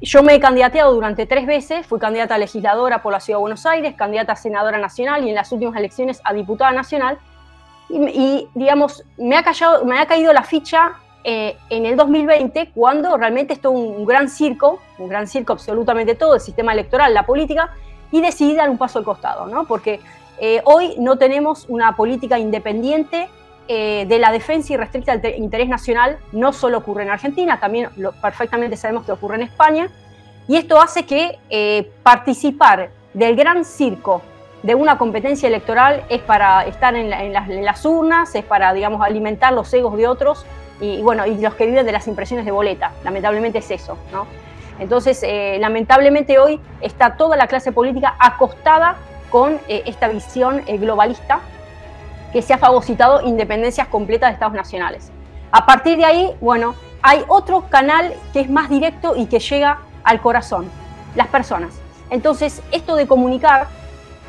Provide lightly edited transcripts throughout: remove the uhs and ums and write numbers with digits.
Yo me he candidateado durante 3 veces, fui candidata a legisladora por la Ciudad de Buenos Aires, candidata a senadora nacional y en las últimas elecciones a diputada nacional. Y digamos, me ha caído la ficha en el 2020, cuando realmente esto es un gran circo absolutamente todo, el sistema electoral, la política, y decidí dar un paso al costado, ¿no? Porque hoy no tenemos una política independiente de la defensa y restricta al interés nacional. No solo ocurre en Argentina, también perfectamente sabemos que ocurre en España, y esto hace que participar del gran circo de una competencia electoral es para estar en las urnas, es para, digamos, alimentar los egos de otros y bueno, y los que viven de las impresiones de boleta. Lamentablemente es eso, ¿no? Entonces, lamentablemente hoy está toda la clase política acostada con esta visión globalista, que se ha fagocitado independencias completas de estados nacionales. A partir de ahí, bueno, hay otro canal que es más directo y que llega al corazón, las personas. Entonces, esto de comunicar,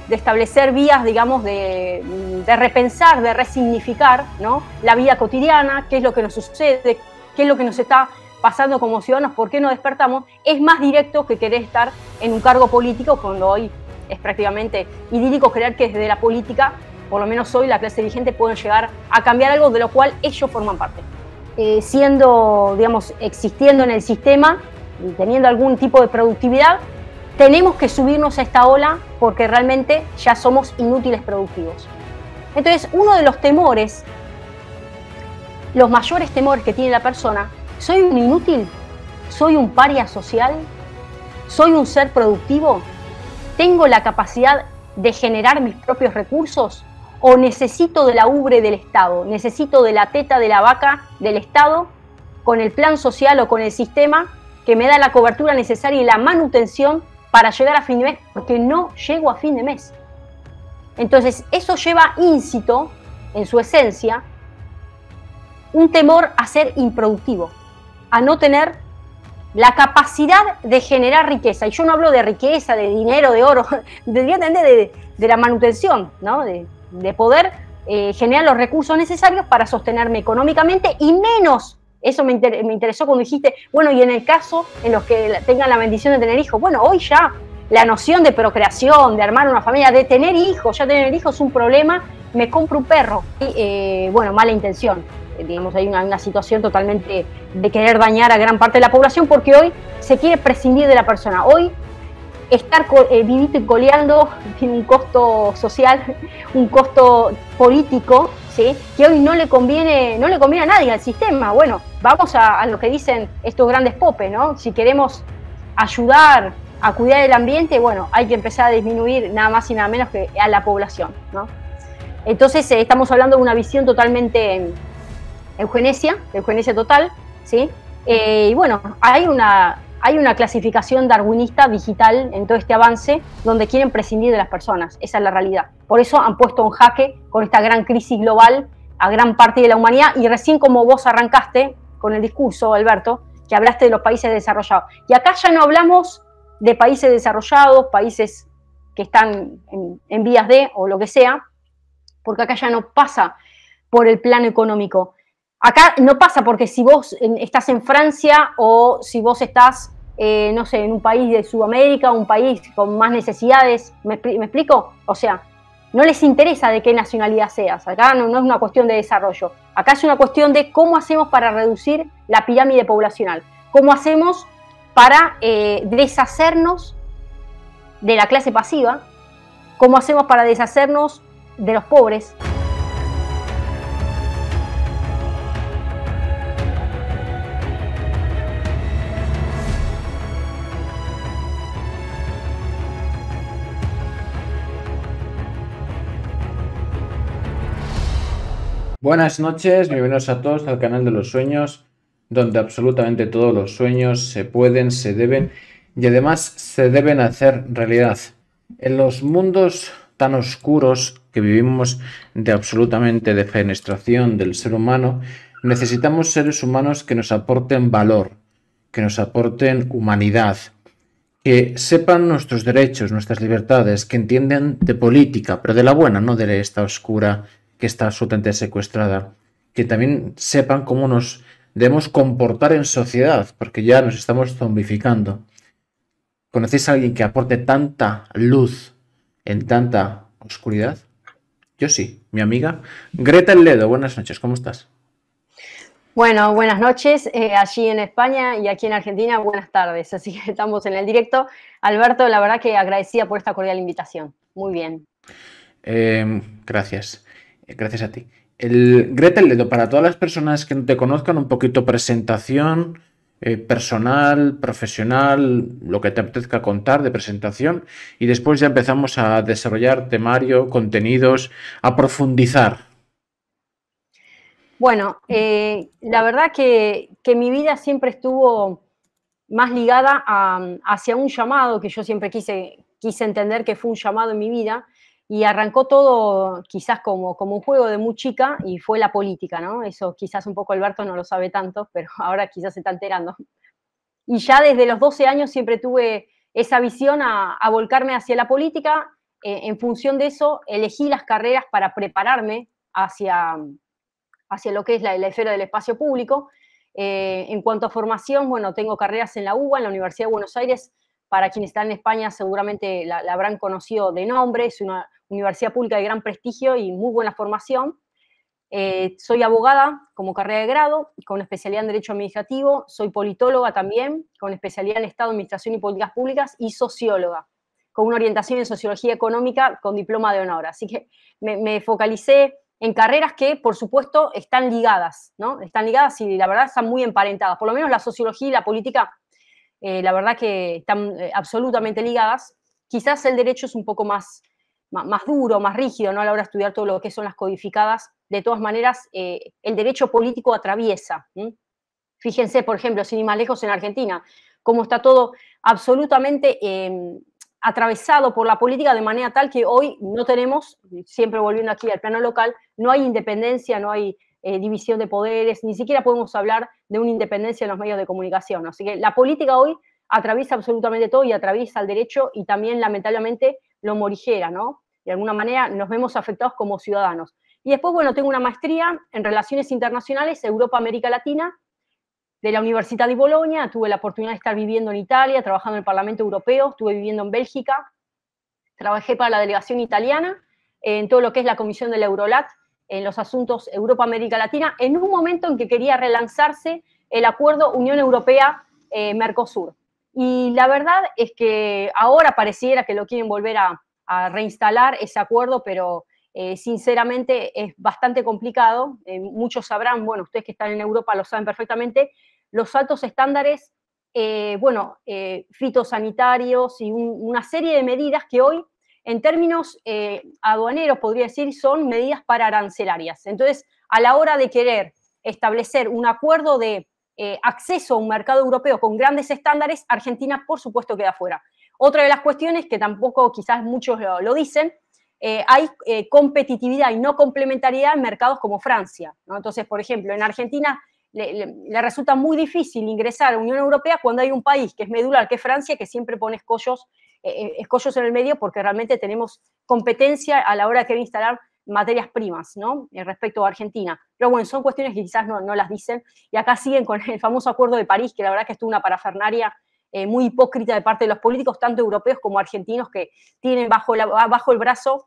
de establecer vías, digamos, de repensar, de resignificar, ¿no?, la vida cotidiana, qué es lo que nos sucede, qué es lo que nos está pasando como ciudadanos, por qué no despertamos, es más directo que querer estar en un cargo político, cuando hoy es prácticamente idílico creer que desde la política, por lo menos hoy, la clase dirigente pueden llegar a cambiar algo de lo cual ellos forman parte. Siendo, digamos, existiendo en el sistema y teniendo algún tipo de productividad, tenemos que subirnos a esta ola porque realmente ya somos inútiles productivos. Entonces, uno de los temores, los mayores temores que tiene la persona: ¿soy un inútil? ¿Soy un paria social? ¿Soy un ser productivo? ¿Tengo la capacidad de generar mis propios recursos? ¿O necesito de la ubre del Estado? ¿Necesito de la teta de la vaca del Estado, con el plan social o con el sistema que me da la cobertura necesaria y la manutención para llegar a fin de mes, porque no llego a fin de mes? Entonces, eso lleva íncito, en su esencia, un temor a ser improductivo, a no tener la capacidad de generar riqueza. Y yo no hablo de riqueza, de dinero, de oro, de la manutención, ¿no? De poder generar los recursos necesarios para sostenerme económicamente, y menos, eso me interesó cuando dijiste, bueno, y en el caso en los que tengan la bendición de tener hijos. Bueno, hoy ya la noción de procreación, de armar una familia, de tener hijos, ya tener hijos es un problema. Me compro un perro. Y, bueno, mala intención. Digamos, hay una situación totalmente de querer dañar a gran parte de la población, porque hoy se quiere prescindir de la persona. Hoy estar vivito y coleando tiene un costo social, un costo político, ¿sí?, que hoy no le conviene a nadie, al sistema. Bueno, vamos a lo que dicen estos grandes popes, ¿no? Si queremos ayudar a cuidar el ambiente, bueno, hay que empezar a disminuir nada más y nada menos que a la población, ¿no? Entonces estamos hablando de una visión totalmente eugenesia total, ¿sí? Y bueno, hay una clasificación darwinista digital en todo este avance, donde quieren prescindir de las personas. Esa es la realidad. Por eso han puesto en jaque, con esta gran crisis global, a gran parte de la humanidad. Y recién, como vos arrancaste con el discurso, Alberto, que hablaste de los países desarrollados. Y acá ya no hablamos de países desarrollados, países que están en vías de, o lo que sea, porque acá ya no pasa por el plano económico. Acá no pasa porque si vos estás en Francia, o si vos estás, no sé, en un país de Sudamérica, un país con más necesidades, ¿me explico? O sea, no les interesa de qué nacionalidad seas. Acá no es una cuestión de desarrollo. Acá es una cuestión de cómo hacemos para reducir la pirámide poblacional. Cómo hacemos para deshacernos de la clase pasiva. Cómo hacemos para deshacernos de los pobres. Buenas noches, bienvenidos a todos al canal de los sueños, donde absolutamente todos los sueños se pueden, se deben y además se deben hacer realidad. En los mundos tan oscuros que vivimos, de absolutamente defenestración del ser humano, necesitamos seres humanos que nos aporten valor, que nos aporten humanidad, que sepan nuestros derechos, nuestras libertades, que entiendan de política, pero de la buena, no de esta oscura que está absolutamente secuestrada, que también sepan cómo nos debemos comportar en sociedad, porque ya nos estamos zombificando. ¿Conocéis a alguien que aporte tanta luz en tanta oscuridad? Yo sí, mi amiga Greta Ledo. Buenas noches, ¿cómo estás? Bueno, buenas noches allí en España y aquí en Argentina, buenas tardes. Así que estamos en el directo. Alberto, la verdad que agradecida por esta cordial invitación. Muy bien. Gracias. Gracias a ti. Greta Ledo, para todas las personas que no te conozcan, un poquito presentación personal, profesional, lo que te apetezca contar de presentación, y después ya empezamos a desarrollar temario, contenidos, a profundizar. Bueno, la verdad que mi vida siempre estuvo más ligada hacia un llamado que yo siempre quise entender que fue un llamado en mi vida, y arrancó todo quizás como un juego de muy chica y fue la política, ¿no? Eso quizás un poco Alberto no lo sabe tanto, pero ahora quizás se está enterando. Y ya desde los 12 años siempre tuve esa visión a volcarme hacia la política. En función de eso, elegí las carreras para prepararme hacia lo que es la esfera del espacio público. En cuanto a formación, bueno, tengo carreras en la UBA, en la Universidad de Buenos Aires. Para quienes están en España seguramente la habrán conocido de nombre. Es una universidad pública de gran prestigio y muy buena formación. Soy abogada como carrera de grado, con especialidad en Derecho Administrativo. Soy politóloga también, con especialidad en Estado, Administración y Políticas Públicas. Y socióloga, con una orientación en Sociología Económica con diploma de honor. Así que me focalicé en carreras que, por supuesto, están ligadas, ¿no? Están ligadas y la verdad están muy emparentadas. Por lo menos la sociología y la política, la verdad que están absolutamente ligadas. Quizás el derecho es un poco más duro, más rígido, ¿no? A la hora de estudiar todo lo que son las codificadas. De todas maneras, el derecho político atraviesa. Fíjense, por ejemplo, sin ir más lejos, en Argentina, cómo está todo absolutamente atravesado por la política, de manera tal que hoy no tenemos, siempre volviendo aquí al plano local, no hay independencia, no hay división de poderes, ni siquiera podemos hablar de una independencia en los medios de comunicación. Así que la política hoy atraviesa absolutamente todo y atraviesa el derecho, y también lamentablemente lo morigera, ¿no? De alguna manera nos vemos afectados como ciudadanos. Y después, bueno, tengo una maestría en Relaciones Internacionales, Europa, América Latina, de la Universidad de Bolonia. Tuve la oportunidad de estar viviendo en Italia, trabajando en el Parlamento Europeo. Estuve viviendo en Bélgica. Trabajé para la delegación italiana en todo lo que es la Comisión del Eurolat, en los asuntos Europa-América Latina, en un momento en que quería relanzarse el acuerdo Unión Europea-Mercosur. Y la verdad es que ahora pareciera que lo quieren volver a reinstalar ese acuerdo, pero sinceramente es bastante complicado. Muchos sabrán, bueno, ustedes que están en Europa lo saben perfectamente, los altos estándares, fitosanitarios y una serie de medidas que hoy, en términos aduaneros, podría decir, son medidas pararancelarias. Entonces, a la hora de querer establecer un acuerdo de acceso a un mercado europeo con grandes estándares, Argentina, por supuesto, queda fuera. Otra de las cuestiones, que tampoco quizás muchos lo dicen, hay competitividad y no complementariedad en mercados como Francia, ¿no? Entonces, por ejemplo, en Argentina le resulta muy difícil ingresar a la Unión Europea cuando hay un país que es medular, que es Francia, que siempre pone escollos en el medio, porque realmente tenemos competencia a la hora de querer instalar materias primas, ¿no? Respecto a Argentina. Pero bueno, son cuestiones que quizás no las dicen. Y acá siguen con el famoso Acuerdo de París, que la verdad que estuvo una parafernaria muy hipócrita de parte de los políticos, tanto europeos como argentinos, que tienen bajo el brazo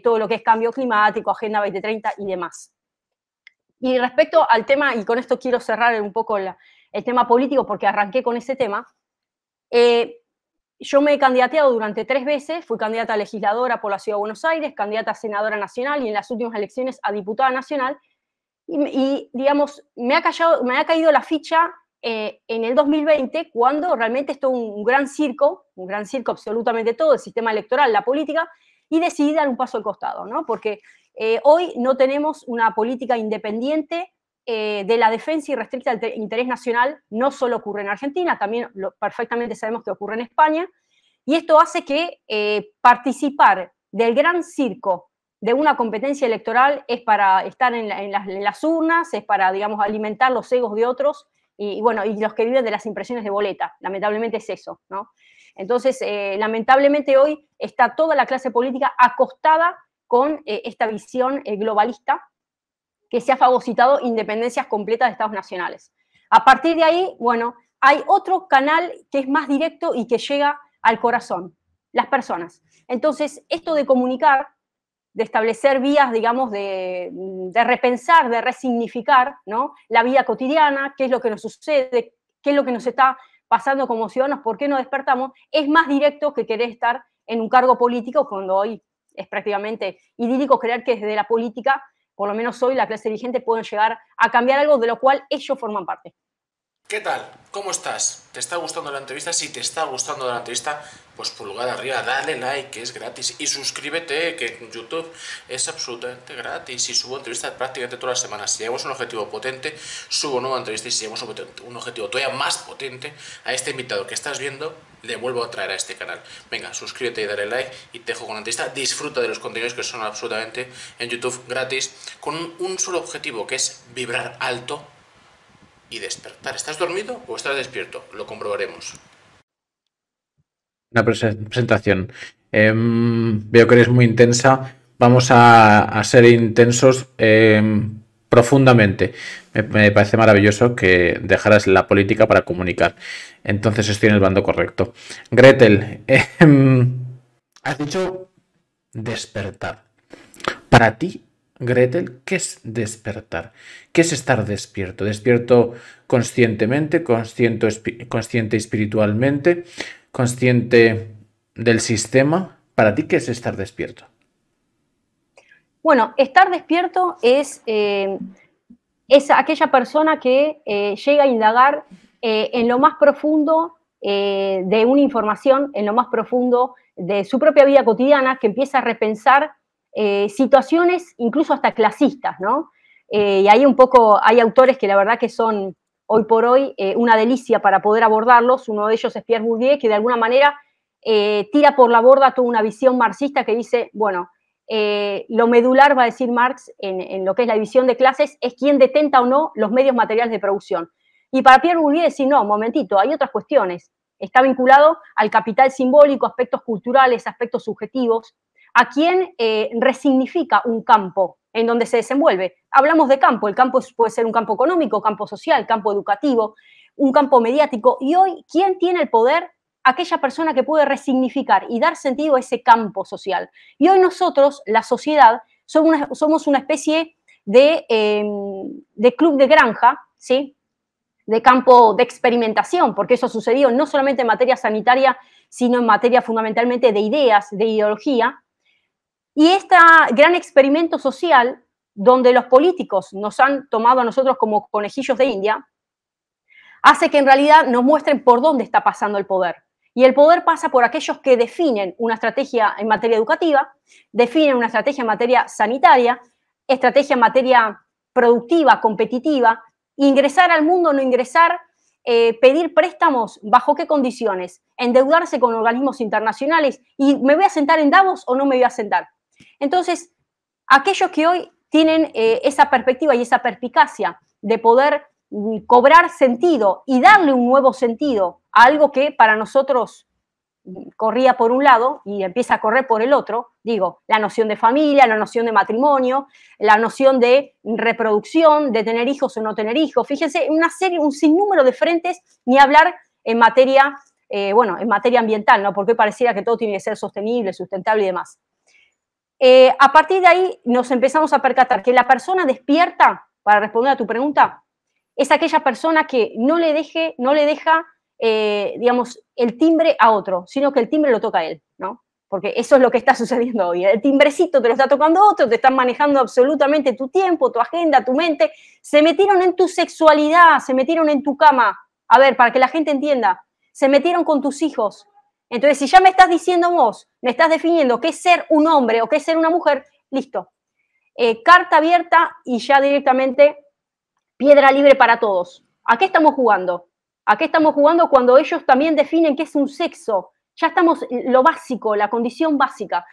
todo lo que es cambio climático, Agenda 2030 y demás. Y respecto al tema, y con esto quiero cerrar un poco el tema político, porque arranqué con ese tema, yo me he candidateado durante 3 veces, fui candidata a legisladora por la Ciudad de Buenos Aires, candidata a senadora nacional y en las últimas elecciones a diputada nacional, y digamos, me ha caído la ficha en el 2020, cuando realmente esto es un gran circo absolutamente todo, el sistema electoral, la política, y decidí dar un paso al costado, ¿no? Porque hoy no tenemos una política independiente de la defensa y restricta al interés nacional. No solo ocurre en Argentina, también perfectamente sabemos que ocurre en España, y esto hace que participar del gran circo de una competencia electoral es para estar en las urnas, es para, digamos, alimentar los egos de otros, y bueno, y los que viven de las impresiones de boleta. Lamentablemente es eso, ¿no? Entonces, lamentablemente hoy está toda la clase política acostada con esta visión globalista, que se ha fagocitado independencias completas de estados nacionales. A partir de ahí, bueno, hay otro canal que es más directo y que llega al corazón, las personas. Entonces, esto de comunicar, de establecer vías, digamos, de repensar, de resignificar, ¿no?, la vida cotidiana, qué es lo que nos sucede, qué es lo que nos está pasando como ciudadanos, por qué no despertamos, es más directo que querer estar en un cargo político, cuando hoy es prácticamente idílico creer que desde la política, por lo menos hoy, la clase dirigente puede llegar a cambiar algo de lo cual ellos forman parte. ¿Qué tal? ¿Cómo estás? ¿Te está gustando la entrevista? Si te está gustando la entrevista, pues pulgar arriba, dale like, que es gratis. Y suscríbete, que en YouTube es absolutamente gratis. Y subo entrevistas prácticamente todas las semanas. Si llegamos a un objetivo potente, subo nueva entrevista. Y si llegamos a un objetivo todavía más potente, a este invitado que estás viendo, le vuelvo a traer a este canal. Venga, suscríbete y dale like. Y te dejo con la entrevista. Disfruta de los contenidos que son absolutamente en YouTube gratis, con un solo objetivo, que es vibrar alto y despertar. ¿Estás dormido o estás despierto? Lo comprobaremos. Una presentación. Veo que eres muy intensa. Vamos a ser intensos profundamente. Me parece maravilloso que dejaras la política para comunicar. Entonces estoy en el bando correcto. Gretel, has dicho despertar. Para ti, Gretel, ¿qué es despertar? ¿Qué es estar despierto? ¿Despierto conscientemente, consciente espiritualmente, consciente del sistema? ¿Para ti qué es estar despierto? Bueno, estar despierto es aquella persona que llega a indagar en lo más profundo de una información, en lo más profundo de su propia vida cotidiana, que empieza a repensar situaciones incluso hasta clasistas, ¿no? Y ahí un poco hay autores que la verdad que son hoy por hoy una delicia para poder abordarlos. Uno de ellos es Pierre Bourdieu, que de alguna manera tira por la borda toda una visión marxista que dice, bueno, lo medular, va a decir Marx, en lo que es la división de clases, es quién detenta o no los medios materiales de producción. Y para Pierre Bourdieu decir, no, momentito, hay otras cuestiones. Está vinculado al capital simbólico, aspectos culturales, aspectos subjetivos, a quién resignifica un campo en donde se desenvuelve. Hablamos de campo, el campo puede ser un campo económico, campo social, campo educativo, un campo mediático, y hoy, ¿quién tiene el poder? Aquella persona que puede resignificar y dar sentido a ese campo social. Y hoy nosotros, la sociedad, somos una especie de club de granja, ¿sí?, de campo de experimentación, porque eso sucedió no solamente en materia sanitaria, sino en materia fundamentalmente de ideas, de ideología. Y este gran experimento social, donde los políticos nos han tomado a nosotros como conejillos de India, hace que en realidad nos muestren por dónde está pasando el poder. Y el poder pasa por aquellos que definen una estrategia en materia educativa, definen una estrategia en materia sanitaria, estrategia en materia productiva, competitiva, ingresar al mundo o no ingresar, pedir préstamos, ¿bajo qué condiciones? Endeudarse con organismos internacionales, ¿y me voy a sentar en Davos o no me voy a sentar? Entonces, aquellos que hoy tienen esa perspectiva y esa perspicacia de poder cobrar sentido y darle un nuevo sentido a algo que para nosotros corría por un lado y empieza a correr por el otro, digo, la noción de familia, la noción de matrimonio, la noción de reproducción, de tener hijos o no tener hijos. Fíjense, una serie, un sinnúmero de frentes, ni hablar en materia, en materia ambiental, ¿no? Porque pareciera que todo tiene que ser sostenible, sustentable y demás. A partir de ahí nos empezamos a percatar que la persona despierta, para responder a tu pregunta, es aquella persona que no le deja, digamos, el timbre a otro, sino que el timbre lo toca a él, ¿no? Porque eso es lo que está sucediendo hoy. El timbrecito te lo está tocando otro, te están manejando absolutamente tu tiempo, tu agenda, tu mente. Se metieron en tu sexualidad, se metieron en tu cama. A ver, para que la gente entienda, se metieron con tus hijos. Entonces, si ya me estás diciendo vos, me estás definiendo qué es ser un hombre o qué es ser una mujer, listo. Carta abierta y ya directamente piedra libre para todos. ¿A qué estamos jugando? ¿A qué estamos jugando cuando ellos también definen qué es un sexo? Ya estamos lo básico, la condición básica.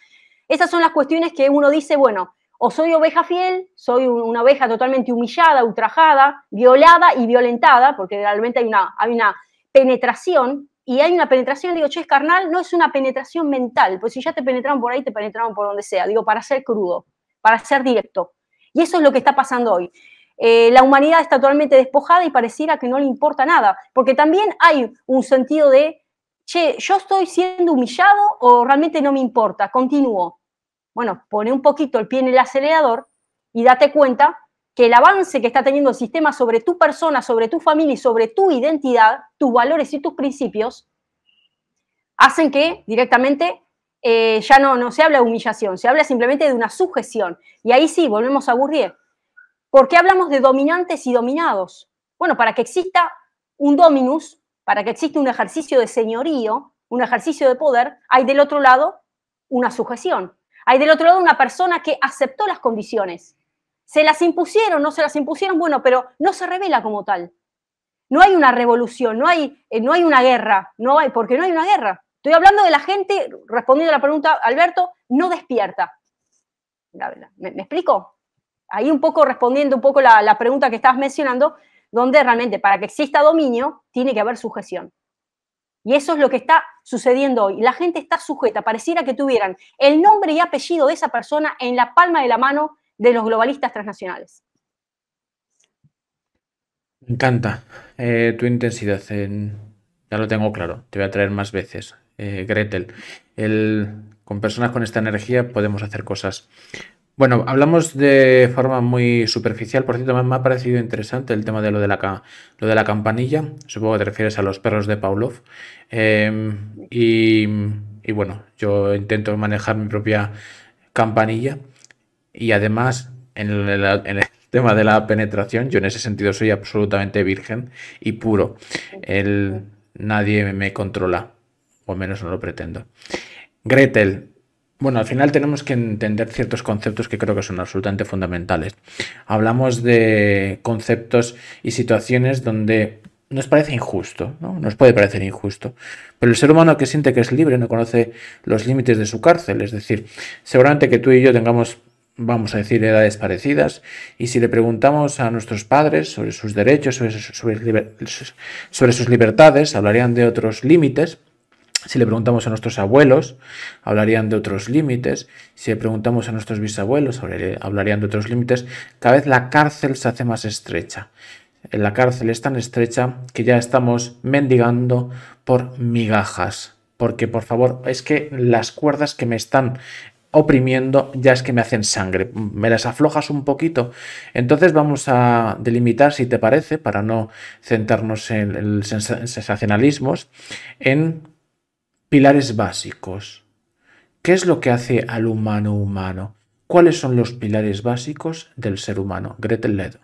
Esas son las cuestiones que uno dice, bueno, o soy oveja fiel, soy una oveja totalmente humillada, ultrajada, violada y violentada, porque realmente hay una penetración, y hay una penetración, digo, che, es carnal, no es una penetración mental, pues si ya te penetraron por ahí, te penetraron por donde sea, digo, para ser crudo, para ser directo. Y eso es lo que está pasando hoy. La humanidad está totalmente despojada y pareciera que no le importa nada, porque también hay un sentido de, che, ¿yo estoy siendo humillado o realmente no me importa? Continúo. Bueno, pone un poquito el pie en el acelerador y date cuenta que el avance que está teniendo el sistema sobre tu persona, sobre tu familia y sobre tu identidad, tus valores y tus principios, hacen que directamente ya no se habla de humillación, se habla simplemente de una sujeción. Y ahí sí, volvemos a Bourdieu. ¿Por qué hablamos de dominantes y dominados? Bueno, para que exista un dominus, para que exista un ejercicio de señorío, un ejercicio de poder, hay del otro lado una sujeción. Hay del otro lado una persona que aceptó las condiciones. ¿Se las impusieron? ¿No se las impusieron? Bueno, pero no se revela como tal. No hay una revolución, no hay una guerra, porque no hay una guerra. Estoy hablando de la gente, respondiendo a la pregunta, Alberto, no despierta. ¿Me explico? Ahí un poco respondiendo un poco la pregunta que estabas mencionando, donde realmente para que exista dominio tiene que haber sujeción. Y eso es lo que está sucediendo hoy. La gente está sujeta, pareciera que tuvieran el nombre y apellido de esa persona en la palma de la mano de los globalistas transnacionales. Me encanta tu intensidad. Ya lo tengo claro, te voy a traer más veces. Gretel, con personas con esta energía podemos hacer cosas. Bueno, hablamos de forma muy superficial. Por cierto, me ha parecido interesante el tema de lo de la campanilla. Supongo que te refieres a los perros de Pavlov. Y bueno, yo intento manejar mi propia campanilla. Y además, en el tema de la penetración, yo en ese sentido soy absolutamente virgen y puro. Nadie me controla, o al menos no lo pretendo. Gretel. Bueno, al final tenemos que entender ciertos conceptos que creo que son absolutamente fundamentales. Hablamos de conceptos y situaciones donde nos parece injusto, ¿no? Nos puede parecer injusto. Pero el ser humano que siente que es libre no conoce los límites de su cárcel. Es decir, seguramente que tú y yo tengamos, vamos a decir, edades parecidas, y si le preguntamos a nuestros padres sobre sus derechos, sobre sus libertades, hablarían de otros límites. Si le preguntamos a nuestros abuelos, hablarían de otros límites. Si le preguntamos a nuestros bisabuelos, hablarían de otros límites. Cada vez la cárcel se hace más estrecha. La cárcel es tan estrecha que ya estamos mendigando por migajas. Porque, por favor, es que las cuerdas que me están oprimiendo ya es que me hacen sangre. ¿Me las aflojas un poquito? Entonces vamos a delimitar, si te parece, para no centrarnos en el sensacionalismos, en pilares básicos. ¿Qué es lo que hace al humano humano? ¿Cuáles son los pilares básicos del ser humano? Gretel Ledo.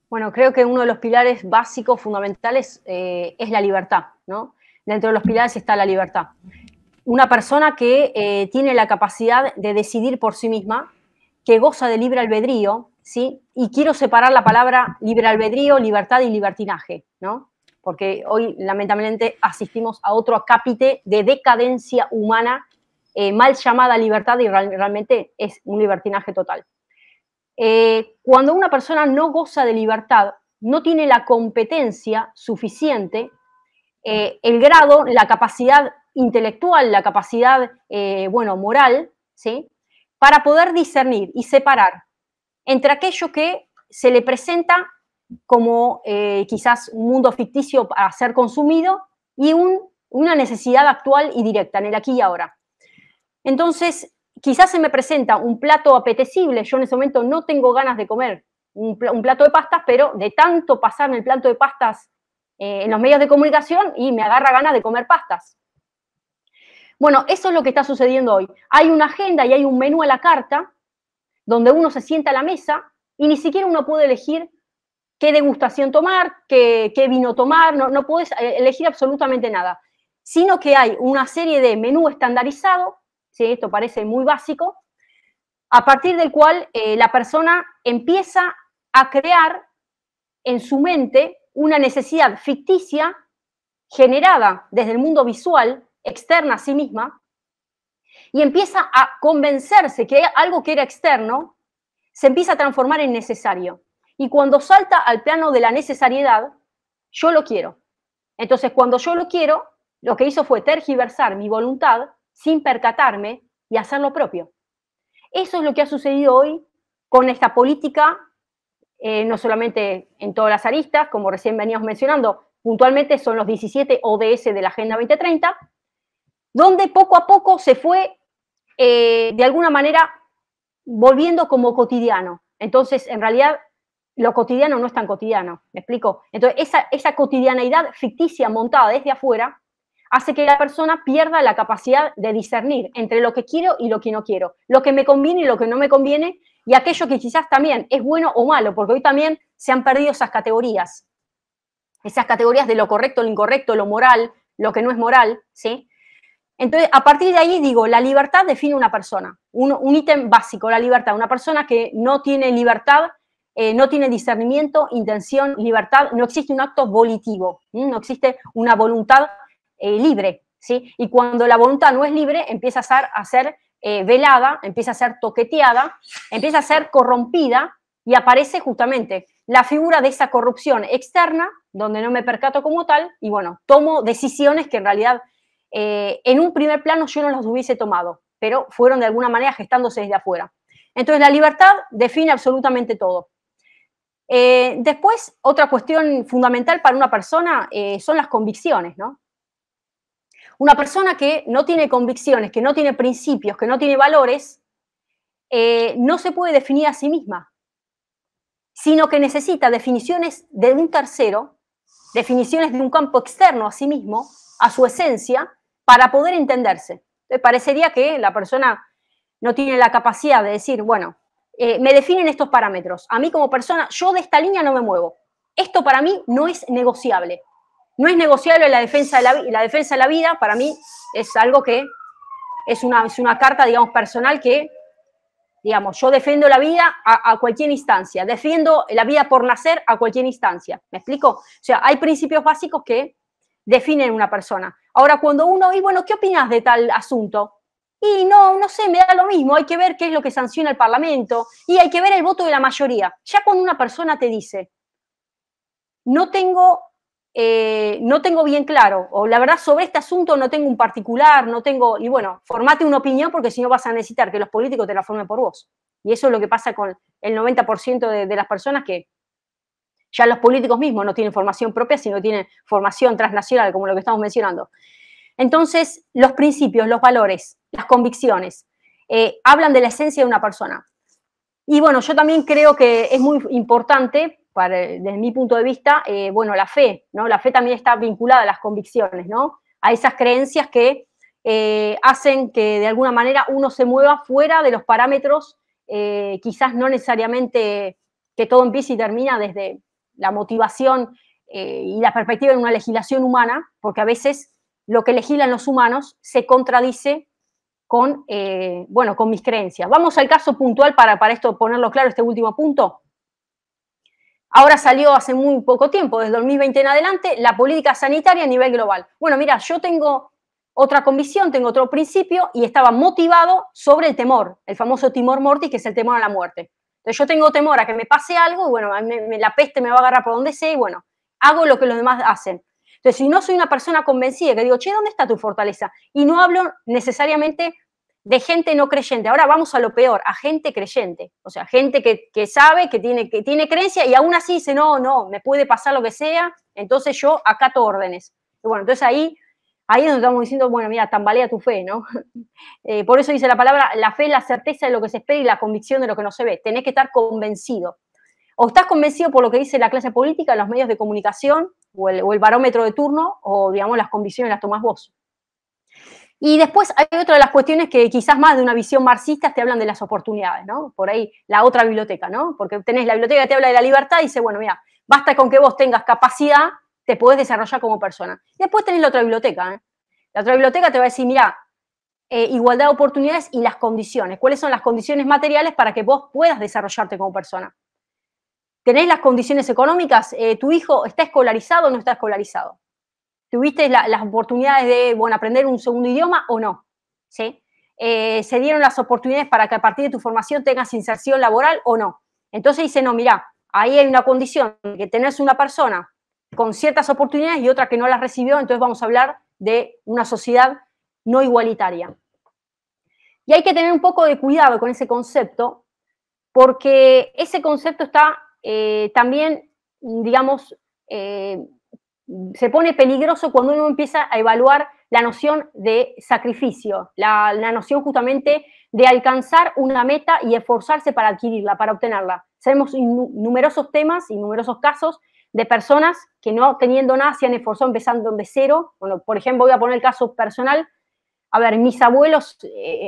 Bueno, creo que uno de los pilares básicos, fundamentales, es la libertad, ¿no? Dentro de los pilares está la libertad. Una persona que tiene la capacidad de decidir por sí misma, que goza de libre albedrío, ¿sí? Y quiero separar la palabra libre albedrío, libertad y libertinaje, ¿no? Porque hoy lamentablemente asistimos a otro acápite de decadencia humana mal llamada libertad y realmente es un libertinaje total. Cuando una persona no goza de libertad, no tiene la competencia suficiente, el grado, la capacidad intelectual, la capacidad, moral, ¿sí? Para poder discernir y separar entre aquello que se le presenta como quizás un mundo ficticio a ser consumido y una necesidad actual y directa, en el aquí y ahora. Entonces, quizás se me presenta un plato apetecible, yo en ese momento no tengo ganas de comer un plato de pastas, pero de tanto pasarme el plato de pastas en los medios de comunicación y me agarra ganas de comer pastas. Bueno, eso es lo que está sucediendo hoy. Hay una agenda y hay un menú a la carta donde uno se sienta a la mesa y ni siquiera uno puede elegir qué degustación tomar, qué vino tomar, no puedes elegir absolutamente nada, sino que hay una serie de menú estandarizado, ¿sí? Esto parece muy básico, a partir del cual la persona empieza a crear en su mente una necesidad ficticia generada desde el mundo visual, externa a sí misma, y empieza a convencerse que algo que era externo se empieza a transformar en necesario. Y cuando salta al plano de la necesariedad, yo lo quiero. Entonces, cuando yo lo quiero, lo que hizo fue tergiversar mi voluntad sin percatarme y hacer lo propio. Eso es lo que ha sucedido hoy con esta política, no solamente en todas las aristas, como recién veníamos mencionando, puntualmente son los 17 ODS de la Agenda 2030, donde poco a poco se fue, de alguna manera, volviendo como cotidiano. Entonces, en realidad, lo cotidiano no es tan cotidiano, ¿me explico? Entonces, esa cotidianeidad ficticia montada desde afuera hace que la persona pierda la capacidad de discernir entre lo que quiero y lo que no quiero, lo que me conviene y lo que no me conviene, y aquello que quizás también es bueno o malo, porque hoy también se han perdido esas categorías de lo correcto, lo incorrecto, lo moral, lo que no es moral, ¿sí? Entonces, a partir de ahí, digo, la libertad define una persona, un ítem básico, la libertad. Una persona que no tiene libertad, no tiene discernimiento, intención, libertad, no existe un acto volitivo, no existe una voluntad libre, ¿sí? Y cuando la voluntad no es libre, empieza a ser velada, empieza a ser toqueteada, empieza a ser corrompida y aparece justamente la figura de esa corrupción externa, donde no me percato como tal, y bueno, tomo decisiones que en realidad en un primer plano yo no las hubiese tomado, pero fueron de alguna manera gestándose desde afuera. Entonces la libertad define absolutamente todo. Después, otra cuestión fundamental para una persona son las convicciones, ¿no? Una persona que no tiene convicciones, que no tiene principios, que no tiene valores, no se puede definir a sí misma, sino que necesita definiciones de un tercero, definiciones de un campo externo a sí mismo, a su esencia, para poder entenderse. Entonces, parecería que la persona no tiene la capacidad de decir, bueno, me definen estos parámetros. A mí como persona, yo de esta línea no me muevo. Esto para mí no es negociable. No es negociable la defensa de la vida, para mí es algo que es una carta, digamos, personal que, digamos, yo defiendo la vida a cualquier instancia, defiendo la vida por nacer a cualquier instancia. ¿Me explico? O sea, hay principios básicos que definen una persona. Ahora, cuando uno, y bueno, ¿qué opinas de tal asunto? Y no sé, me da lo mismo, hay que ver qué es lo que sanciona el Parlamento y hay que ver el voto de la mayoría. Ya cuando una persona te dice, no tengo bien claro, o la verdad sobre este asunto no tengo un particular, no tengo, y bueno, formate una opinión porque si no vas a necesitar que los políticos te la formen por vos. Y eso es lo que pasa con el 90% de las personas, que ya los políticos mismos no tienen formación propia, sino tienen formación transnacional, como lo que estamos mencionando. Entonces, los principios, los valores, las convicciones, hablan de la esencia de una persona. Y bueno, yo también creo que es muy importante, desde mi punto de vista, bueno, la fe, ¿no? La fe también está vinculada a las convicciones, ¿no? A esas creencias que hacen que de alguna manera uno se mueva fuera de los parámetros, quizás no necesariamente que todo empiece y termina desde la motivación y la perspectiva de una legislación humana, porque a veces lo que legislan los humanos se contradice con, bueno, con mis creencias. Vamos al caso puntual para esto ponerlo claro, este último punto. Ahora salió hace muy poco tiempo, desde 2020 en adelante, la política sanitaria a nivel global. Bueno, mira, yo tengo otra convicción, tengo otro principio y estaba motivado sobre el temor, el famoso timor mortis, que es el temor a la muerte. Entonces yo tengo temor a que me pase algo y bueno, la peste me va a agarrar por donde sea y bueno, hago lo que los demás hacen. Entonces, si no soy una persona convencida, que digo, che, ¿dónde está tu fortaleza? Y no hablo necesariamente de gente no creyente. Ahora vamos a lo peor, a gente creyente. O sea, gente que sabe, que tiene creencia y aún así dice, no, me puede pasar lo que sea, entonces yo acato órdenes. Y bueno, entonces ahí es donde estamos diciendo, bueno, mira, tambalea tu fe, ¿no? Por eso dice la palabra, la fe es la certeza de lo que se espera y la convicción de lo que no se ve. Tenés que estar convencido. O estás convencido por lo que dice la clase política, los medios de comunicación, o el barómetro de turno, o digamos las convicciones las tomás vos. Y después hay otra de las cuestiones que quizás más de una visión marxista te hablan de las oportunidades, ¿no? Por ahí la otra biblioteca, ¿no? Porque tenés la biblioteca que te habla de la libertad y dice, bueno, mira, basta con que vos tengas capacidad, te podés desarrollar como persona. Y después tenés la otra biblioteca, ¿eh? La otra biblioteca te va a decir, mira, igualdad de oportunidades y las condiciones. ¿Cuáles son las condiciones materiales para que vos puedas desarrollarte como persona? ¿Tenés las condiciones económicas? ¿Tu hijo está escolarizado o no está escolarizado? ¿Tuviste las oportunidades de, bueno, aprender un segundo idioma o no? ¿Sí? ¿Se dieron las oportunidades para que a partir de tu formación tengas inserción laboral o no? Entonces dice, no, mira, ahí hay una condición, que tenés una persona con ciertas oportunidades y otra que no las recibió, entonces vamos a hablar de una sociedad no igualitaria. Y hay que tener un poco de cuidado con ese concepto, porque ese concepto está también, digamos, se pone peligroso cuando uno empieza a evaluar la noción de sacrificio, la noción justamente de alcanzar una meta y esforzarse para adquirirla, para obtenerla. Sabemos numerosos temas y numerosos casos de personas que no teniendo nada se han esforzado empezando de cero. Bueno, por ejemplo, voy a poner el caso personal. A ver, mis abuelos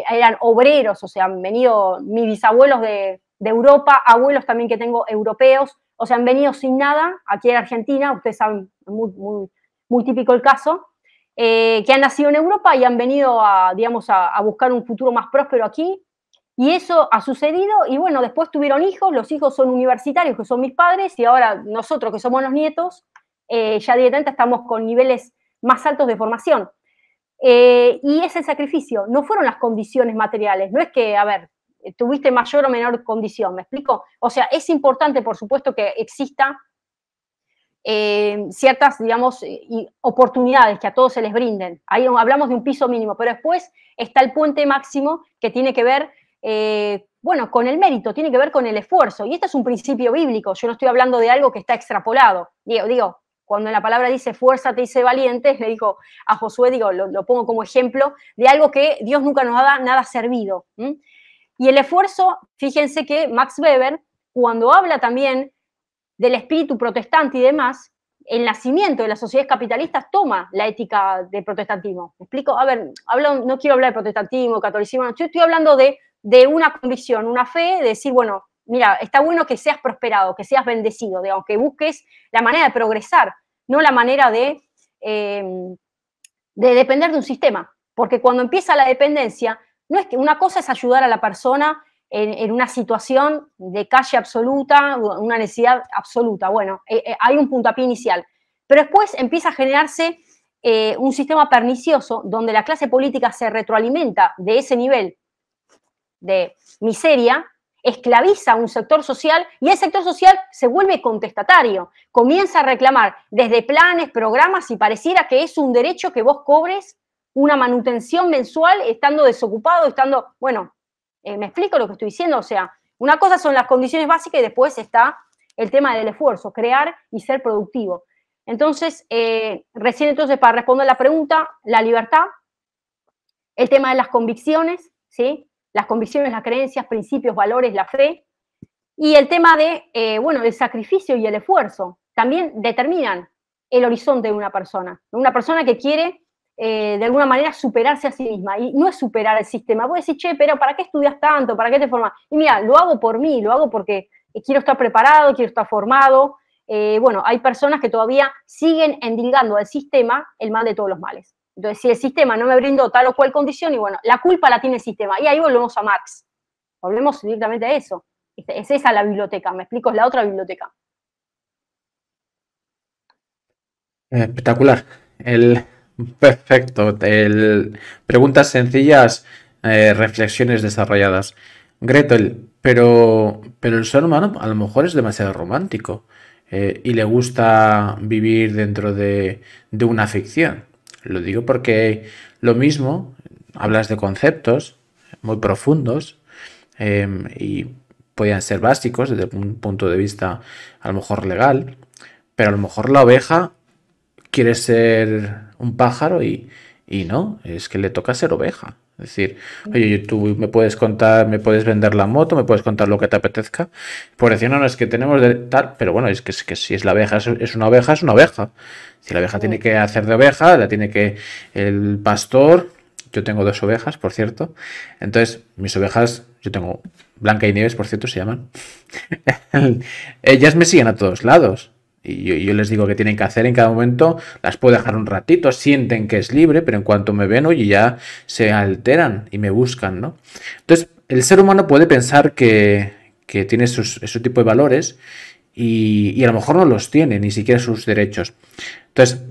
eran obreros, o sea, han venido mis bisabuelos de Europa, abuelos también que tengo europeos, o sea, han venido sin nada aquí en Argentina, ustedes saben, muy típico el caso, que han nacido en Europa y han venido digamos, a buscar un futuro más próspero aquí, y eso ha sucedido, y bueno, después tuvieron hijos, los hijos son universitarios, que son mis padres, y ahora nosotros, que somos los nietos, ya directamente estamos con niveles más altos de formación. Y ese sacrificio, no fueron las condiciones materiales, no es que, a ver, tuviste mayor o menor condición, ¿me explico? O sea, es importante, por supuesto, que exista ciertas, digamos, oportunidades que a todos se les brinden. Ahí hablamos de un piso mínimo, pero después está el puente máximo que tiene que ver, bueno, con el mérito, tiene que ver con el esfuerzo. Y este es un principio bíblico, yo no estoy hablando de algo que está extrapolado. Digo, cuando en la palabra dice fuerza te hice valiente, le dijo a Josué, digo, lo pongo como ejemplo de algo que Dios nunca nos da nada servido. Y el esfuerzo, fíjense que Max Weber, cuando habla también del espíritu protestante y demás, el nacimiento de las sociedades capitalistas toma la ética del protestantismo. ¿Me explico? A ver, no quiero hablar de protestantismo, catolicismo, no, estoy hablando de una convicción, una fe, de decir, bueno, mira, está bueno que seas prosperado, que seas bendecido, digamos, que busques la manera de progresar, no la manera de depender de un sistema. Porque cuando empieza la dependencia, no es que una cosa es ayudar a la persona en una situación de calle absoluta, una necesidad absoluta. Bueno, hay un puntapié inicial. Pero después empieza a generarse un sistema pernicioso donde la clase política se retroalimenta de ese nivel de miseria, esclaviza a un sector social y el sector social se vuelve contestatario, comienza a reclamar desde planes, programas y pareciera que es un derecho que vos cobres una manutención mensual estando desocupado, bueno, ¿me explico lo que estoy diciendo? O sea, una cosa son las condiciones básicas y después está el tema del esfuerzo, crear y ser productivo. Entonces, recién entonces para responder la pregunta, la libertad, el tema de las convicciones, ¿sí? Las convicciones, las creencias, principios, valores, la fe, y el tema de, bueno, el sacrificio y el esfuerzo, también determinan el horizonte de una persona que quiere de alguna manera superarse a sí misma, y no es superar el sistema. Vos decís, che, pero ¿para qué estudias tanto? ¿Para qué te formas? Y mira, lo hago por mí, lo hago porque quiero estar preparado, quiero estar formado. Bueno, hay personas que todavía siguen endilgando al sistema el mal de todos los males. Entonces, si el sistema no me brindó tal o cual condición, y bueno, la culpa la tiene el sistema. Y ahí volvemos a Marx. Volvemos directamente a eso. Es esa la biblioteca, me explico, es la otra biblioteca. Espectacular. Perfecto. Preguntas sencillas, reflexiones desarrolladas. Gretel, pero el ser humano a lo mejor es demasiado romántico y le gusta vivir dentro de una ficción. Lo digo porque lo mismo, hablas de conceptos muy profundos y podían ser básicos desde un punto de vista a lo mejor legal, pero a lo mejor la oveja quiere ser un pájaro y no, es que le toca ser oveja. Es decir, oye, tú me puedes contar, me puedes vender la moto, me puedes contar lo que te apetezca. Por decir, no, es que tenemos de tal, pero bueno, es que si es la oveja, es una oveja, es una oveja. Si la oveja tiene que hacer de oveja, la tiene que el pastor. Yo tengo 2 ovejas, por cierto. Entonces, mis ovejas, yo tengo Blanca y Nieves, por cierto, se llaman. Ellas me siguen a todos lados. Y yo les digo que tienen que hacer en cada momento, las puedo dejar un ratito, sienten que es libre, pero en cuanto me ven, oye, ya se alteran y me buscan, ¿no? Entonces, el ser humano puede pensar que tiene ese tipo de valores y a lo mejor no los tiene, ni siquiera sus derechos. Entonces,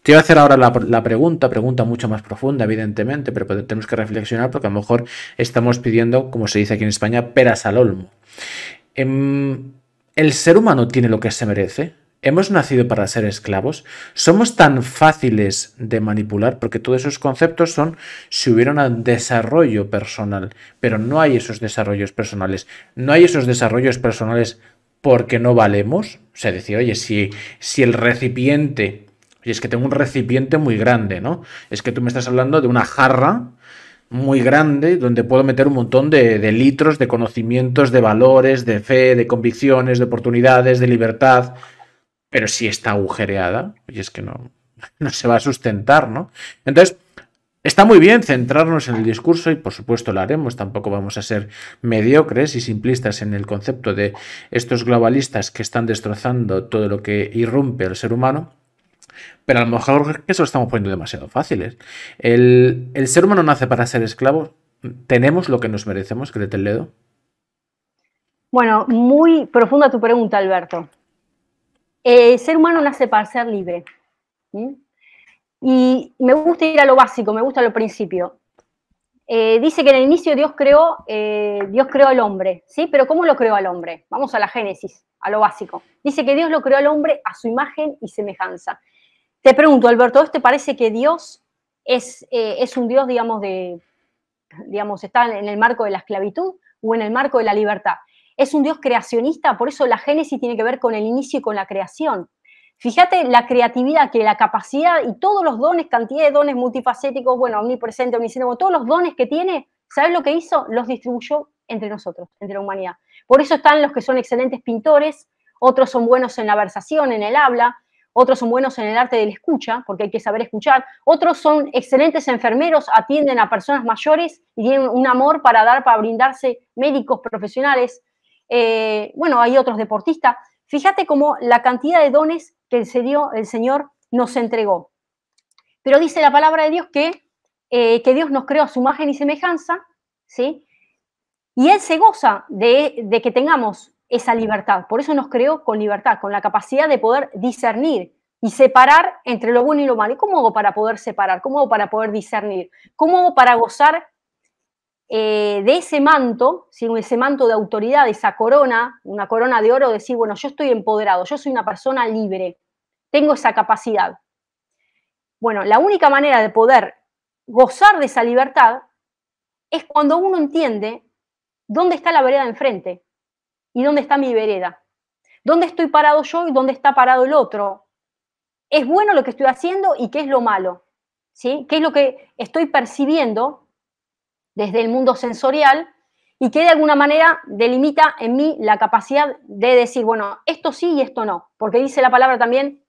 te voy a hacer ahora la pregunta mucho más profunda, evidentemente, pero tenemos que reflexionar porque a lo mejor estamos pidiendo, como se dice aquí en España, peras al olmo. ¿El ser humano tiene lo que se merece? ¿Hemos nacido para ser esclavos? ¿Somos tan fáciles de manipular? Porque todos esos conceptos son si hubiera un desarrollo personal, pero no hay esos desarrollos personales. No hay esos desarrollos personales porque no valemos. O sea, decir, oye, si el recipiente Y es que tengo un recipiente muy grande, ¿no? Es que tú me estás hablando de una jarra muy grande donde puedo meter un montón de litros de conocimientos, de valores, de fe, de convicciones, de oportunidades, de libertad. Pero si está agujereada, y es que no se va a sustentar, ¿no? Entonces, está muy bien centrarnos en el discurso y por supuesto lo haremos, tampoco vamos a ser mediocres y simplistas en el concepto de estos globalistas que están destrozando todo lo que irrumpe al ser humano, pero a lo mejor eso lo estamos poniendo demasiado fáciles. El ser humano nace para ser esclavo, tenemos lo que nos merecemos, créete el dedo. Bueno, muy profunda tu pregunta, Alberto. El ser humano nace para ser libre. ¿Sí? Y me gusta ir a lo básico, me gusta lo principio. Dice que en el inicio Dios creó al hombre, ¿sí? Pero ¿cómo lo creó al hombre? Vamos a la Génesis, a lo básico. Dice que Dios lo creó al hombre a su imagen y semejanza. Te pregunto, Alberto, ¿te parece que Dios es un Dios, digamos, está en el marco de la esclavitud o en el marco de la libertad? Es un Dios creacionista, por eso la Génesis tiene que ver con el inicio y con la creación. Fíjate la creatividad, que la capacidad y todos los dones, cantidad de dones multifacéticos, bueno, omnipresente, omnisciente, todos los dones que tiene, ¿sabes lo que hizo? Los distribuyó entre nosotros, entre la humanidad. Por eso están los que son excelentes pintores, otros son buenos en la versación, en el habla, otros son buenos en el arte de la escucha, porque hay que saber escuchar, otros son excelentes enfermeros, atienden a personas mayores y tienen un amor para brindarse médicos profesionales. Bueno, hay otros deportistas. Fíjate cómo la cantidad de dones que el Señor nos entregó. Pero dice la palabra de Dios que Dios nos creó a su imagen y semejanza, ¿sí? Y Él se goza de que tengamos esa libertad. Por eso nos creó con libertad, con la capacidad de poder discernir y separar entre lo bueno y lo malo. ¿Y cómo hago para poder separar? ¿Cómo hago para poder discernir? ¿Cómo hago para gozar de ese manto, ¿sí? Ese manto de autoridad, esa corona, una corona de oro, decir, bueno, yo estoy empoderado, yo soy una persona libre, tengo esa capacidad? Bueno, la única manera de poder gozar de esa libertad es cuando uno entiende dónde está la vereda enfrente y dónde está mi vereda, dónde estoy parado yo y dónde está parado el otro. ¿Es bueno lo que estoy haciendo y qué es lo malo? ¿Sí? ¿Qué es lo que estoy percibiendo desde el mundo sensorial y que de alguna manera delimita en mí la capacidad de decir, bueno, esto sí y esto no? Porque dice la palabra también,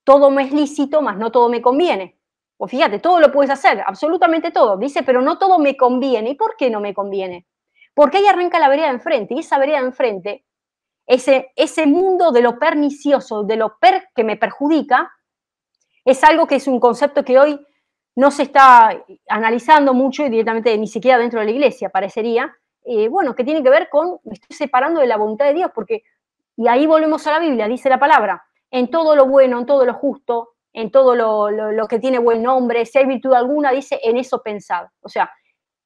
todo me es lícito, mas no todo me conviene. O fíjate, todo lo puedes hacer, absolutamente todo. Dice, pero no todo me conviene. ¿Y por qué no me conviene? Porque ahí arranca la vereda enfrente, y esa vereda enfrente, ese mundo de lo pernicioso, de lo que me perjudica, es algo que es un concepto que hoy no se está analizando mucho y directamente ni siquiera dentro de la iglesia, parecería, bueno, que tiene que ver con, me estoy separando de la voluntad de Dios, porque, y ahí volvemos a la Biblia, dice la palabra, en todo lo bueno, en todo lo justo, en todo lo que tiene buen nombre, si hay virtud alguna, dice, en eso pensad. O sea,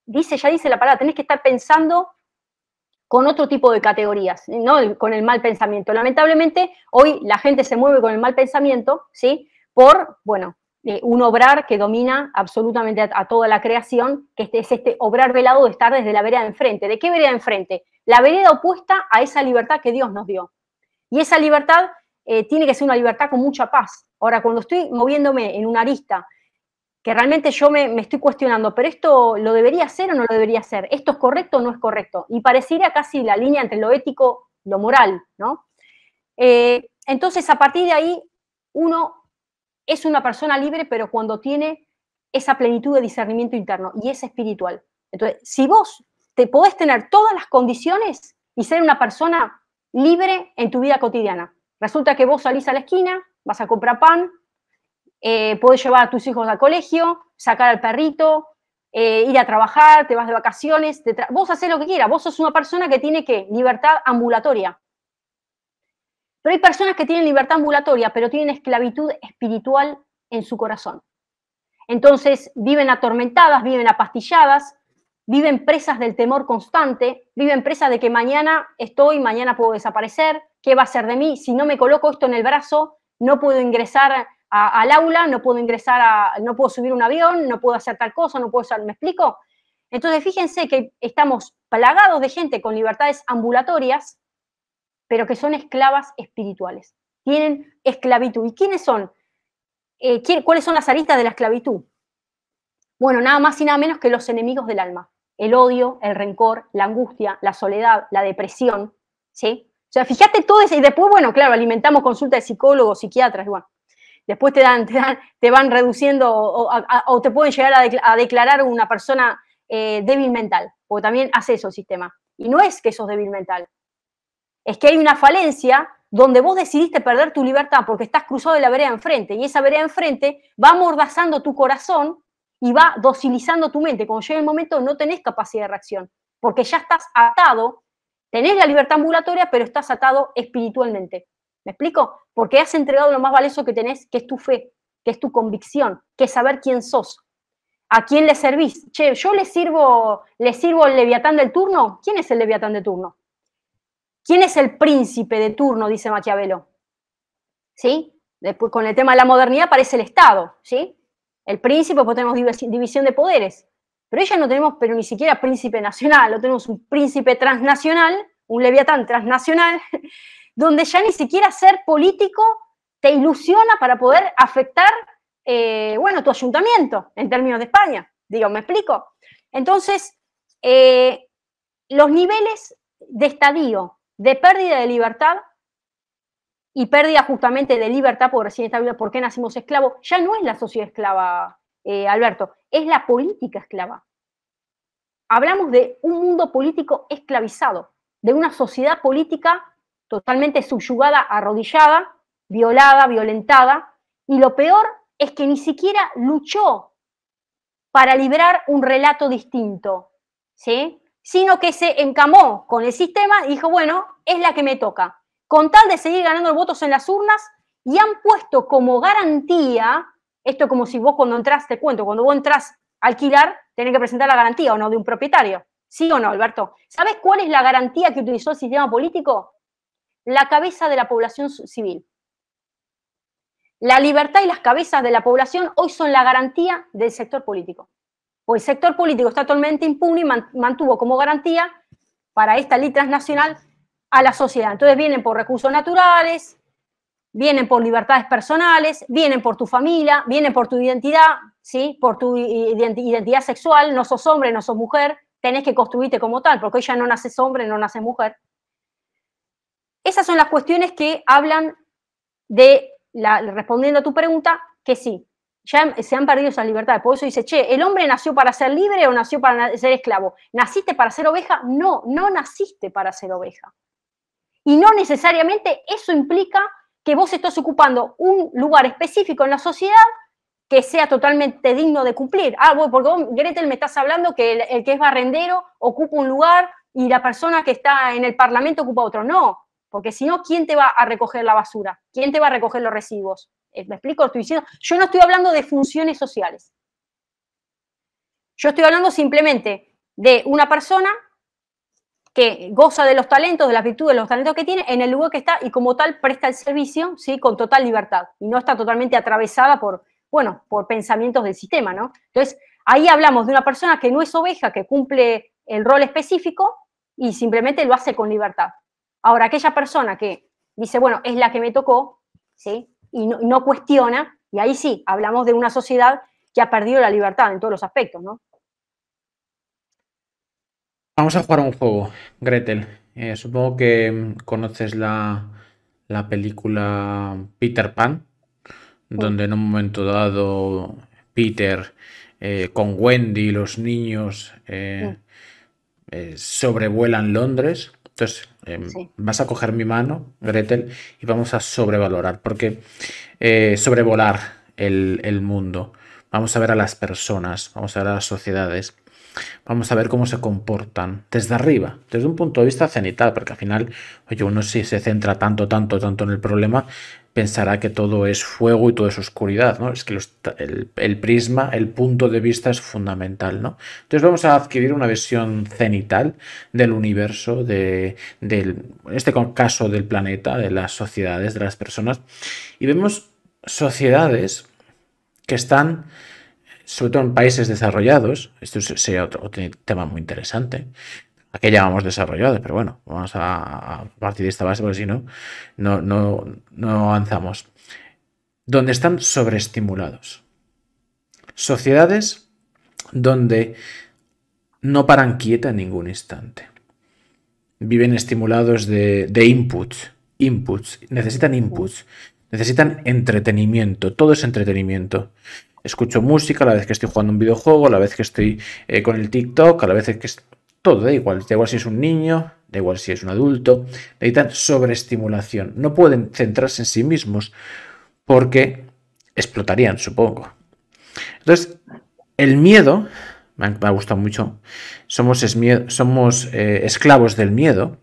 ya dice la palabra, tenés que estar pensando con otro tipo de categorías, no con el mal pensamiento. Lamentablemente, hoy la gente se mueve con el mal pensamiento, ¿sí? Por, bueno, un obrar que domina absolutamente a toda la creación, que es este obrar velado de estar desde la vereda de enfrente. ¿De qué vereda de enfrente? La vereda opuesta a esa libertad que Dios nos dio. Y esa libertad tiene que ser una libertad con mucha paz. Ahora, cuando estoy moviéndome en una arista, que realmente yo me estoy cuestionando, pero esto lo debería hacer o no lo debería hacer, esto es correcto o no es correcto, y pareciera casi la línea entre lo ético y lo moral, ¿no? Entonces, a partir de ahí, uno es una persona libre, pero cuando tiene esa plenitud de discernimiento interno, y es espiritual. Entonces, si vos te podés tener todas las condiciones y ser una persona libre en tu vida cotidiana, resulta que vos salís a la esquina, vas a comprar pan, podés llevar a tus hijos al colegio, sacar al perrito, ir a trabajar, te vas de vacaciones, vos haces lo que quieras, vos sos una persona que tiene libertad ambulatoria. Pero hay personas que tienen libertad ambulatoria, pero tienen esclavitud espiritual en su corazón. Entonces viven atormentadas, viven apastilladas, viven presas del temor constante, viven presas de que mañana mañana puedo desaparecer, ¿qué va a ser de mí? Si no me coloco esto en el brazo, no puedo ingresar al aula, no puedo subir un avión, no puedo hacer tal cosa, no puedo hacer, ¿me explico? Entonces fíjense que estamos plagados de gente con libertades ambulatorias, pero que son esclavas espirituales, tienen esclavitud. ¿Y quiénes son? ¿Cuáles son las aristas de la esclavitud? Bueno, nada más y nada menos que los enemigos del alma. El odio, el rencor, la angustia, la soledad, la depresión, ¿sí? O sea, fíjate todo eso, y después, bueno, claro, alimentamos consulta de psicólogos, psiquiatras, y bueno, después te van reduciendo o te pueden llegar a declarar una persona débil mental, porque también hace eso el sistema. Y no es que sos débil mental, es que hay una falencia donde vos decidiste perder tu libertad porque estás cruzado de la vereda enfrente, y esa vereda enfrente va amordazando tu corazón y va docilizando tu mente. Cuando llega el momento no tenés capacidad de reacción, porque ya estás atado, tenés la libertad ambulatoria, pero estás atado espiritualmente. ¿Me explico? Porque has entregado lo más valioso que tenés, que es tu fe, que es tu convicción, que es saber quién sos. ¿A quién le servís? Che, ¿yo le sirvo al leviatán del turno? ¿Quién es el leviatán de turno? ¿Quién es el príncipe de turno? Dice Maquiavelo. ¿Sí? Después, con el tema de la modernidad aparece el Estado, ¿sí? El príncipe, pues tenemos división de poderes. Pero ya no tenemos, pero ni siquiera príncipe nacional, no tenemos un príncipe transnacional, un leviatán transnacional, donde ya ni siquiera ser político te ilusiona para poder afectar, bueno, tu ayuntamiento, en términos de España. Digo, ¿me explico? Entonces, los niveles de estadio, de pérdida de libertad y pérdida justamente de libertad, porque recién está, ¿por qué nacimos esclavos? Ya no es la sociedad esclava, Alberto, es la política esclava. Hablamos de un mundo político esclavizado, de una sociedad política totalmente subyugada, arrodillada, violada, violentada, y lo peor es que ni siquiera luchó para liberar un relato distinto, ¿sí? Sino que se encamó con el sistema y dijo, bueno, es la que me toca. Con tal de seguir ganando votos en las urnas, y han puesto como garantía, esto como si vos cuando entras, te cuento, cuando vos entras a alquilar, tenés que presentar la garantía o no de un propietario. ¿Sí o no, Alberto? ¿Sabés cuál es la garantía que utilizó el sistema político? La cabeza de la población civil. La libertad y las cabezas de la población hoy son la garantía del sector político. Pues el sector político está totalmente impune y mantuvo como garantía para esta ley transnacional a la sociedad. Entonces vienen por recursos naturales, vienen por libertades personales, vienen por tu familia, vienen por tu identidad, ¿sí? Por tu identidad sexual, no sos hombre, no sos mujer, tenés que construirte como tal, porque hoy ya no naces hombre, no naces mujer. Esas son las cuestiones que hablan de, respondiendo a tu pregunta, que sí, ya se han perdido esas libertades. Por eso dice, che, ¿el hombre nació para ser libre o nació para ser esclavo? ¿Naciste para ser oveja? No, no naciste para ser oveja. Y no necesariamente eso implica que vos estés ocupando un lugar específico en la sociedad que sea totalmente digno de cumplir. Bueno, porque vos, Gretel, me estás hablando que el que es barrendero ocupa un lugar y la persona que está en el Parlamento ocupa otro. No, porque si no, ¿quién te va a recoger la basura? ¿Quién te va a recoger los residuos? ¿Me explico? Estoy diciendo, yo no estoy hablando de funciones sociales. Yo estoy hablando simplemente de una persona que goza de los talentos, de las virtudes, de los talentos que tiene, en el lugar que está y como tal presta el servicio, ¿sí? Con total libertad y no está totalmente atravesada por, bueno, por pensamientos del sistema, ¿no? Entonces, ahí hablamos de una persona que no es oveja, que cumple el rol específico y simplemente lo hace con libertad. Ahora, aquella persona que dice, bueno, es la que me tocó, ¿sí? Y no cuestiona, y ahí sí, hablamos de una sociedad que ha perdido la libertad en todos los aspectos, ¿no? Vamos a jugar un juego, Gretel. Supongo que conoces la película Peter Pan, donde en un momento dado Peter con Wendy y los niños sobrevuelan Londres. Entonces, Sí. vas a coger mi mano, Gretel, y vamos a sobrevalorar, porque sobrevolar el mundo. Vamos a ver a las personas, vamos a ver a las sociedades. Vamos a ver cómo se comportan desde arriba, desde un punto de vista cenital, porque al final, oye, uno si se centra tanto en el problema, pensará que todo es fuego y todo es oscuridad, ¿no? Es que el prisma, el punto de vista es fundamental, ¿no? Entonces vamos a adquirir una visión cenital del universo, en este caso del planeta, de las sociedades, de las personas, y vemos sociedades que están, sobre todo en países desarrollados. Esto sería otro tema muy interesante. ¿A qué llamamos desarrollados? Pero bueno, vamos a partir de esta base, porque si no, no avanzamos. donde están sobreestimulados. Sociedades donde no paran quieta en ningún instante. Viven estimulados de inputs, necesitan inputs, necesitan entretenimiento, todo es entretenimiento. Escucho música a la vez que estoy jugando un videojuego, a la vez que estoy con el TikTok, a la vez que todo, da igual si es un niño, da igual si es un adulto, necesitan sobreestimulación, no pueden centrarse en sí mismos porque explotarían, supongo. Entonces, el miedo, me ha gustado mucho, somos esclavos del miedo,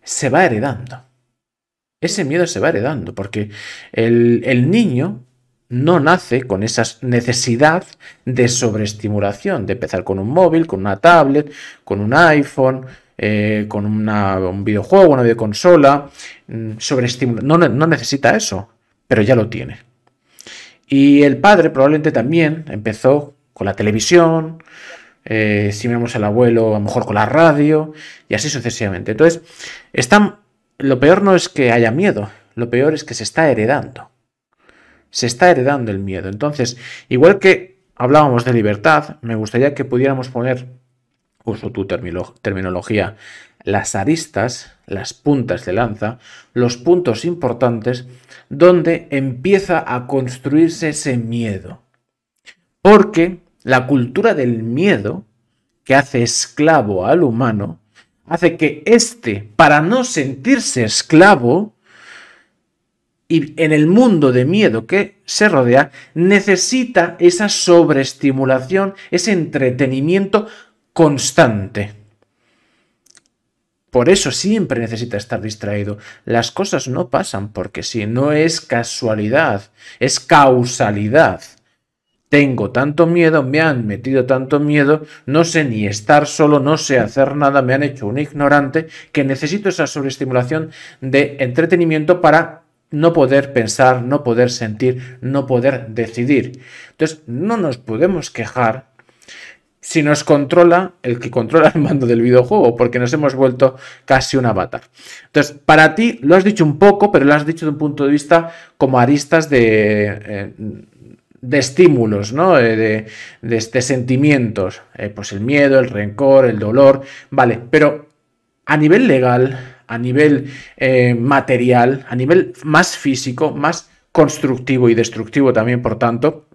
se va heredando. Ese miedo se va heredando porque el niño no nace con esa necesidad de sobreestimulación, de empezar con un móvil, con una tablet, con un iPhone, con un videojuego, una videoconsola, no necesita eso, pero ya lo tiene. Y el padre probablemente también empezó con la televisión, si miramos al abuelo, a lo mejor con la radio, y así sucesivamente. Entonces, lo peor no es que haya miedo, lo peor es que se está heredando. Se está heredando el miedo. Entonces, igual que hablábamos de libertad, me gustaría que pudiéramos poner, uso tu terminología, las aristas, las puntas de lanza, los puntos importantes donde empieza a construirse ese miedo. Porque la cultura del miedo, que hace esclavo al humano, hace que éste, para no sentirse esclavo, y en el mundo de miedo que se rodea, necesita esa sobreestimulación, ese entretenimiento constante. Por eso siempre necesita estar distraído. Las cosas no pasan porque sí, no es casualidad, es causalidad. Tengo tanto miedo, me han metido tanto miedo, no sé ni estar solo, no sé hacer nada, me han hecho un ignorante, que necesito esa sobreestimulación de entretenimiento para no poder pensar, no poder sentir, no poder decidir. Entonces, no nos podemos quejar si nos controla el que controla el mando del videojuego, porque nos hemos vuelto casi un avatar. Entonces, para ti, lo has dicho un poco, pero lo has dicho de un punto de vista como aristas de estímulos, ¿no? De sentimientos. Pues el miedo, el rencor, el dolor. Vale, pero a nivel legal, a nivel material, a nivel más físico, más constructivo y destructivo también, por tanto,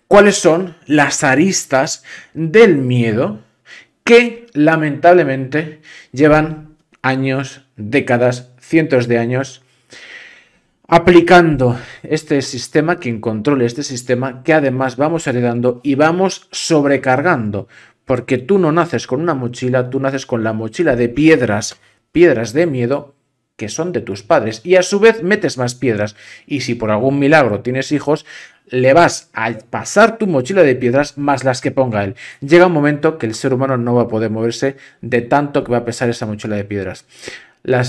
¿cuáles son las aristas del miedo que lamentablemente llevan años, décadas, cientos de años aplicando este sistema, quien controle este sistema, que además vamos heredando y vamos sobrecargando? Porque tú no naces con una mochila, tú naces con la mochila de piedras de miedo que son de tus padres, y a su vez metes más piedras, y si por algún milagro tienes hijos, le vas a pasar tu mochila de piedras más las que ponga él. Llega un momento que el ser humano no va a poder moverse de tanto que va a pesar esa mochila de piedras. La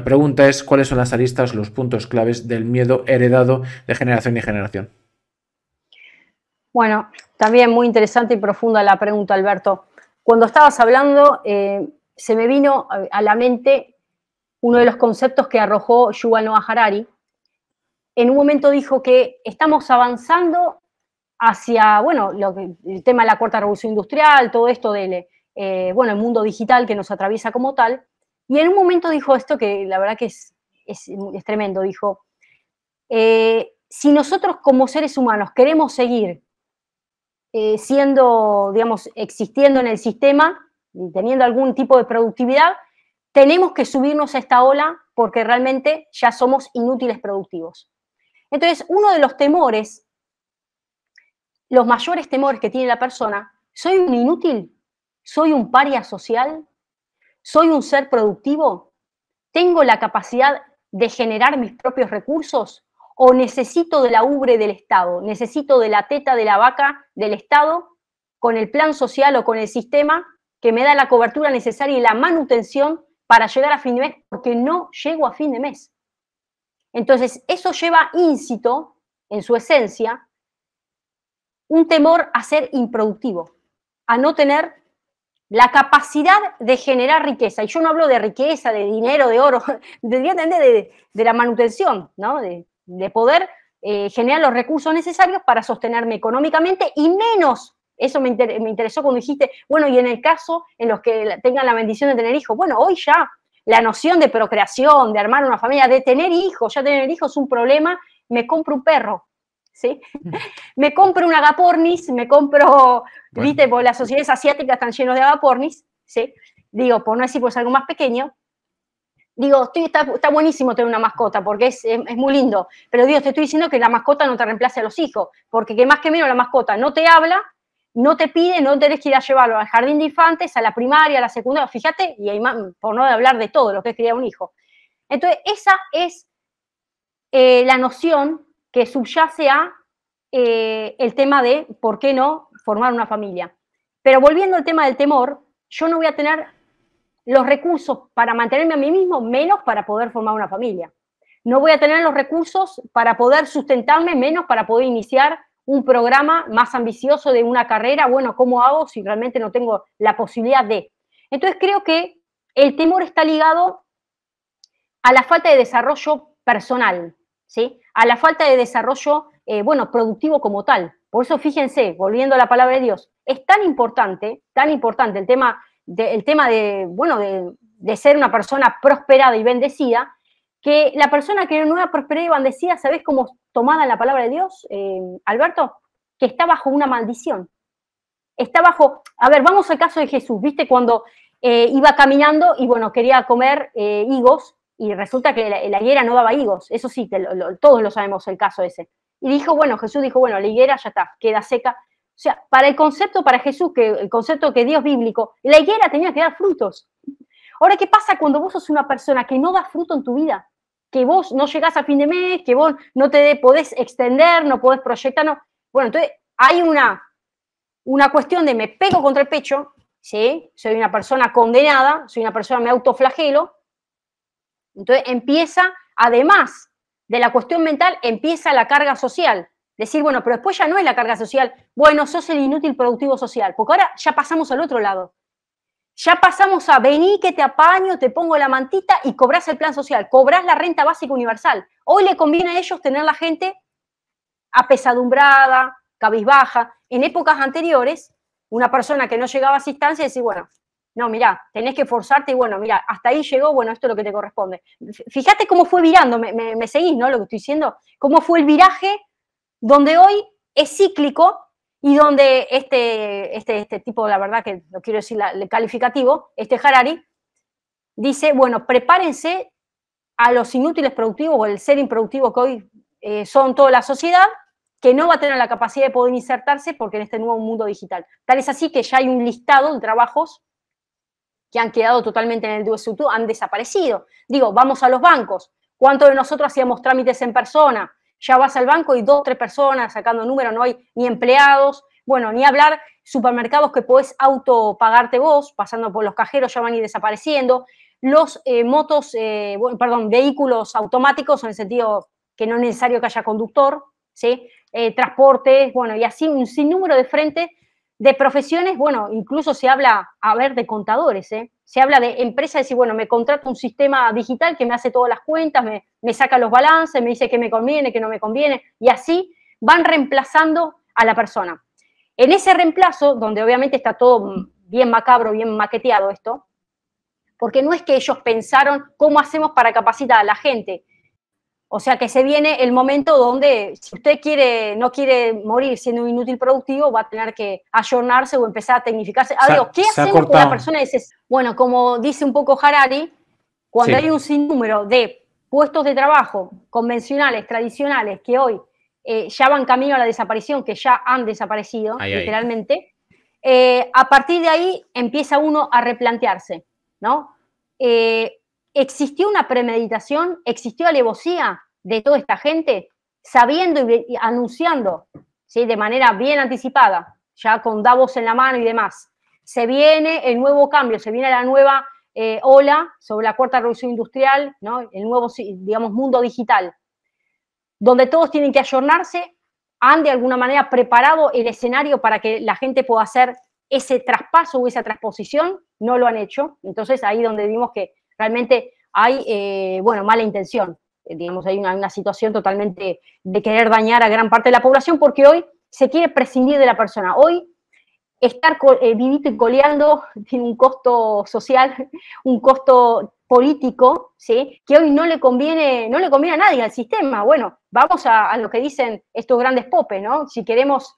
pregunta es, ¿cuáles son las aristas, los puntos claves del miedo heredado de generación en generación? Bueno, también muy interesante y profunda la pregunta, Alberto. Cuando estabas hablando, se me vino a la mente uno de los conceptos que arrojó Yuval Noah Harari. En un momento dijo que estamos avanzando hacia, bueno, el tema de la cuarta revolución industrial, todo esto del, el mundo digital que nos atraviesa como tal. Y en un momento dijo esto que la verdad que es tremendo. Dijo, si nosotros como seres humanos queremos seguir siendo, digamos, existiendo en el sistema y teniendo algún tipo de productividad, tenemos que subirnos a esta ola porque realmente ya somos inútiles productivos. Entonces, uno de los temores, los mayores temores que tiene la persona, ¿soy un inútil? ¿Soy un paria social? ¿Soy un ser productivo? ¿Tengo la capacidad de generar mis propios recursos? ¿O necesito de la ubre del Estado? ¿Necesito de la teta de la vaca del Estado con el plan social o con el sistema que me da la cobertura necesaria y la manutención para llegar a fin de mes? Porque no llego a fin de mes. Entonces, eso lleva íncito, en su esencia, un temor a ser improductivo, a no tener la capacidad de generar riqueza. Y yo no hablo de riqueza, de dinero, de oro, de la manutención, ¿no? De poder generar los recursos necesarios para sostenerme económicamente y menos, eso me interesó cuando dijiste, bueno, y en el caso en los que tengan la bendición de tener hijos, bueno, hoy ya la noción de procreación, de armar una familia, de tener hijos, ya tener hijos es un problema, me compro un perro, ¿sí? Me compro un agapornis, me compro, bueno, viste, porque las sociedades asiáticas están llenas de agapornis, ¿sí? Digo, por no decir pues algo más pequeño, digo, está buenísimo tener una mascota porque es muy lindo, pero Dios, te estoy diciendo que la mascota no te reemplace a los hijos, porque que más que menos la mascota no te habla, no te pide, no tenés que ir a llevarlo al jardín de infantes, a la primaria, a la secundaria, fíjate, y hay más, por no hablar de todo lo que es criar un hijo. Entonces, esa es la noción que subyace a el tema de por qué no formar una familia. Pero volviendo al tema del temor, yo no voy a tener los recursos para mantenerme a mí mismo, menos para poder formar una familia. No voy a tener los recursos para poder sustentarme, menos para poder iniciar un programa más ambicioso de una carrera. Bueno, ¿cómo hago si realmente no tengo la posibilidad de? Entonces creo que el temor está ligado a la falta de desarrollo personal, ¿sí? A la falta de desarrollo, bueno, productivo como tal. Por eso, fíjense, volviendo a la palabra de Dios, es tan importante el tema de ser una persona prosperada y bendecida, que la persona que no era prosperada y bendecida, ¿sabés cómo es tomada en la palabra de Dios, Alberto? Que está bajo una maldición. Está bajo, a ver, vamos al caso de Jesús, ¿viste? Cuando iba caminando y, bueno, quería comer higos, y resulta que la higuera no daba higos, eso sí, todos lo sabemos el caso ese. Y Jesús dijo, bueno, la higuera ya está, queda seca. O sea, para el concepto, para Jesús, que el concepto que Dios bíblico, la higuera tenía que dar frutos. Ahora, ¿qué pasa cuando vos sos una persona que no da fruto en tu vida? Que vos no llegás a fin de mes, que vos no te podés extender, no podés proyectar, no. Bueno, entonces hay una cuestión de me pego contra el pecho, ¿sí? Soy una persona condenada, soy una persona, me autoflagelo. Entonces empieza, además de la cuestión mental, empieza la carga social. Decir, bueno, pero después ya no es la carga social, bueno, sos el inútil productivo social, porque ahora ya pasamos al otro lado. Ya pasamos a vení que te apaño, te pongo la mantita y cobrás el plan social, cobrás la renta básica universal. Hoy le conviene a ellos tener la gente apesadumbrada, cabizbaja. En épocas anteriores, una persona que no llegaba a esa instancia decía, bueno, no, mirá, tenés que esforzarte y bueno, mirá, hasta ahí llegó, bueno, esto es lo que te corresponde. Fíjate cómo fue virando, me seguís, ¿no? Lo que estoy diciendo, cómo fue el viraje donde hoy es cíclico y donde este tipo, la verdad que no quiero decir el calificativo, Harari, dice, bueno, prepárense a los inútiles productivos o el ser improductivo que hoy son toda la sociedad, que no va a tener la capacidad de poder insertarse porque en este nuevo mundo digital. Tal es así que ya hay un listado de trabajos que han quedado totalmente en el desuso, han desaparecido. Digo, vamos a los bancos. ¿Cuántos de nosotros hacíamos trámites en persona? Ya vas al banco y 2 o 3 personas sacando números, no hay ni empleados, bueno, ni hablar supermercados que podés autopagarte vos, pasando por los cajeros ya van a ir desapareciendo. Los vehículos automáticos, en el sentido que no es necesario que haya conductor, ¿sí? Transportes, bueno, y así un sinnúmero de frentes de profesiones, bueno, incluso se habla, de contadores, se habla de empresas, decir, bueno, me contrato un sistema digital que me hace todas las cuentas, me saca los balances, me dice qué me conviene, qué no me conviene, y así van reemplazando a la persona. En ese reemplazo, donde obviamente está todo bien macabro, bien maqueteado esto, porque no es que ellos pensaron cómo hacemos para capacitar a la gente. O sea que se viene el momento donde si usted no quiere morir siendo un inútil productivo, va a tener que ayornarse o empezar a tecnificarse. ¿Qué hacemos con una persona? Bueno, como dice un poco Harari, cuando hay un sinnúmero de puestos de trabajo convencionales, tradicionales, que hoy ya van camino a la desaparición, que ya han desaparecido, literalmente, a partir de ahí empieza uno a replantearse, ¿no? ¿Existió una premeditación? ¿Existió alevosía de toda esta gente? Sabiendo y anunciando, ¿sí? De manera bien anticipada, ya con Davos en la mano y demás. Se viene el nuevo cambio, se viene la nueva ola sobre la cuarta revolución industrial, ¿no? El nuevo, digamos, mundo digital, donde todos tienen que ayornarse, han de alguna manera preparado el escenario para que la gente pueda hacer ese traspaso o esa transposición, no lo han hecho. Entonces ahí donde vimos que realmente hay, mala intención. digamos, hay una situación totalmente de querer dañar a gran parte de la población, porque hoy se quiere prescindir de la persona. Hoy estar vivito y coleando tiene un costo social, un costo político, ¿sí? Que hoy no le conviene a nadie, al sistema. Bueno, vamos a lo que dicen estos grandes popes, ¿no? Si queremos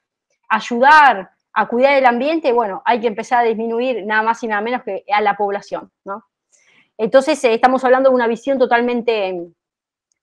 ayudar a cuidar el ambiente, bueno, hay que empezar a disminuir nada más y nada menos que a la población, ¿no? Entonces, estamos hablando de una visión totalmente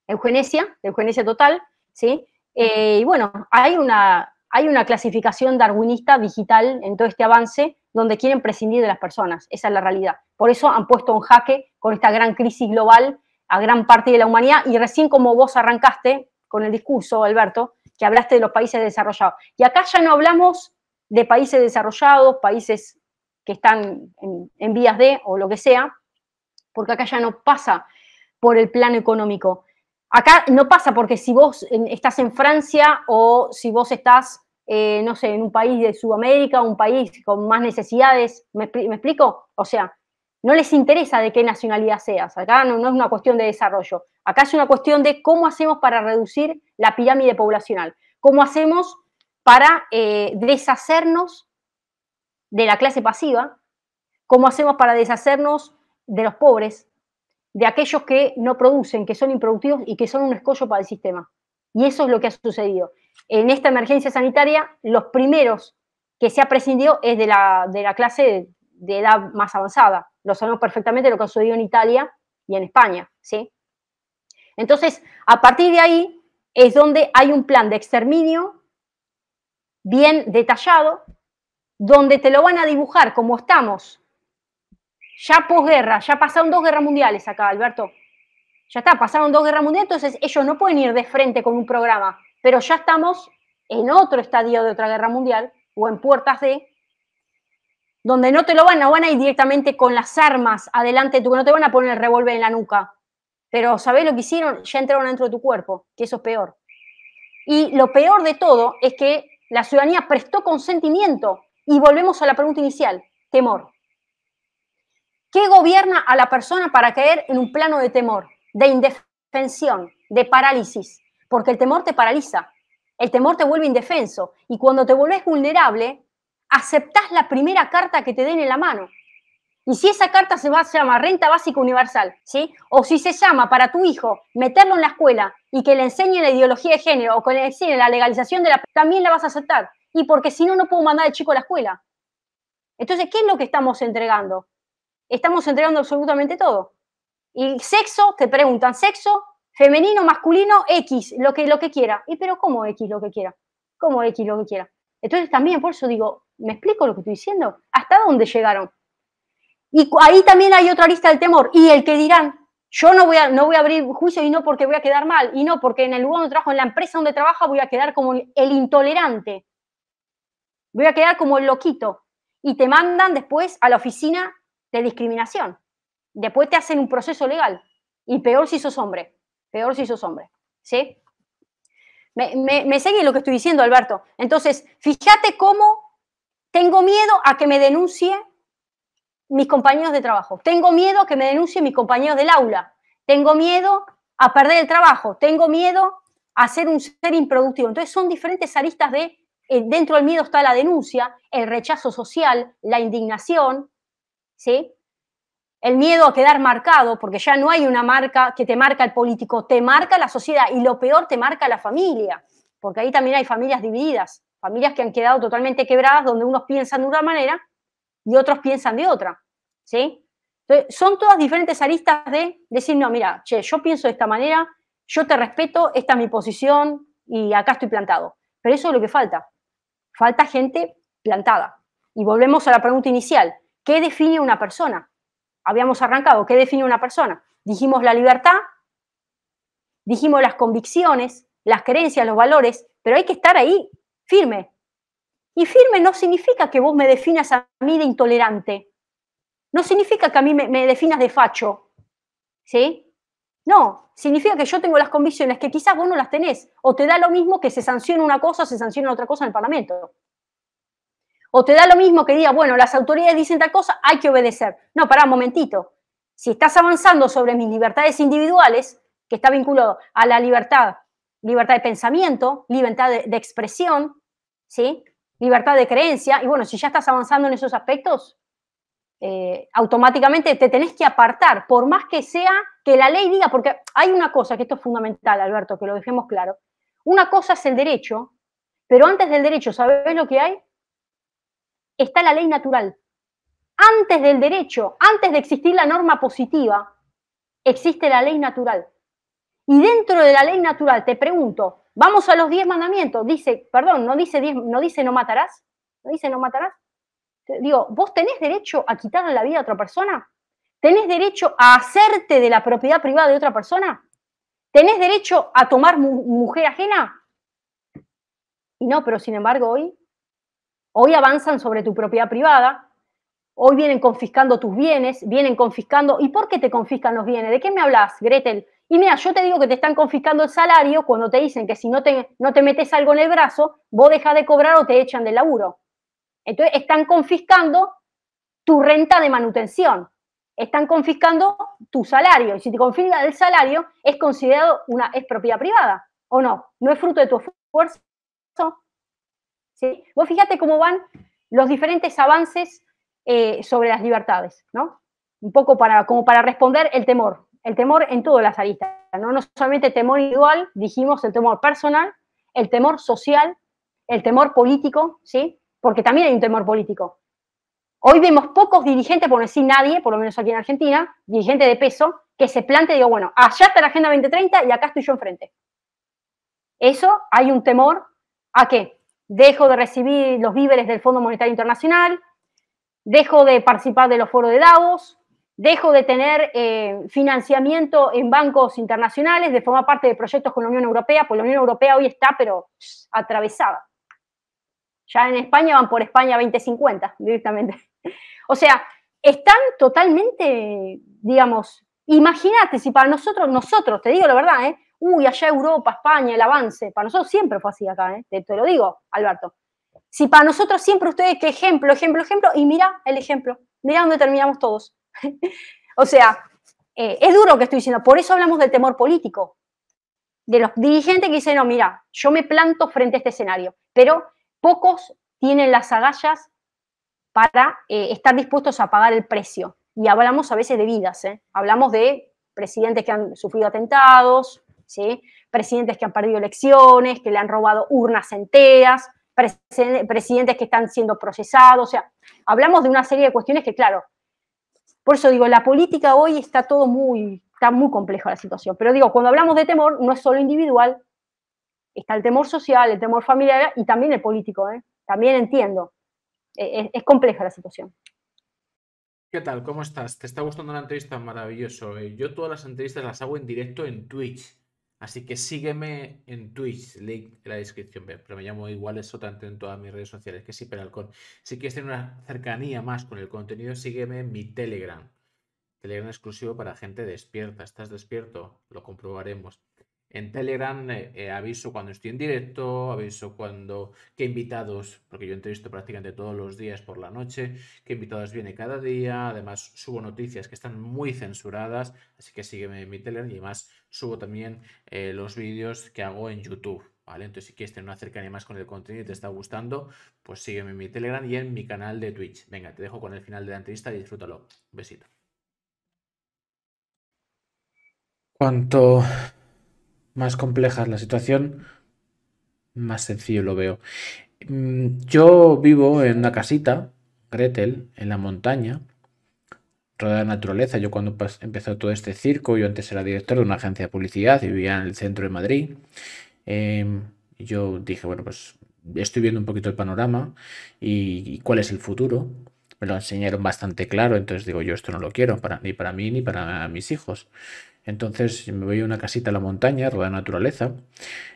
eugenesia total, ¿sí? Y bueno, hay una clasificación darwinista digital en todo este avance donde quieren prescindir de las personas, esa es la realidad. Por eso han puesto en jaque con esta gran crisis global a gran parte de la humanidad, y recién como vos arrancaste con el discurso, Alberto, que hablaste de los países desarrollados. Y acá ya no hablamos de países desarrollados, países que están en vías de, o lo que sea, porque acá ya no pasa por el plano económico. Acá no pasa porque si vos estás en Francia o si vos estás, no sé, en un país de Sudamérica, un país con más necesidades, ¿me explico? O sea, no les interesa de qué nacionalidad seas. Acá no es una cuestión de desarrollo. Acá es una cuestión de cómo hacemos para reducir la pirámide poblacional. Cómo hacemos para deshacernos de la clase pasiva. Cómo hacemos para deshacernos de los pobres, de aquellos que no producen, que son improductivos y que son un escollo para el sistema. Y eso es lo que ha sucedido. En esta emergencia sanitaria, los primeros que se ha prescindido es de la clase de edad más avanzada. Lo sabemos perfectamente lo que ha sucedido en Italia y en España, ¿sí? Entonces, a partir de ahí es donde hay un plan de exterminio bien detallado, donde te lo van a dibujar como estamos ya posguerra, ya pasaron 2 guerras mundiales acá, Alberto. Ya está, pasaron 2 guerras mundiales, entonces ellos no pueden ir de frente con un programa, pero ya estamos en otro estadio de otra guerra mundial, o en puertas de, donde no van a ir directamente con las armas adelante, no te van a poner el revólver en la nuca, pero ¿sabés lo que hicieron? Ya entraron dentro de tu cuerpo, que eso es peor. Y lo peor de todo es que la ciudadanía prestó consentimiento, y volvemos a la pregunta inicial, temor. ¿Qué gobierna a la persona para caer en un plano de temor, de indefensión, de parálisis? Porque el temor te paraliza, el temor te vuelve indefenso, y cuando te volvés vulnerable, aceptás la primera carta que te den en la mano. Y si esa carta se llama renta básica universal, ¿sí? O si se llama para tu hijo meterlo en la escuela y que le enseñe la ideología de género o que le enseñe la legalización de también la vas a aceptar. Y porque si no, no puedo mandar al chico a la escuela. Entonces, ¿qué es lo que estamos entregando? Estamos entregando absolutamente todo. Y sexo, te preguntan, sexo, femenino, masculino, X, lo que quiera. ¿Y pero cómo X lo que quiera? ¿Cómo X lo que quiera? Entonces también, por eso digo, ¿me explico lo que estoy diciendo? ¿Hasta dónde llegaron? Y ahí también hay otra lista del temor. Y el que dirán, yo no voy a abrir juicio, y no porque voy a quedar mal, y no porque en el lugar donde trabajo, en la empresa donde trabajo, voy a quedar como el intolerante. Voy a quedar como el loquito. Y te mandan después a la oficina de discriminación. Después te hacen un proceso legal. Y peor si sos hombre. Peor si sos hombre. ¿Sí? ¿Me sigue lo que estoy diciendo, Alberto? Entonces, fíjate cómo tengo miedo a que me denuncie mis compañeros de trabajo. Tengo miedo a que me denuncien mis compañeros del aula. Tengo miedo a perder el trabajo. Tengo miedo a ser un ser improductivo. Entonces, son diferentes aristas de... dentro del miedo está la denuncia, el rechazo social, la indignación, ¿sí? El miedo a quedar marcado, porque ya no hay una marca que te marca el político, te marca la sociedad, y lo peor, te marca la familia, porque ahí también hay familias divididas, familias que han quedado totalmente quebradas, donde unos piensan de una manera y otros piensan de otra, ¿sí? Entonces, son todas diferentes aristas de decir, no, mira, che, yo pienso de esta manera, yo te respeto, esta es mi posición y acá estoy plantado. Pero eso es lo que falta. Falta gente plantada. Y volvemos a la pregunta inicial. ¿Qué define una persona? Habíamos arrancado. ¿Qué define una persona? Dijimos la libertad, dijimos las convicciones, las creencias, los valores, pero hay que estar ahí firme. Y firme no significa que vos me definas a mí de intolerante. No significa que a mí me definas de facho. ¿Sí? No, significa que yo tengo las convicciones que quizás vos no las tenés, o te da lo mismo que se sancione una cosa o se sancione otra cosa en el Parlamento. O te da lo mismo que diga, bueno, las autoridades dicen tal cosa, hay que obedecer. No, pará un momentito. Si estás avanzando sobre mis libertades individuales, que está vinculado a la libertad de pensamiento, libertad de expresión, ¿sí? Libertad de creencia, y bueno, si ya estás avanzando en esos aspectos, automáticamente te tenés que apartar, por más que sea que la ley diga, porque hay una cosa, que esto es fundamental, Alberto, que lo dejemos claro. Una cosa es el derecho, pero antes del derecho, ¿sabés lo que hay? Está la ley natural. Antes del derecho, antes de existir la norma positiva, existe la ley natural. Y dentro de la ley natural, te pregunto, vamos a los 10 mandamientos, dice, perdón, no dice no matarás, no dice no matarás. Digo, ¿vos tenés derecho a quitarle la vida a otra persona? ¿Tenés derecho a hacerte de la propiedad privada de otra persona? ¿Tenés derecho a tomar mujer ajena? Y no, pero sin embargo hoy avanzan sobre tu propiedad privada, hoy vienen confiscando tus bienes, vienen confiscando. ¿Y por qué te confiscan los bienes? ¿De qué me hablas, Gretel? Y mira, yo te digo que te están confiscando el salario cuando te dicen que si no te metes algo en el brazo, vos dejas de cobrar o te echan del laburo. Entonces están confiscando tu renta de manutención, están confiscando tu salario. Y si te confiscan el salario, es considerado es propiedad privada, ¿o no? ¿No es fruto de tu esfuerzo? ¿Sí? Vos fíjate cómo van los diferentes avances sobre las libertades, ¿no? Un poco como para responder el temor en todas las aristas, ¿no? No solamente el temor individual, dijimos el temor personal, el temor social, el temor político, ¿sí? Porque también hay un temor político. Hoy vemos pocos dirigentes, por no decir nadie, por lo menos aquí en Argentina, dirigentes de peso, que se plantea y digo, bueno, allá está la Agenda 2030 y acá estoy yo enfrente. Eso, hay un temor a que dejo de recibir los víveres del Fondo Monetario Internacional, dejo de participar de los foros de Davos, dejo de tener financiamiento en bancos internacionales, de formar parte de proyectos con la Unión Europea, pues la Unión Europea hoy está, pero atravesada. Ya en España van por España 2050 directamente. O sea, están totalmente, digamos, imagínate si para nosotros, te digo la verdad, allá Europa, España, el avance, para nosotros siempre fue así acá, te lo digo, Alberto. Si para nosotros siempre ustedes, que ejemplo, y mira el ejemplo, mira dónde terminamos todos. O sea, es duro lo que estoy diciendo, por eso hablamos del temor político, de los dirigentes que dicen, no, mira, yo me planto frente a este escenario, pero pocos tienen las agallas para estar dispuestos a pagar el precio. Y hablamos a veces de vidas, hablamos de presidentes que han sufrido atentados, ¿sí? Presidentes que han perdido elecciones, que le han robado urnas enteras, presidentes que están siendo procesados, o sea, hablamos de una serie de cuestiones que, claro, por eso digo, la política hoy está muy compleja la situación, pero digo, cuando hablamos de temor, no es solo individual, está el temor social, el temor familiar y también el político, también entiendo, es compleja la situación. ¿Qué tal? ¿Cómo estás? ¿Te está gustando la entrevista? Maravilloso. Yo todas las entrevistas las hago en directo en Twitch. Así que sígueme en Twitch, link en la descripción, pero me llamo igual eso tanto en todas mis redes sociales, que sí, Peralcón. Si quieres tener una cercanía más con el contenido, sígueme en mi Telegram. Telegram exclusivo para gente despierta. ¿Estás despierto? Lo comprobaremos. En Telegram aviso cuando estoy en directo, aviso qué invitados, porque yo entrevisto prácticamente todos los días por la noche, qué invitados viene cada día, además subo noticias que están muy censuradas, así que sígueme en mi Telegram y además subo también los vídeos que hago en YouTube, ¿vale? Entonces si quieres tener una cercanía más con el contenido y te está gustando, pues sígueme en mi Telegram y en mi canal de Twitch. Venga, te dejo con el final de la entrevista y disfrútalo. Un besito. Cuanto más compleja es la situación, más sencillo lo veo. Yo vivo en una casita, Gretel, en la montaña, rodeada de naturaleza. Yo cuando empezó todo este circo, yo antes era director de una agencia de publicidad y vivía en el centro de Madrid. Yo dije, bueno, pues estoy viendo un poquito el panorama y cuál es el futuro. Me lo enseñaron bastante claro, entonces digo, yo esto no lo quiero ni para mí ni para mis hijos. Entonces me voy a una casita a la montaña, rodeada de naturaleza.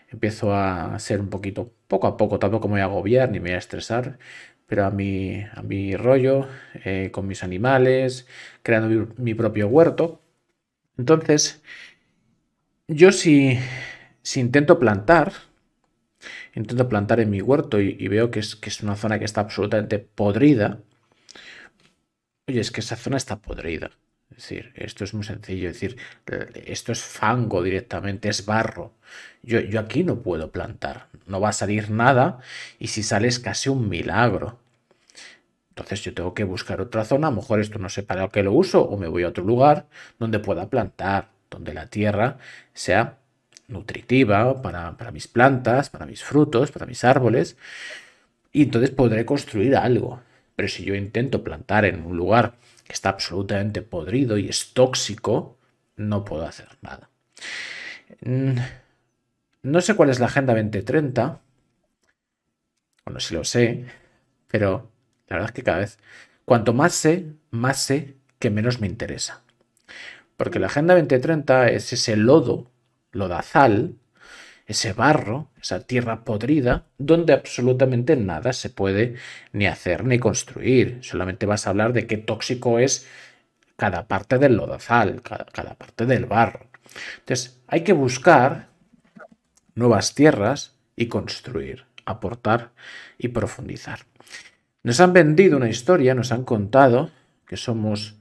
Empiezo a ser un poquito, poco a poco, tampoco me voy a agobiar ni me voy a estresar, pero a mi rollo, con mis animales, creando mi propio huerto. Entonces, yo si intento plantar en mi huerto y veo que es una zona que está absolutamente podrida, oye, es que esa zona está podrida. Es decir, esto es muy sencillo. Es decir, esto es fango directamente, es barro. Yo aquí no puedo plantar. No va a salir nada y si sale es casi un milagro. Entonces yo tengo que buscar otra zona. A lo mejor esto no sé para qué lo uso o me voy a otro lugar donde pueda plantar, donde la tierra sea nutritiva para mis plantas, para mis frutos, para mis árboles. Y entonces podré construir algo. Pero si yo intento plantar en un lugar que está absolutamente podrido y es tóxico, no puedo hacer nada. No sé cuál es la Agenda 2030. Bueno, sí lo sé, pero la verdad es que cada vez, cuanto más sé que menos me interesa. Porque la Agenda 2030 es ese lodo, lodazal, ese barro, esa tierra podrida, donde absolutamente nada se puede ni hacer ni construir. Solamente vas a hablar de qué tóxico es cada parte del lodazal, cada parte del barro. Entonces, hay que buscar nuevas tierras y construir, aportar y profundizar. Nos han vendido una historia, nos han contado que somos,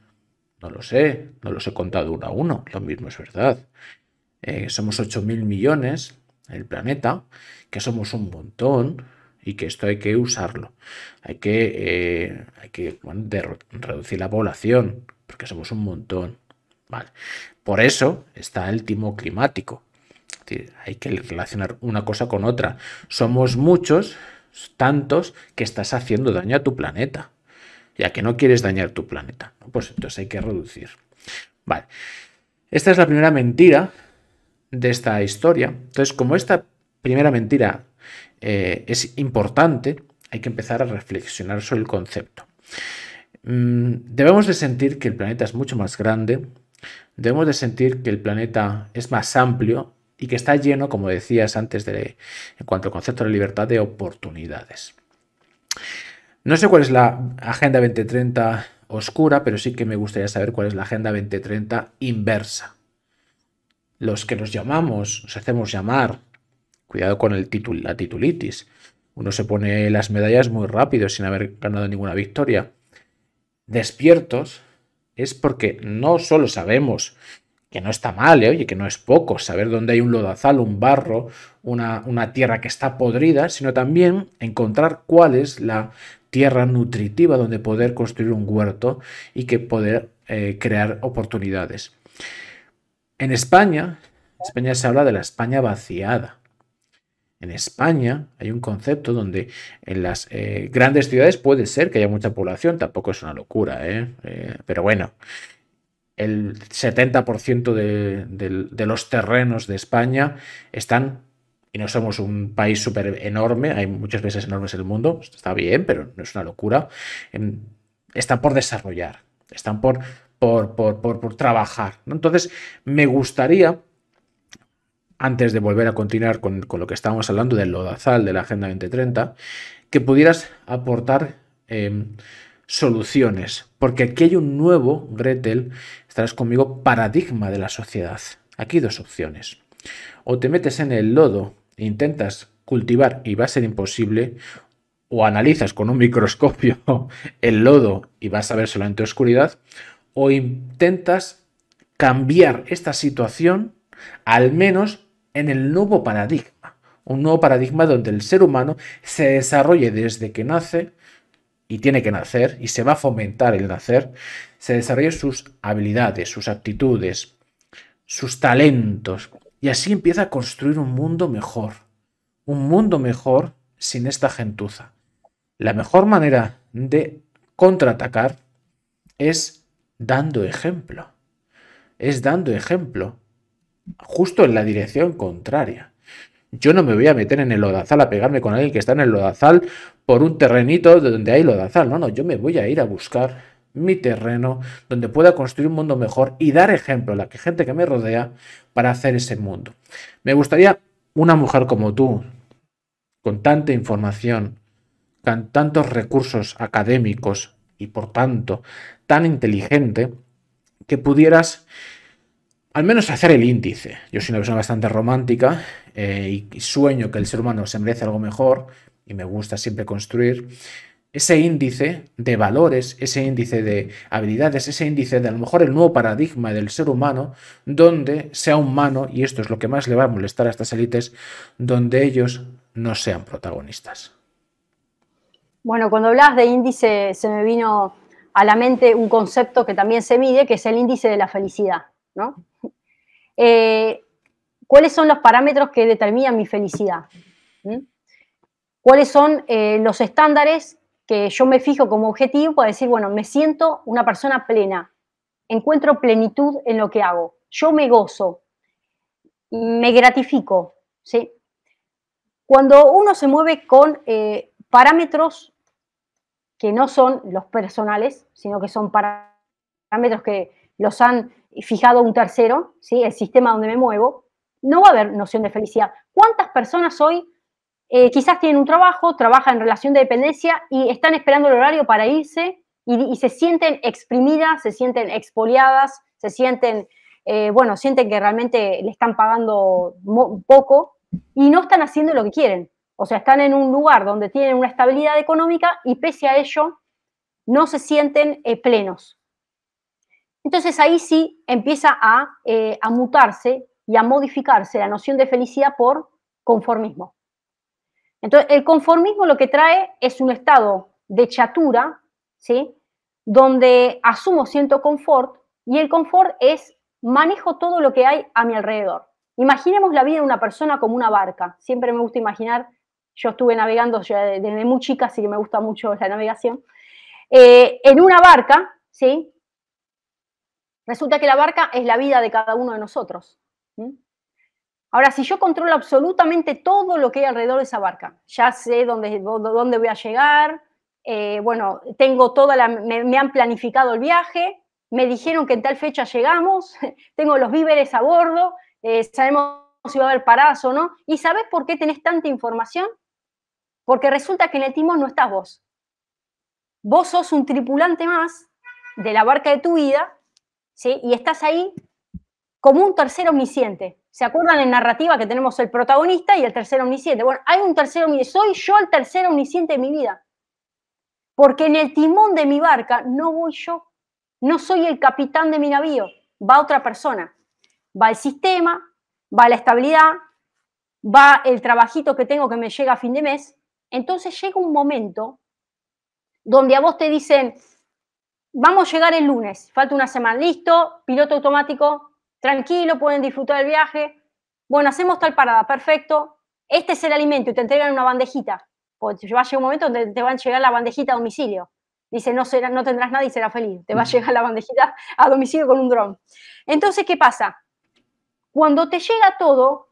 no lo sé, no los he contado uno a uno, lo mismo es verdad. Somos 8.000 millones en el planeta, que somos un montón y que esto hay que usarlo. Hay que bueno, reducir la población, porque somos un montón. Vale. Por eso está el timo climático. Es decir, hay que relacionar una cosa con otra. Somos muchos, tantos, que estás haciendo daño a tu planeta. Ya que no quieres dañar tu planeta, ¿no? Pues entonces hay que reducir. Vale. Esta es la primera mentira de esta historia. Entonces, como esta primera mentira es importante, hay que empezar a reflexionar sobre el concepto. Debemos de sentir que el planeta es mucho más grande, debemos de sentir que el planeta es más amplio y que está lleno, como decías antes, en cuanto al concepto de la libertad, de oportunidades. No sé cuál es la Agenda 2030 oscura, pero sí que me gustaría saber cuál es la Agenda 2030 inversa. Los que nos hacemos llamar, cuidado con la titulitis. Uno se pone las medallas muy rápido sin haber ganado ninguna victoria. Despiertos es porque no solo sabemos que no está mal, oye, que no es poco saber dónde hay un lodazal, un barro, una tierra que está podrida, sino también encontrar cuál es la tierra nutritiva donde poder construir un huerto y que poder crear oportunidades. En España se habla de la España vaciada. En España hay un concepto donde en las grandes ciudades puede ser que haya mucha población, tampoco es una locura, pero bueno, el 70% de los terrenos de España están, y no somos un país súper enorme, hay muchas veces enormes en el mundo, está bien, pero no es una locura, están por desarrollar, están por trabajar, ¿no? Entonces, me gustaría, antes de volver a continuar con lo que estábamos hablando del lodazal de la Agenda 2030, que pudieras aportar soluciones, porque aquí hay un nuevo, Gretel, estarás conmigo, paradigma de la sociedad. Aquí hay dos opciones. O te metes en el lodo e intentas cultivar y va a ser imposible, o analizas con un microscopio el lodo y vas a ver solamente oscuridad, o intentas cambiar esta situación, al menos en el nuevo paradigma. Un nuevo paradigma donde el ser humano se desarrolle desde que nace, y tiene que nacer, y se va a fomentar el nacer, se desarrolle sus habilidades, sus aptitudes, sus talentos, y así empieza a construir un mundo mejor sin esta gentuza. La mejor manera de contraatacar es dando ejemplo. Es dando ejemplo, justo en la dirección contraria. Yo no me voy a meter en el lodazal a pegarme con alguien que está en el lodazal por un terrenito de donde hay lodazal. No, yo me voy a ir a buscar mi terreno donde pueda construir un mundo mejor y dar ejemplo a la gente que me rodea para hacer ese mundo. Me gustaría una mujer como tú, con tanta información, con tantos recursos académicos y por tanto tan inteligente, que pudieras al menos hacer el índice. Yo soy una persona bastante romántica y sueño que el ser humano se merece algo mejor y me gusta siempre construir. ese índice de valores, ese índice de habilidades, ese índice de a lo mejor el nuevo paradigma del ser humano, donde sea humano, y esto es lo que más le va a molestar a estas élites, donde ellos no sean protagonistas. Bueno, cuando hablas de índice se me vino a la mente un concepto que también se mide, que es el índice de la felicidad, ¿no? ¿Cuáles son los parámetros que determinan mi felicidad? ¿Cuáles son los estándares que yo me fijo como objetivo para decir, bueno, me siento una persona plena, encuentro plenitud en lo que hago, yo me gozo, me gratifico, ¿sí? Cuando uno se mueve con parámetros que no son los personales, sino que son parámetros que los han fijado un tercero, ¿sí? El sistema donde me muevo, no va a haber noción de felicidad. ¿Cuántas personas hoy quizás tienen un trabajo, trabajan en relación de dependencia y están esperando el horario para irse y se sienten exprimidas, se sienten expoliadas, se sienten, sienten que realmente le están pagando poco y no están haciendo lo que quieren? O sea, están en un lugar donde tienen una estabilidad económica y pese a ello no se sienten plenos. Entonces ahí sí empieza a mutarse y a modificarse la noción de felicidad por conformismo. Entonces el conformismo lo que trae es un estado de chatura, ¿sí? Donde asumo cierto confort y el confort es manejo todo lo que hay a mi alrededor. Imaginemos la vida de una persona como una barca. Siempre me gusta imaginar. Yo estuve navegando ya desde muy chica, así que me gusta mucho la navegación. En una barca, ¿sí? Resulta que la barca es la vida de cada uno de nosotros. Ahora, si yo controlo absolutamente todo lo que hay alrededor de esa barca, ya sé dónde voy a llegar, tengo me han planificado el viaje, me dijeron que en tal fecha llegamos, tengo los víveres a bordo, sabemos si va a haber paradas o no. ¿Y sabés por qué tenés tanta información? Porque resulta que en el timón no estás vos. Vos sos un tripulante más de la barca de tu vida, ¿sí? Y estás ahí como un tercer omnisciente. ¿Se acuerdan en narrativa que tenemos el protagonista y el tercer omnisciente? Bueno, hay un tercer omnisciente. Soy yo el tercer omnisciente de mi vida. Porque en el timón de mi barca no voy yo. No soy el capitán de mi navío. Va otra persona. Va el sistema, va la estabilidad, va el trabajito que tengo que me llega a fin de mes. Entonces llega un momento donde a vos te dicen, vamos a llegar el lunes, falta una semana, listo, piloto automático, tranquilo, pueden disfrutar del viaje, bueno, hacemos tal parada, perfecto, este es el alimento y te entregan una bandejita, porque va a llegar un momento donde te va a llegar la bandejita a domicilio. Dice, no tendrás nada y serás feliz, te va a llegar la bandejita a domicilio con un dron. Entonces, ¿qué pasa? Cuando te llega todo,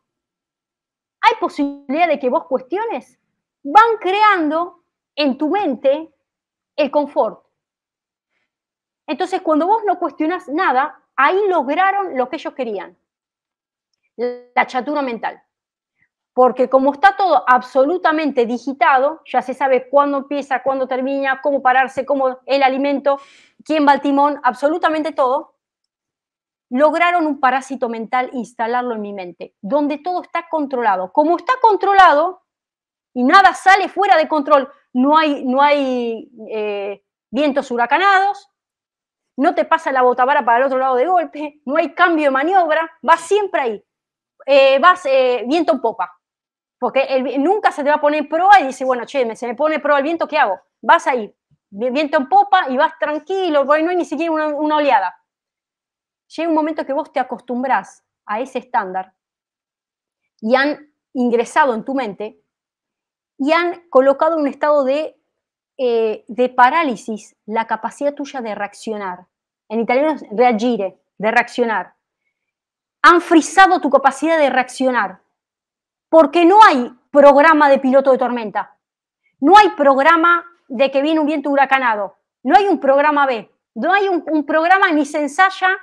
¿hay posibilidad de que vos cuestiones? Van creando en tu mente el confort. Entonces, cuando vos no cuestionás nada, ahí lograron lo que ellos querían, la chatura mental. Porque como está todo absolutamente digitado, ya se sabe cuándo empieza, cuándo termina, cómo pararse, cómo el alimento, quién va al timón, absolutamente todo, lograron un parásito mental instalarlo en mi mente, donde todo está controlado. Como está controlado y nada sale fuera de control, no hay vientos huracanados, no te pasa la botavara para el otro lado de golpe, no hay cambio de maniobra, vas siempre ahí, vas viento en popa, porque nunca se te va a poner proa y dice, bueno, che, se me pone proa el viento, ¿qué hago? Vas ahí, viento en popa y vas tranquilo, porque no hay ni siquiera una oleada. Llega un momento que vos te acostumbrás a ese estándar y han ingresado en tu mente y han colocado en un estado de parálisis la capacidad tuya de reaccionar. En italiano es reagire, de reaccionar. Han frisado tu capacidad de reaccionar. Porque no hay programa de piloto de tormenta. No hay programa de que viene un viento huracanado. No hay un programa B. No hay un programa ni se ensaya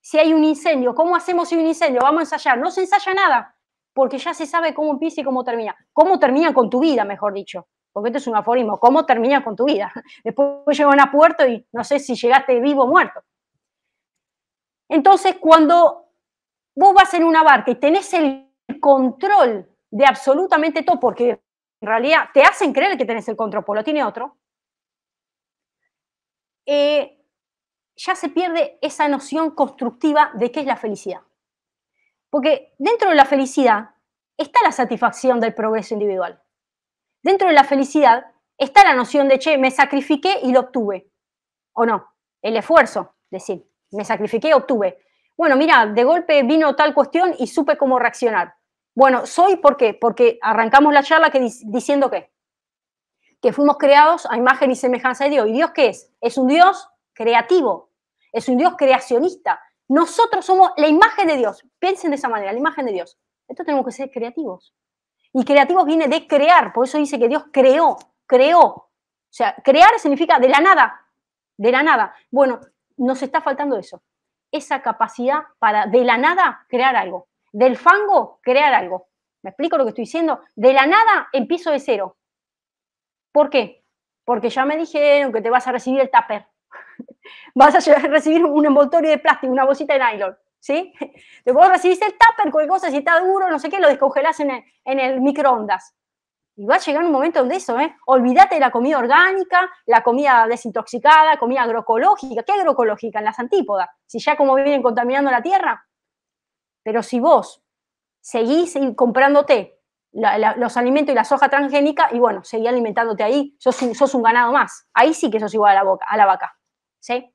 si hay un incendio. ¿Cómo hacemos si hay un incendio? Vamos a ensayar. No se ensaya nada. Porque ya se sabe cómo empieza y cómo termina. Cómo termina con tu vida, mejor dicho. Porque esto es un aforismo, ¿cómo termina con tu vida? Después llegan a puerto y no sé si llegaste vivo o muerto. Entonces, cuando vos vas en una barca y tenés el control de absolutamente todo, porque en realidad te hacen creer que tenés el control, porque lo tiene otro, ya se pierde esa noción constructiva de qué es la felicidad. Porque dentro de la felicidad está la satisfacción del progreso individual. Dentro de la felicidad está la noción de, che, me sacrifiqué y lo obtuve. ¿O no? El esfuerzo, decir, me sacrifiqué y obtuve. Bueno, mira, de golpe vino tal cuestión y supe cómo reaccionar. Bueno, ¿por qué? Porque arrancamos la charla diciendo que fuimos creados a imagen y semejanza de Dios. ¿Y Dios qué es? Es un Dios creativo, es un Dios creacionista. Nosotros somos la imagen de Dios. Piensen de esa manera, la imagen de Dios. Entonces tenemos que ser creativos. Y creativos viene de crear, por eso dice que Dios creó. O sea, crear significa de la nada, de la nada. Bueno, nos está faltando eso, esa capacidad para de la nada crear algo, del fango crear algo. ¿Me explico lo que estoy diciendo? De la nada empiezo de cero. ¿Por qué? Porque ya me dijeron que te vas a recibir el tupper, vas a recibir un envoltorio de plástico, una bolsita de nylon, ¿sí? Te vos recibís el tupper, cualquier cosa, si está duro, no sé qué, lo descongelás en el microondas. Y va a llegar un momento donde eso, olvídate de la comida orgánica, la comida desintoxicada, comida agroecológica. ¿Qué agroecológica? En las antípodas. Si ya como vienen contaminando la tierra. Pero si vos seguís comprándote los alimentos y la soja transgénica, y bueno, seguís alimentándote ahí, sos un ganado más. Ahí sí que sos igual a la vaca. ¿Sí?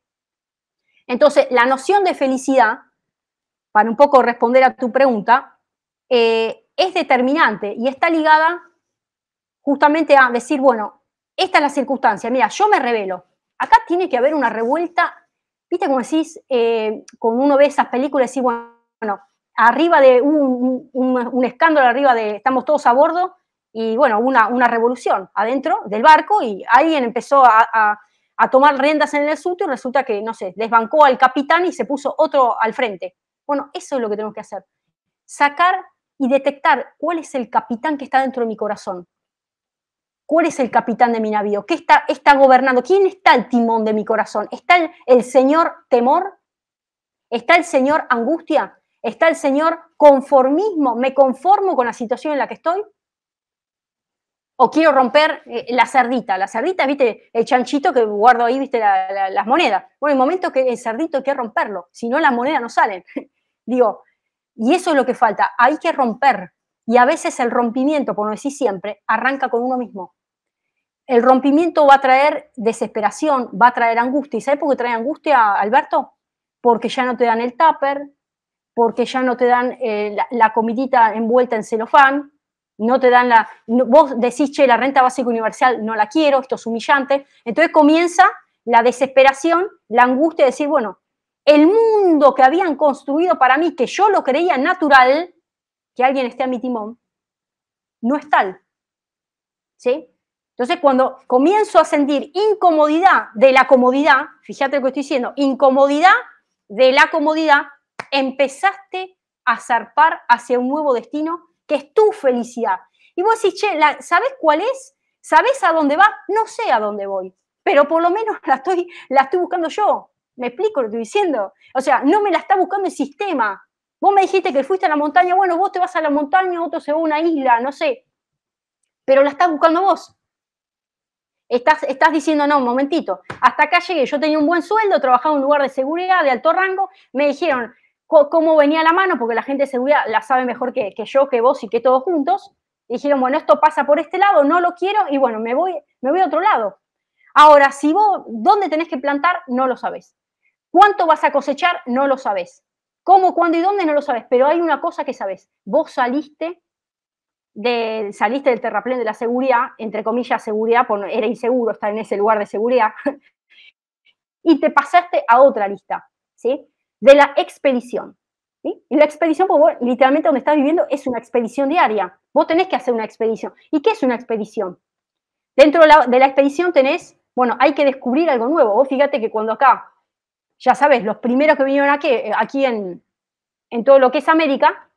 Entonces, la noción de felicidad, para un poco responder a tu pregunta, es determinante y está ligada justamente a decir, bueno, esta es la circunstancia, mira, yo me rebelo. Acá tiene que haber una revuelta, viste como decís, cuando uno ve esas películas, decís, bueno, arriba de un escándalo, arriba de, estamos todos a bordo, y bueno, una revolución adentro del barco, y alguien empezó a tomar riendas en el asunto, y resulta que, no sé, desbancó al capitán y se puso otro al frente. Bueno, eso es lo que tenemos que hacer. Sacar y detectar cuál es el capitán que está dentro de mi corazón. ¿Cuál es el capitán de mi navío? ¿Qué está gobernando? ¿Quién está al timón de mi corazón? ¿Está el señor temor? ¿Está el señor angustia? ¿Está el señor conformismo? ¿Me conformo con la situación en la que estoy? ¿O quiero romper la cerdita? La cerdita, viste, el chanchito que guardo ahí, viste, las monedas. Bueno, el momento que el cerdito hay que romperlo, si no las monedas no salen. Digo, y eso es lo que falta, hay que romper. Y a veces el rompimiento, por no decir siempre, arranca con uno mismo. El rompimiento va a traer desesperación, va a traer angustia. ¿Y sabes por qué trae angustia, Alberto? Porque ya no te dan el tupper, porque ya no te dan la comidita envuelta en celofán, no te dan vos decís, che, la renta básica universal no la quiero, esto es humillante. Entonces comienza la desesperación, la angustia de decir, bueno, el mundo que habían construido para mí, que yo lo creía natural, que alguien esté a mi timón, no es tal. ¿Sí? Entonces, cuando comienzo a sentir incomodidad de la comodidad, fíjate lo que estoy diciendo, incomodidad de la comodidad, empezaste a zarpar hacia un nuevo destino que es tu felicidad. Y vos decís, che, ¿sabés cuál es? ¿Sabés a dónde va? No sé a dónde voy, pero por lo menos la estoy buscando yo. ¿Me explico lo que estoy diciendo? O sea, no me la está buscando el sistema. Vos me dijiste que fuiste a la montaña, bueno, vos te vas a la montaña, otro se va a una isla, no sé, pero la estás buscando vos. Estás diciendo, no, un momentito, hasta acá llegué, yo tenía un buen sueldo, trabajaba en un lugar de seguridad, de alto rango, me dijeron cómo venía la mano, porque la gente de seguridad la sabe mejor que yo, que vos y que todos juntos, y dijeron, bueno, esto pasa por este lado, no lo quiero, y bueno, me voy a otro lado. Ahora, si vos, ¿dónde tenés que plantar? No lo sabés. ¿Cuánto vas a cosechar? No lo sabés. ¿Cómo, cuándo y dónde? No lo sabés, pero hay una cosa que sabés, vos saliste del terraplén de la seguridad, entre comillas seguridad, porque era inseguro estar en ese lugar de seguridad, y te pasaste a otra lista, ¿sí? De la expedición. ¿Sí? Y la expedición, pues, vos, literalmente donde estás viviendo, es una expedición diaria. Vos tenés que hacer una expedición. ¿Y qué es una expedición? Dentro de la expedición tenés, bueno, hay que descubrir algo nuevo. Vos fíjate que cuando acá, ya sabés, los primeros que vinieron aquí en todo lo que es América,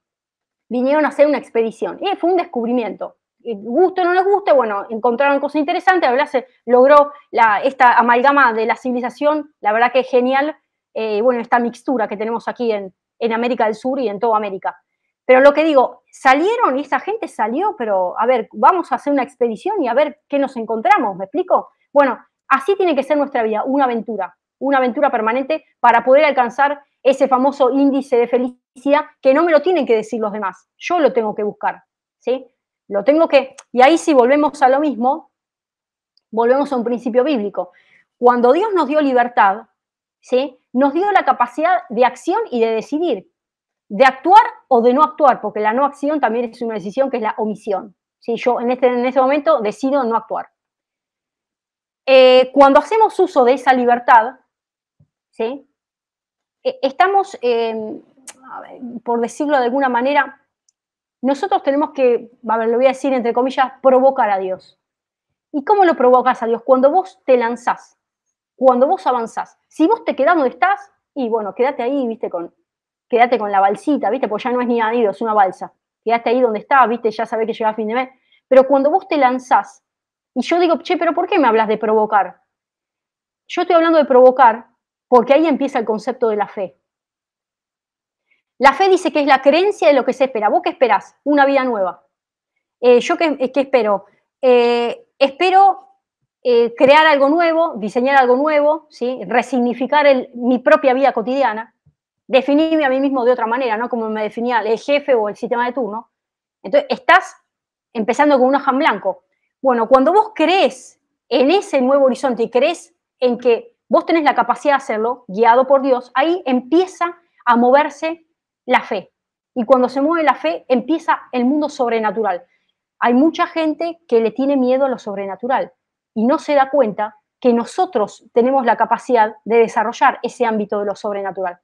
vinieron a hacer una expedición. Y fue un descubrimiento. Guste o no les guste, bueno, encontraron cosas interesantes, la verdad se logró esta amalgama de la civilización, la verdad que es genial, bueno, esta mixtura que tenemos aquí en América del Sur y en toda América. Pero lo que digo, salieron y esa gente salió, pero a ver, vamos a hacer una expedición y a ver qué nos encontramos, ¿me explico? Bueno, Así tiene que ser nuestra vida, una aventura permanente para poder alcanzar ese famoso índice de felicidad que no me lo tienen que decir los demás, yo lo tengo que buscar, ¿sí? Lo tengo que, y ahí sí volvemos a lo mismo, volvemos a un principio bíblico. Cuando Dios nos dio libertad, ¿sí? Nos dio la capacidad de acción y de decidir, de actuar o de no actuar, porque la no acción también es una decisión que es la omisión. ¿Sí? Yo en este momento decido no actuar. Cuando hacemos uso de esa libertad, ¿sí? Estamos, a ver, por decirlo de alguna manera, nosotros tenemos que, a ver, lo voy a decir entre comillas, provocar a Dios. ¿Y cómo lo provocas a Dios? Cuando vos te lanzás, cuando vos avanzás. Si vos te quedás donde estás, y bueno, quédate ahí, viste, quédate con la balsita, viste, pues ya no es ni anido, es una balsa. Quédate ahí donde estás, viste, ya sabés que llega a fin de mes. Pero cuando vos te lanzás, y yo digo, che, pero ¿por qué me hablas de provocar? Yo estoy hablando de provocar porque ahí empieza el concepto de la fe. La fe dice que es la creencia de lo que se espera. ¿Vos qué esperás? Una vida nueva. ¿Yo qué espero? Espero crear algo nuevo, diseñar algo nuevo, ¿sí? Resignificar mi propia vida cotidiana, definirme a mí mismo de otra manera, no como me definía el jefe o el sistema de turno. Entonces, estás empezando con un hoja en blanco. Bueno, cuando vos crees en ese nuevo horizonte y crees en que vos tenés la capacidad de hacerlo, guiado por Dios, ahí empieza a moverse la fe. Y cuando se mueve la fe, empieza el mundo sobrenatural. Hay mucha gente que le tiene miedo a lo sobrenatural y no se da cuenta que nosotros tenemos la capacidad de desarrollar ese ámbito de lo sobrenatural.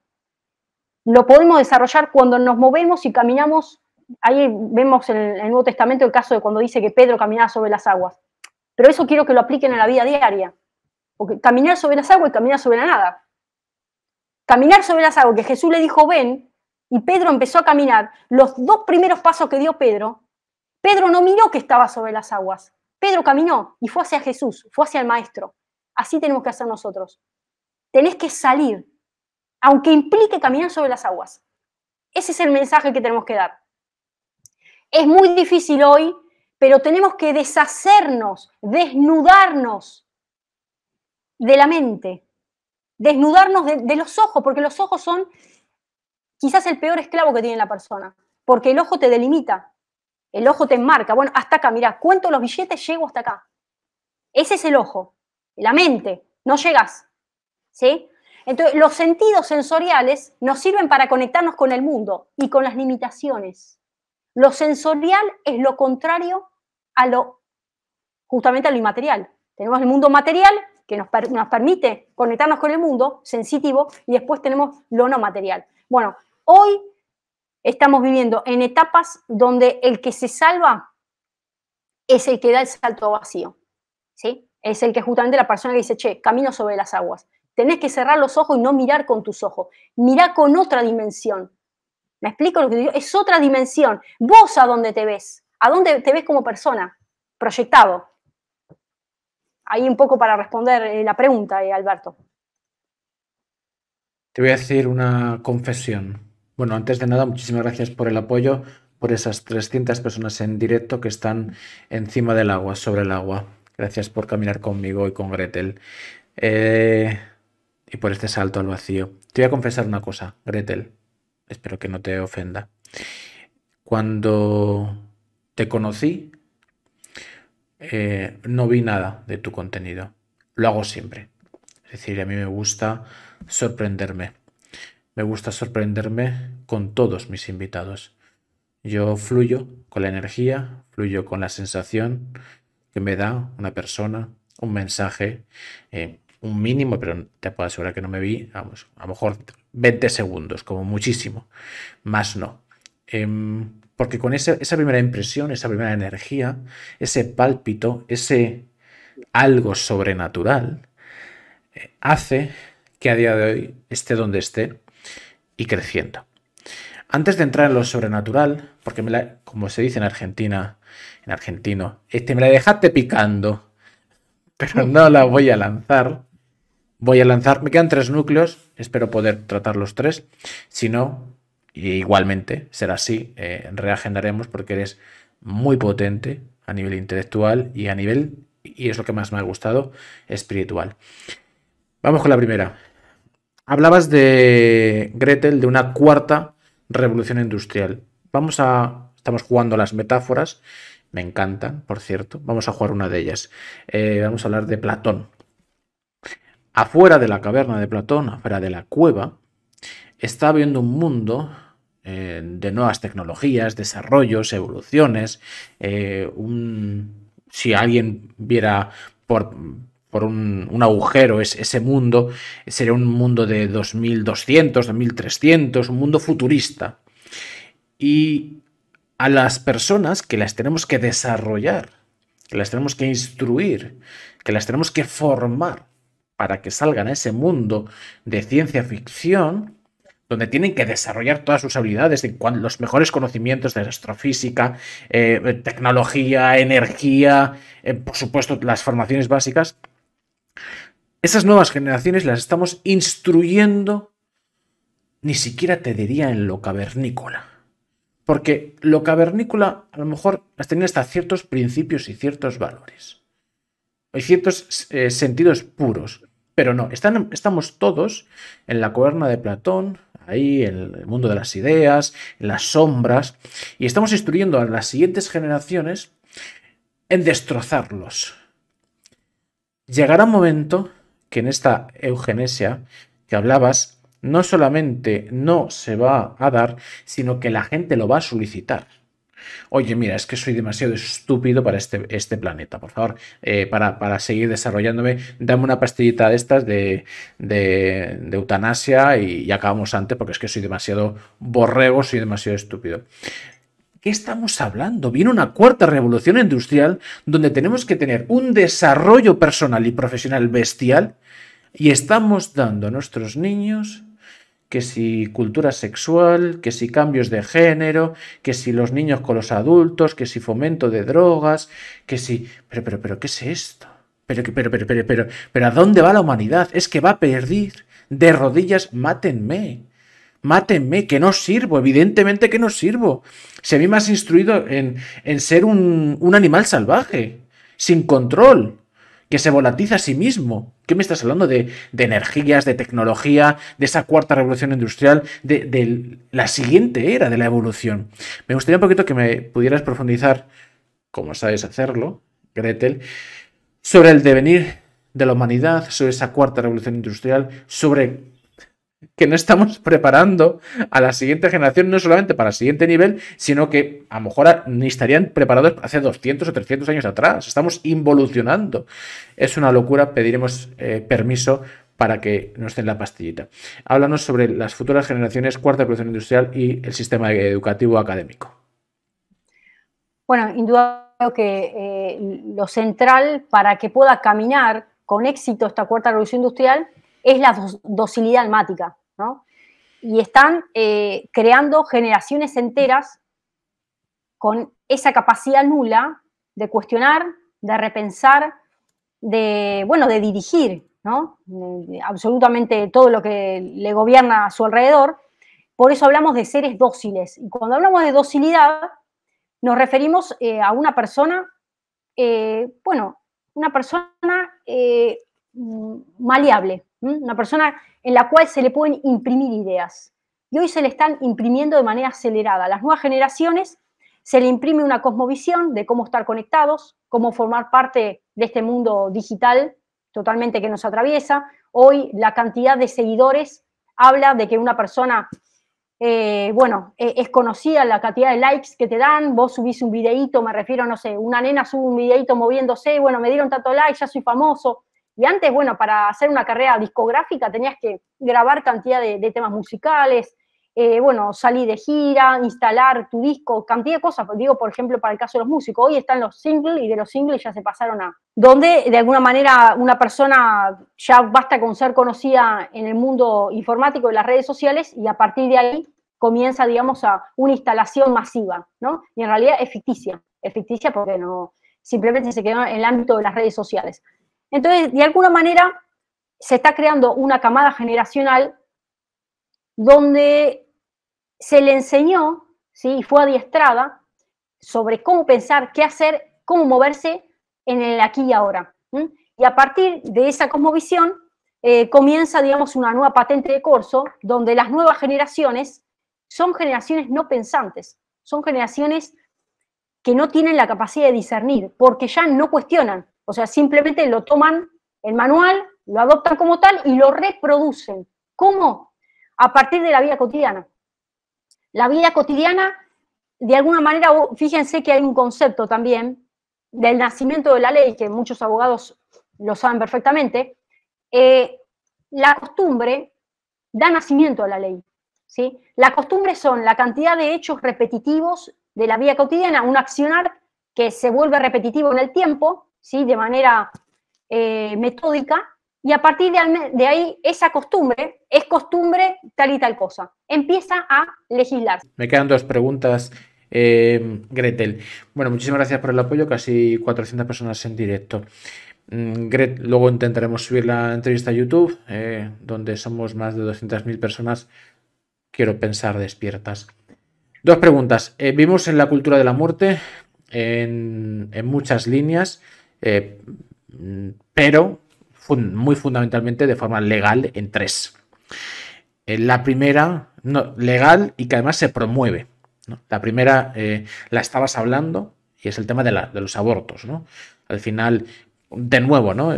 Lo podemos desarrollar cuando nos movemos y caminamos. Ahí vemos en el Nuevo Testamento el caso de cuando dice que Pedro caminaba sobre las aguas. Pero eso quiero que lo apliquen en la vida diaria. Porque caminar sobre las aguas y caminar sobre la nada. Caminar sobre las aguas, que Jesús le dijo ven, y Pedro empezó a caminar. Los 2 primeros pasos que dio Pedro no miró que estaba sobre las aguas. Pedro caminó y fue hacia Jesús, fue hacia el Maestro. Así tenemos que hacer nosotros. Tenés que salir, aunque implique caminar sobre las aguas. Ese es el mensaje que tenemos que dar. Es muy difícil hoy, pero tenemos que deshacernos, desnudarnos de la mente, desnudarnos de los ojos, porque los ojos son quizás el peor esclavo que tiene la persona, porque el ojo te delimita, el ojo te enmarca. Bueno, hasta acá, mirá, cuento los billetes, llego hasta acá. Ese es el ojo, la mente, no llegas, ¿sí? Entonces, los sentidos sensoriales nos sirven para conectarnos con el mundo y con las limitaciones. Lo sensorial es lo contrario justamente a lo inmaterial. Tenemos el mundo material que nos permite conectarnos con el mundo sensitivo y después tenemos lo no material. Bueno, hoy estamos viviendo en etapas donde el que se salva es el que da el salto vacío, ¿sí? Es el que justamente la persona que dice, che, camino sobre las aguas. Tenés que cerrar los ojos y no mirar con tus ojos. Mirá con otra dimensión. ¿Me explico lo que digo? Es otra dimensión. ¿Vos a dónde te ves? ¿A dónde te ves como persona? Proyectado. Ahí un poco para responder la pregunta, Alberto. Te voy a decir una confesión. Bueno, antes de nada, muchísimas gracias por el apoyo, por esas 300 personas en directo que están encima del agua, sobre el agua. Gracias por caminar conmigo y con Gretel. Y por este salto al vacío. Te voy a confesar una cosa, Gretel. Espero que no te ofenda. Cuando te conocí, no vi nada de tu contenido. Lo hago siempre. Es decir, a mí me gusta sorprenderme. Me gusta sorprenderme con todos mis invitados. Yo fluyo con la energía, fluyo con la sensación que me da una persona, un mensaje, un mínimo, pero te puedo asegurar que no me vi, vamos, a lo mejor 20 segundos, como muchísimo, más no. Porque con esa primera impresión, esa primera energía, ese pálpito, ese algo sobrenatural, hace que a día de hoy esté donde esté y creciendo. Antes de entrar en lo sobrenatural, porque como se dice en Argentina, en argentino, me la dejaste picando, pero no la voy a lanzar. Me quedan 3 núcleos, espero poder tratar los 3. Si no, igualmente será así, reagendaremos porque eres muy potente a nivel intelectual y a nivel y es lo que más me ha gustado, espiritual. Vamos con la primera. Hablabas de Gretel, de una cuarta revolución industrial. Estamos jugando a las metáforas, me encantan, por cierto. Vamos a jugar una de ellas. Vamos a hablar de Platón. Afuera de la caverna de Platón, afuera de la cueva, está habiendo un mundo de nuevas tecnologías, desarrollos, evoluciones. Si alguien viera por un agujero ese mundo, sería un mundo de 2200, 2300, un mundo futurista. Y a las personas que las tenemos que desarrollar, que las tenemos que instruir, que las tenemos que formar para que salgan a ese mundo de ciencia ficción, donde tienen que desarrollar todas sus habilidades, los mejores conocimientos de astrofísica, tecnología, energía, por supuesto las formaciones básicas. Esas nuevas generaciones las estamos instruyendo, ni siquiera te diría en lo cavernícola. Porque lo cavernícola a lo mejor las tenía hasta ciertos principios y ciertos valores. Hay ciertos sentidos puros. Pero no, estamos todos en la caverna de Platón, ahí en el mundo de las ideas, en las sombras, y estamos instruyendo a las siguientes generaciones en destrozarlos. Llegará un momento que en esta eugenesia que hablabas, no solamente no se va a dar, sino que la gente lo va a solicitar. Oye, mira, es que soy demasiado estúpido para este planeta, por favor, para seguir desarrollándome, dame una pastillita de estas de eutanasia y acabamos antes, porque es que soy demasiado borrego, soy demasiado estúpido. ¿Qué estamos hablando? Viene una cuarta revolución industrial donde tenemos que tener un desarrollo personal y profesional bestial y estamos dando a nuestros niños que si cultura sexual, que si cambios de género, que si los niños con los adultos, que si fomento de drogas, que si... Pero, ¿qué es esto? Pero, ¿a dónde va la humanidad? Es que va a perder de rodillas, mátenme. Mátenme, que no sirvo, evidentemente que no sirvo. Si a mí me has instruido en ser un animal salvaje, sin control, que se volatiza a sí mismo. ¿Qué me estás hablando de energías, de tecnología, de esa cuarta revolución industrial, de la siguiente era de la evolución? Me gustaría un poquito que me pudieras profundizar, como sabes hacerlo, Gretel, sobre el devenir de la humanidad, sobre esa cuarta revolución industrial, sobre que no estamos preparando a la siguiente generación, no solamente para el siguiente nivel, sino que a lo mejor ni estarían preparados hace 200 o 300 años atrás. Estamos involucionando. Es una locura, pediremos permiso para que nos den la pastillita. Háblanos sobre las futuras generaciones, cuarta revolución industrial y el sistema educativo académico. Bueno, indudablemente que lo central para que pueda caminar con éxito esta cuarta revolución industrial es la docilidad almática, ¿no? Y están creando generaciones enteras con esa capacidad nula de cuestionar, de repensar, de dirigir, ¿no? Absolutamente todo lo que le gobierna a su alrededor. Por eso hablamos de seres dóciles. Y cuando hablamos de docilidad, nos referimos a una persona, una persona maleable, una persona en la cual se le pueden imprimir ideas. Y hoy se le están imprimiendo de manera acelerada. A las nuevas generaciones se le imprime una cosmovisión de cómo estar conectados, cómo formar parte de este mundo digital totalmente que nos atraviesa. Hoy la cantidad de seguidores habla de que una persona, es conocida la cantidad de likes que te dan, vos subís un videíto, me refiero, no sé, una nena sube un videíto moviéndose, me dieron tanto like, ya soy famoso. Y antes, para hacer una carrera discográfica tenías que grabar cantidad de temas musicales, salir de gira, instalar tu disco, cantidad de cosas. Digo, por ejemplo, para el caso de los músicos, hoy están los singles y de los singles ya se pasaron a... Donde, de alguna manera, una persona ya basta con ser conocida en el mundo informático de las redes sociales y a partir de ahí comienza, digamos, a una instalación masiva, ¿no? Y en realidad es ficticia porque no, simplemente se quedó en el ámbito de las redes sociales. Entonces, de alguna manera, se está creando una camada generacional donde se le enseñó, ¿sí? Y fue adiestrada sobre cómo pensar, qué hacer, cómo moverse en el aquí y ahora. Y a partir de esa cosmovisión comienza, digamos, una nueva patente de corso, donde las nuevas generaciones son generaciones no pensantes, son generaciones que no tienen la capacidad de discernir, porque ya no cuestionan, o sea, simplemente lo toman el manual, lo adoptan como tal y lo reproducen. ¿Cómo? A partir de la vida cotidiana. La vida cotidiana, de alguna manera, fíjense que hay un concepto también del nacimiento de la ley, que muchos abogados lo saben perfectamente. La costumbre da nacimiento a la ley, ¿sí? La costumbre son la cantidad de hechos repetitivos de la vida cotidiana, un accionar que se vuelve repetitivo en el tiempo, ¿sí? De manera metódica, y a partir de ahí esa costumbre es costumbre tal y tal cosa. Empieza a legislar. Me quedan dos preguntas, Gretel. Bueno, muchísimas gracias por el apoyo, casi 400 personas en directo. Luego intentaremos subir la entrevista a YouTube, donde somos más de 200.000 personas, quiero pensar, despiertas. Dos preguntas. Vimos en la cultura de la muerte en muchas líneas, pero muy fundamentalmente de forma legal en tres. La primera, no, legal y que además se promueve, ¿no? La primera la estabas hablando y es el tema de los abortos, ¿no? Al final, de nuevo, ¿no?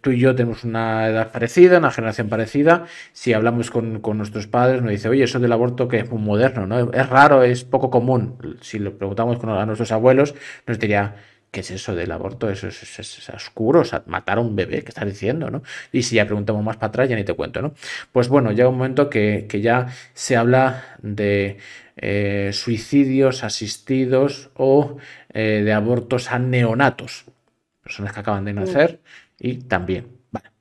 Tú y yo tenemos una edad parecida, una generación parecida. Si hablamos con nuestros padres, nos dice, oye, eso del aborto que es muy moderno, ¿no? Es raro, es poco común. Si lo preguntamos a nuestros abuelos, nos diría, ¿qué es eso del aborto? Eso es oscuro, o sea, matar a un bebé, ¿qué estás diciendo, no? Y si ya preguntamos más para atrás, ya ni te cuento, ¿no? Pues bueno, llega un momento que ya se habla de suicidios asistidos o de abortos a neonatos, personas que acaban de nacer y también. Vale.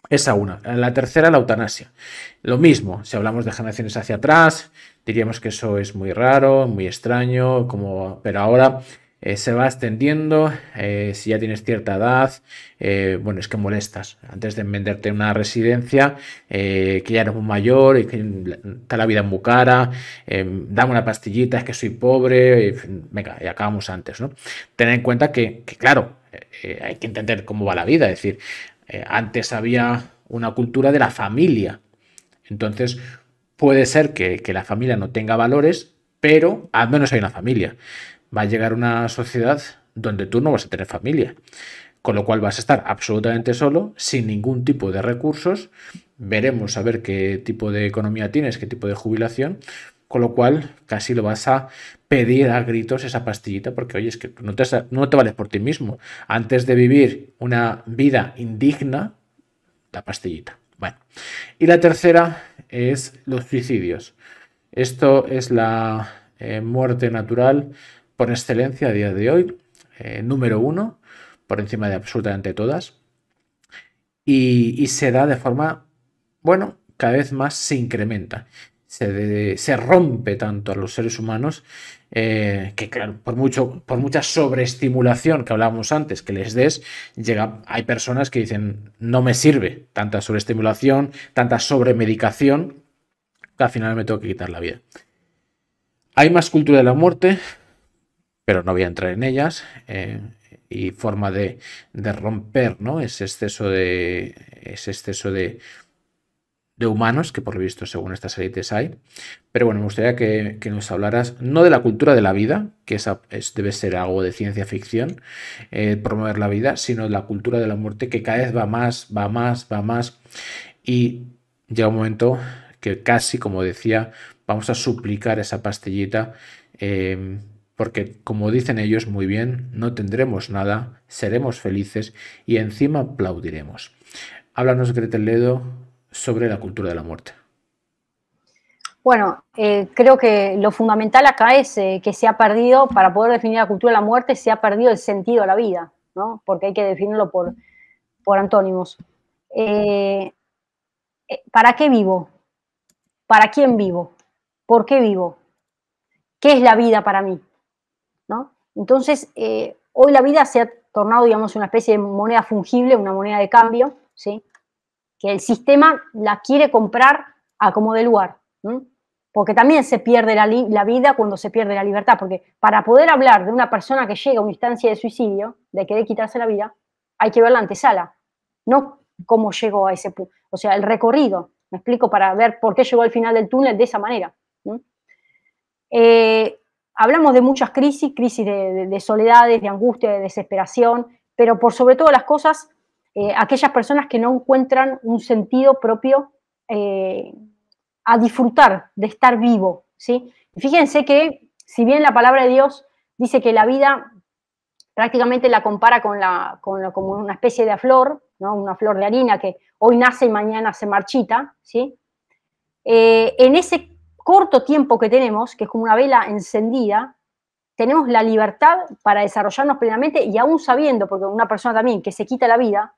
Esa una. La tercera, la eutanasia. Lo mismo, si hablamos de generaciones hacia atrás, diríamos que eso es muy raro, muy extraño, pero ahora se va extendiendo. Si ya tienes cierta edad, bueno, es que molestas. Antes de venderte una residencia, que ya eres muy mayor y que está la vida muy cara, dame una pastillita, es que soy pobre, venga, y acabamos antes, ¿no? Ten en cuenta que claro, hay que entender cómo va la vida. Es decir, antes había una cultura de la familia. Entonces, puede ser que la familia no tenga valores, pero al menos hay una familia. Va a llegar una sociedad donde tú no vas a tener familia, con lo cual vas a estar absolutamente solo, sin ningún tipo de recursos. Veremos a ver qué tipo de economía tienes, qué tipo de jubilación, con lo cual casi lo vas a pedir a gritos esa pastillita, porque oye, es que no te vales por ti mismo. Antes de vivir una vida indigna, la pastillita. Bueno, y la tercera es los suicidios. Esto es la muerte natural por excelencia a día de hoy, número uno, por encima de absolutamente todas, y se da de forma, bueno, cada vez más se incrementa. Se rompe tanto a los seres humanos que, claro, por mucha sobreestimulación que hablábamos antes que les des, hay personas que dicen, no me sirve tanta sobreestimulación, tanta sobremedicación, que al final me tengo que quitar la vida. Hay más cultura de la muerte, pero no voy a entrar en ellas, y forma de romper, ¿no? ese exceso de humanos que por lo visto según estas élites hay. Pero bueno, me gustaría que nos hablaras no de la cultura de la vida, que debe ser algo de ciencia ficción, promover la vida, sino de la cultura de la muerte, que cada vez va más, y llega un momento que casi, como decía, vamos a suplicar esa pastillita, porque como dicen ellos muy bien, no tendremos nada, seremos felices y encima aplaudiremos. Háblanos, Gretel Ledo, sobre la cultura de la muerte. Bueno, creo que lo fundamental acá es que se ha perdido, para poder definir la cultura de la muerte, se ha perdido el sentido de la vida, ¿no? Porque hay que definirlo por antónimos. ¿Para qué vivo? ¿Para quién vivo? ¿Por qué vivo? ¿Qué es la vida para mí? ¿No? Entonces, hoy la vida se ha tornado, digamos, una especie de moneda fungible, una moneda de cambio, ¿sí? Que el sistema la quiere comprar a como de lugar. porque también se pierde la vida cuando se pierde la libertad, porque para poder hablar de una persona que llega a una instancia de suicidio, de querer quitarse la vida, hay que ver la antesala, no cómo llegó a ese punto, o sea, el recorrido, me explico, para ver por qué llegó al final del túnel de esa manera. Hablamos de muchas crisis de soledades, de angustia, de desesperación, pero por sobre todas las cosas, aquellas personas que no encuentran un sentido propio a disfrutar de estar vivo, ¿sí? Fíjense que, si bien la palabra de Dios dice que la vida prácticamente la compara como una especie de flor, ¿no? Una flor de harina que hoy nace y mañana se marchita, ¿sí? En ese corto tiempo que tenemos, que es como una vela encendida, tenemos la libertad para desarrollarnos plenamente y aún sabiendo, porque una persona también que se quita la vida,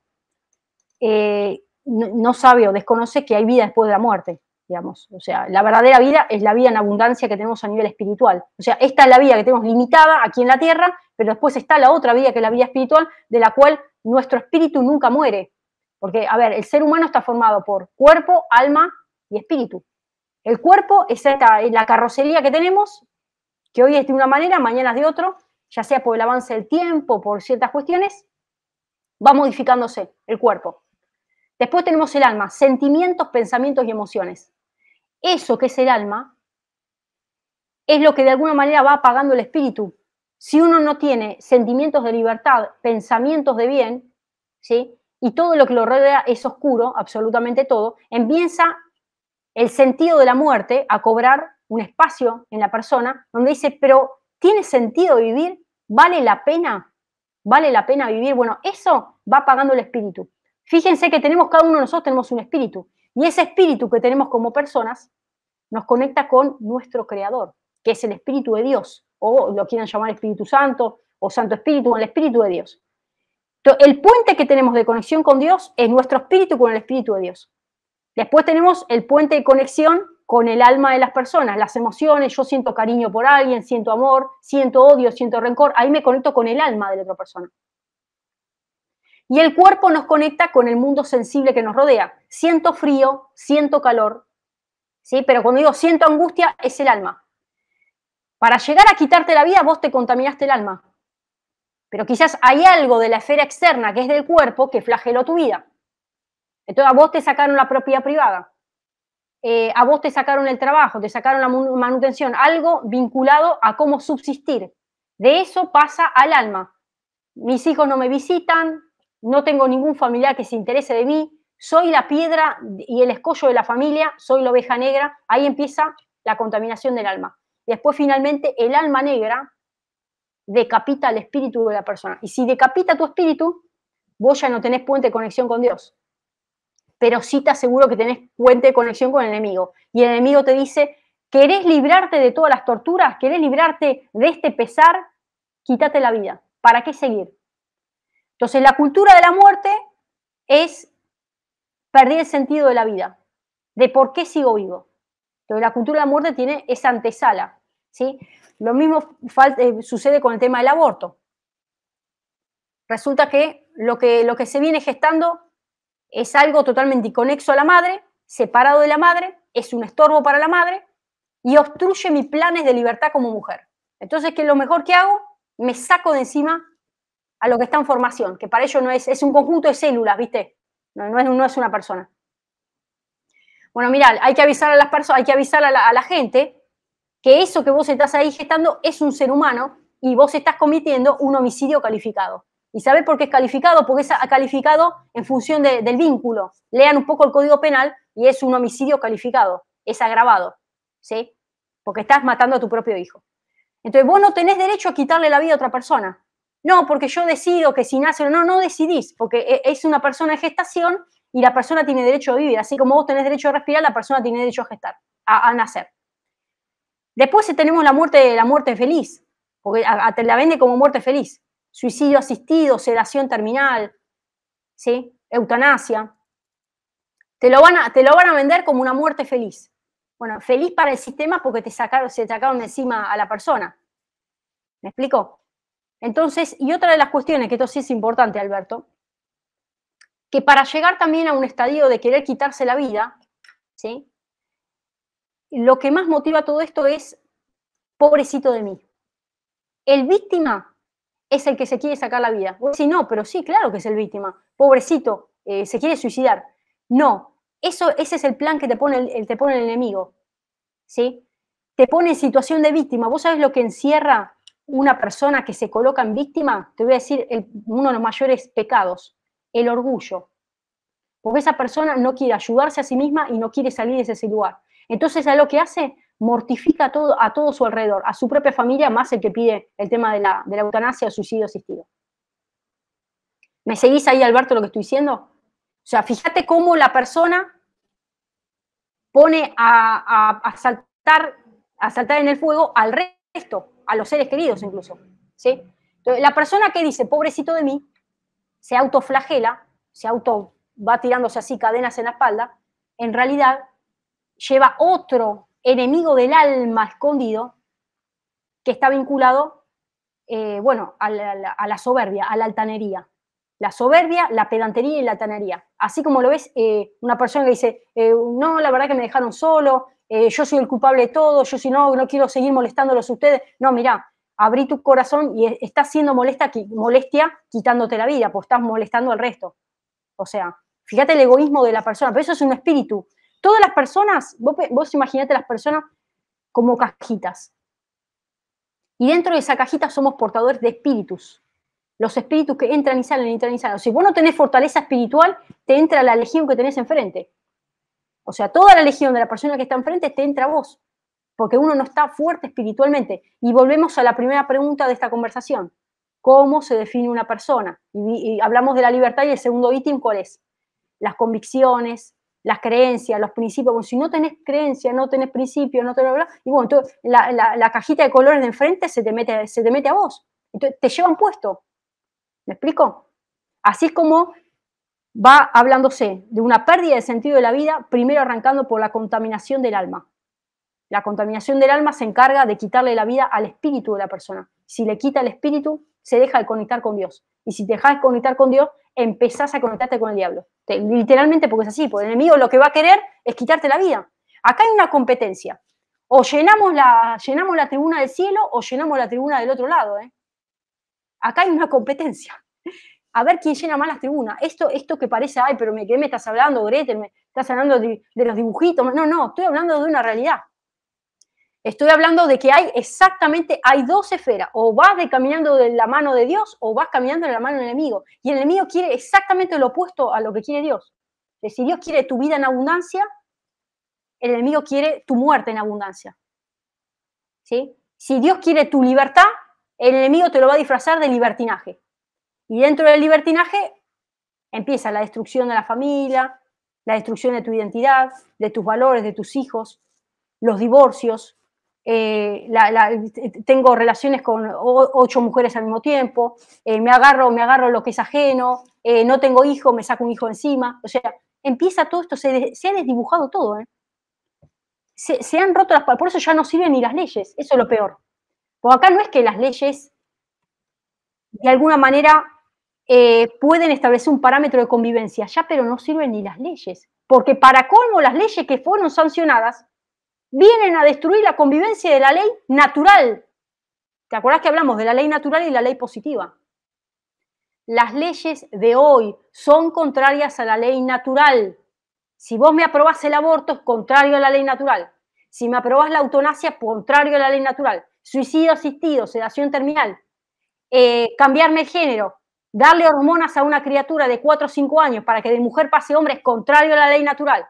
no sabe o desconoce que hay vida después de la muerte, digamos. O sea, la verdadera vida es la vida en abundancia que tenemos a nivel espiritual. O sea, esta es la vida que tenemos limitada aquí en la tierra, pero después está la otra vida que es la vida espiritual, de la cual nuestro espíritu nunca muere. Porque, a ver, el ser humano está formado por cuerpo, alma y espíritu. El cuerpo es la carrocería que tenemos, que hoy es de una manera, mañana es de otro, ya sea por el avance del tiempo, por ciertas cuestiones, va modificándose el cuerpo. Después tenemos el alma, sentimientos, pensamientos y emociones. Eso que es el alma es lo que de alguna manera va apagando el espíritu. Si uno no tiene sentimientos de libertad, pensamientos de bien, ¿sí? Y todo lo que lo rodea es oscuro, absolutamente todo, empieza el sentido de la muerte a cobrar un espacio en la persona donde dice, pero ¿tiene sentido vivir? ¿Vale la pena? ¿Vale la pena vivir? Bueno, eso va apagando el espíritu. Fíjense que cada uno de nosotros tenemos un espíritu, y ese espíritu que tenemos como personas nos conecta con nuestro Creador, que es el Espíritu de Dios, o lo quieran llamar Espíritu Santo, o Santo Espíritu, o el Espíritu de Dios. Entonces, el puente que tenemos de conexión con Dios es nuestro espíritu con el Espíritu de Dios. Después tenemos el puente de conexión con el alma de las personas, las emociones. Yo siento cariño por alguien, siento amor, siento odio, siento rencor, ahí me conecto con el alma de la otra persona. Y el cuerpo nos conecta con el mundo sensible que nos rodea. Siento frío, siento calor, ¿sí? Pero cuando digo siento angustia, es el alma. Para llegar a quitarte la vida, vos te contaminaste el alma. Pero quizás hay algo de la esfera externa, que es del cuerpo, que flageló tu vida. Entonces a vos te sacaron la propiedad privada, a vos te sacaron el trabajo, te sacaron la manutención, algo vinculado a cómo subsistir. De eso pasa al alma. Mis hijos no me visitan, no tengo ningún familiar que se interese de mí, soy la piedra y el escollo de la familia, soy la oveja negra, ahí empieza la contaminación del alma. Y después finalmente el alma negra decapita el espíritu de la persona. Y si decapita tu espíritu, vos ya no tenés puente de conexión con Dios. Pero sí te aseguro que tenés puente de conexión con el enemigo. Y el enemigo te dice, ¿querés librarte de todas las torturas? ¿Querés librarte de este pesar? Quítate la vida. ¿Para qué seguir? Entonces, la cultura de la muerte es perder el sentido de la vida, de por qué sigo vivo. Entonces, la cultura de la muerte tiene esa antesala, ¿sí? Lo mismo sucede con el tema del aborto. Resulta que lo que se viene gestando es algo totalmente inconexo a la madre, separado de la madre, es un estorbo para la madre y obstruye mis planes de libertad como mujer. Entonces, ¿qué es lo mejor que hago? Me saco de encima a lo que está en formación, que para ello no es un conjunto de células, ¿viste? No es una persona. Bueno, mirá, hay que avisar a las personas, hay que avisar a la gente que eso que vos estás ahí gestando es un ser humano y vos estás cometiendo un homicidio calificado. ¿Y sabés por qué es calificado? Porque es calificado en función del vínculo. Lean un poco el Código Penal y es un homicidio calificado, es agravado, ¿sí? Porque estás matando a tu propio hijo. Entonces vos no tenés derecho a quitarle la vida a otra persona. No, porque yo decido que si nace o no decidís, porque es una persona en gestación y la persona tiene derecho a vivir. Así como vos tenés derecho a respirar, la persona tiene derecho a gestar, a nacer. Después tenemos la muerte feliz, porque te la vende como muerte feliz. Suicidio asistido, sedación terminal, ¿sí? Eutanasia. Te lo van a vender como una muerte feliz. Bueno, feliz para el sistema porque se sacaron de encima a la persona. ¿Me explico? Entonces, y otra de las cuestiones, que esto sí es importante, Alberto, que para llegar también a un estadio de querer quitarse la vida, ¿sí? lo que más motiva todo esto es, pobrecito de mí. El víctima es el que se quiere sacar la vida. Vos decís, no, pero sí, claro que es el víctima. Pobrecito, se quiere suicidar. No, ese es el plan que te pone el enemigo. ¿Sí? Te pone en situación de víctima. ¿Vos sabés lo que encierra una persona que se coloca en víctima? Te voy a decir uno de los mayores pecados, el orgullo. Porque esa persona no quiere ayudarse a sí misma y no quiere salir de ese lugar. Entonces, ¿a lo que hace? Mortifica a todo su alrededor, a su propia familia, más el que pide el tema de la eutanasia o suicidio asistido. ¿Me seguís ahí, Alberto, lo que estoy diciendo? O sea, fíjate cómo la persona pone a saltar en el fuego al resto, a los seres queridos incluso. ¿Sí? Entonces, la persona que dice, pobrecito de mí, se autoflagela, va tirándose así cadenas en la espalda, en realidad lleva otro enemigo del alma escondido que está vinculado, a la soberbia, a la altanería. La soberbia, la pedantería y la altanería. Así como lo ves, una persona que dice, no, la verdad que me dejaron solo, yo soy el culpable de todo, no quiero seguir molestándolos a ustedes. No, mirá, abrí tu corazón y estás siendo molestia quitándote la vida, pues estás molestando al resto. O sea, fíjate el egoísmo de la persona, pero eso es un espíritu. Todas las personas, vos imaginate las personas como cajitas. Y dentro de esa cajita somos portadores de espíritus. Los espíritus que entran y salen. Si vos no tenés fortaleza espiritual, te entra la legión que tenés enfrente. O sea, toda la legión de la persona que está enfrente te entra a vos, porque uno no está fuerte espiritualmente. Y volvemos a la primera pregunta de esta conversación. ¿Cómo se define una persona? Y hablamos de la libertad y el segundo ítem, ¿cuál es? Las convicciones, las creencias, los principios. Bueno, si no tenés creencia, no tenés principios, no tenés... Y bueno, entonces la cajita de colores de enfrente se te mete a vos. Entonces te llevan puesto. ¿Me explico? Así es como va hablándose de una pérdida de sentido de la vida, primero arrancando por la contaminación del alma. La contaminación del alma se encarga de quitarle la vida al espíritu de la persona. Si le quita el espíritu, se deja de conectar con Dios. Y si te dejas de conectar con Dios, empezás a conectarte con el diablo. Literalmente porque es así, porque el enemigo lo que va a querer es quitarte la vida. Acá hay una competencia. O llenamos la tribuna del cielo o llenamos la tribuna del otro lado. Acá hay una competencia. A ver quién llena más las tribunas. Esto que parece, ay, pero ¿qué me estás hablando, Gretel? ¿Me estás hablando de los dibujitos? No, estoy hablando de una realidad. Estoy hablando de que hay dos esferas. O vas caminando de la mano de Dios o vas caminando de la mano del enemigo. Y el enemigo quiere exactamente lo opuesto a lo que quiere Dios. Si Dios quiere tu vida en abundancia, el enemigo quiere tu muerte en abundancia. ¿Sí? Si Dios quiere tu libertad, el enemigo te lo va a disfrazar de libertinaje. Y dentro del libertinaje empieza la destrucción de la familia, la destrucción de tu identidad, de tus valores, de tus hijos, los divorcios. Tengo relaciones con 8 mujeres al mismo tiempo, me agarro lo que es ajeno, no tengo hijo, me saco un hijo encima. O sea, empieza todo esto, se ha desdibujado todo. Se han roto por eso ya no sirven ni las leyes, eso es lo peor. Porque acá no es que las leyes, de alguna manera, pueden establecer un parámetro de convivencia, ya, pero no sirven ni las leyes. Porque para colmo, las leyes que fueron sancionadas vienen a destruir la convivencia de la ley natural. ¿Te acordás que hablamos de la ley natural y la ley positiva? Las leyes de hoy son contrarias a la ley natural. Si vos me aprobás el aborto, es contrario a la ley natural. Si me aprobás la eutanasia, contrario a la ley natural. Suicidio asistido, sedación terminal. Cambiarme el género, darle hormonas a una criatura de 4 o 5 años para que de mujer pase hombre, es contrario a la ley natural.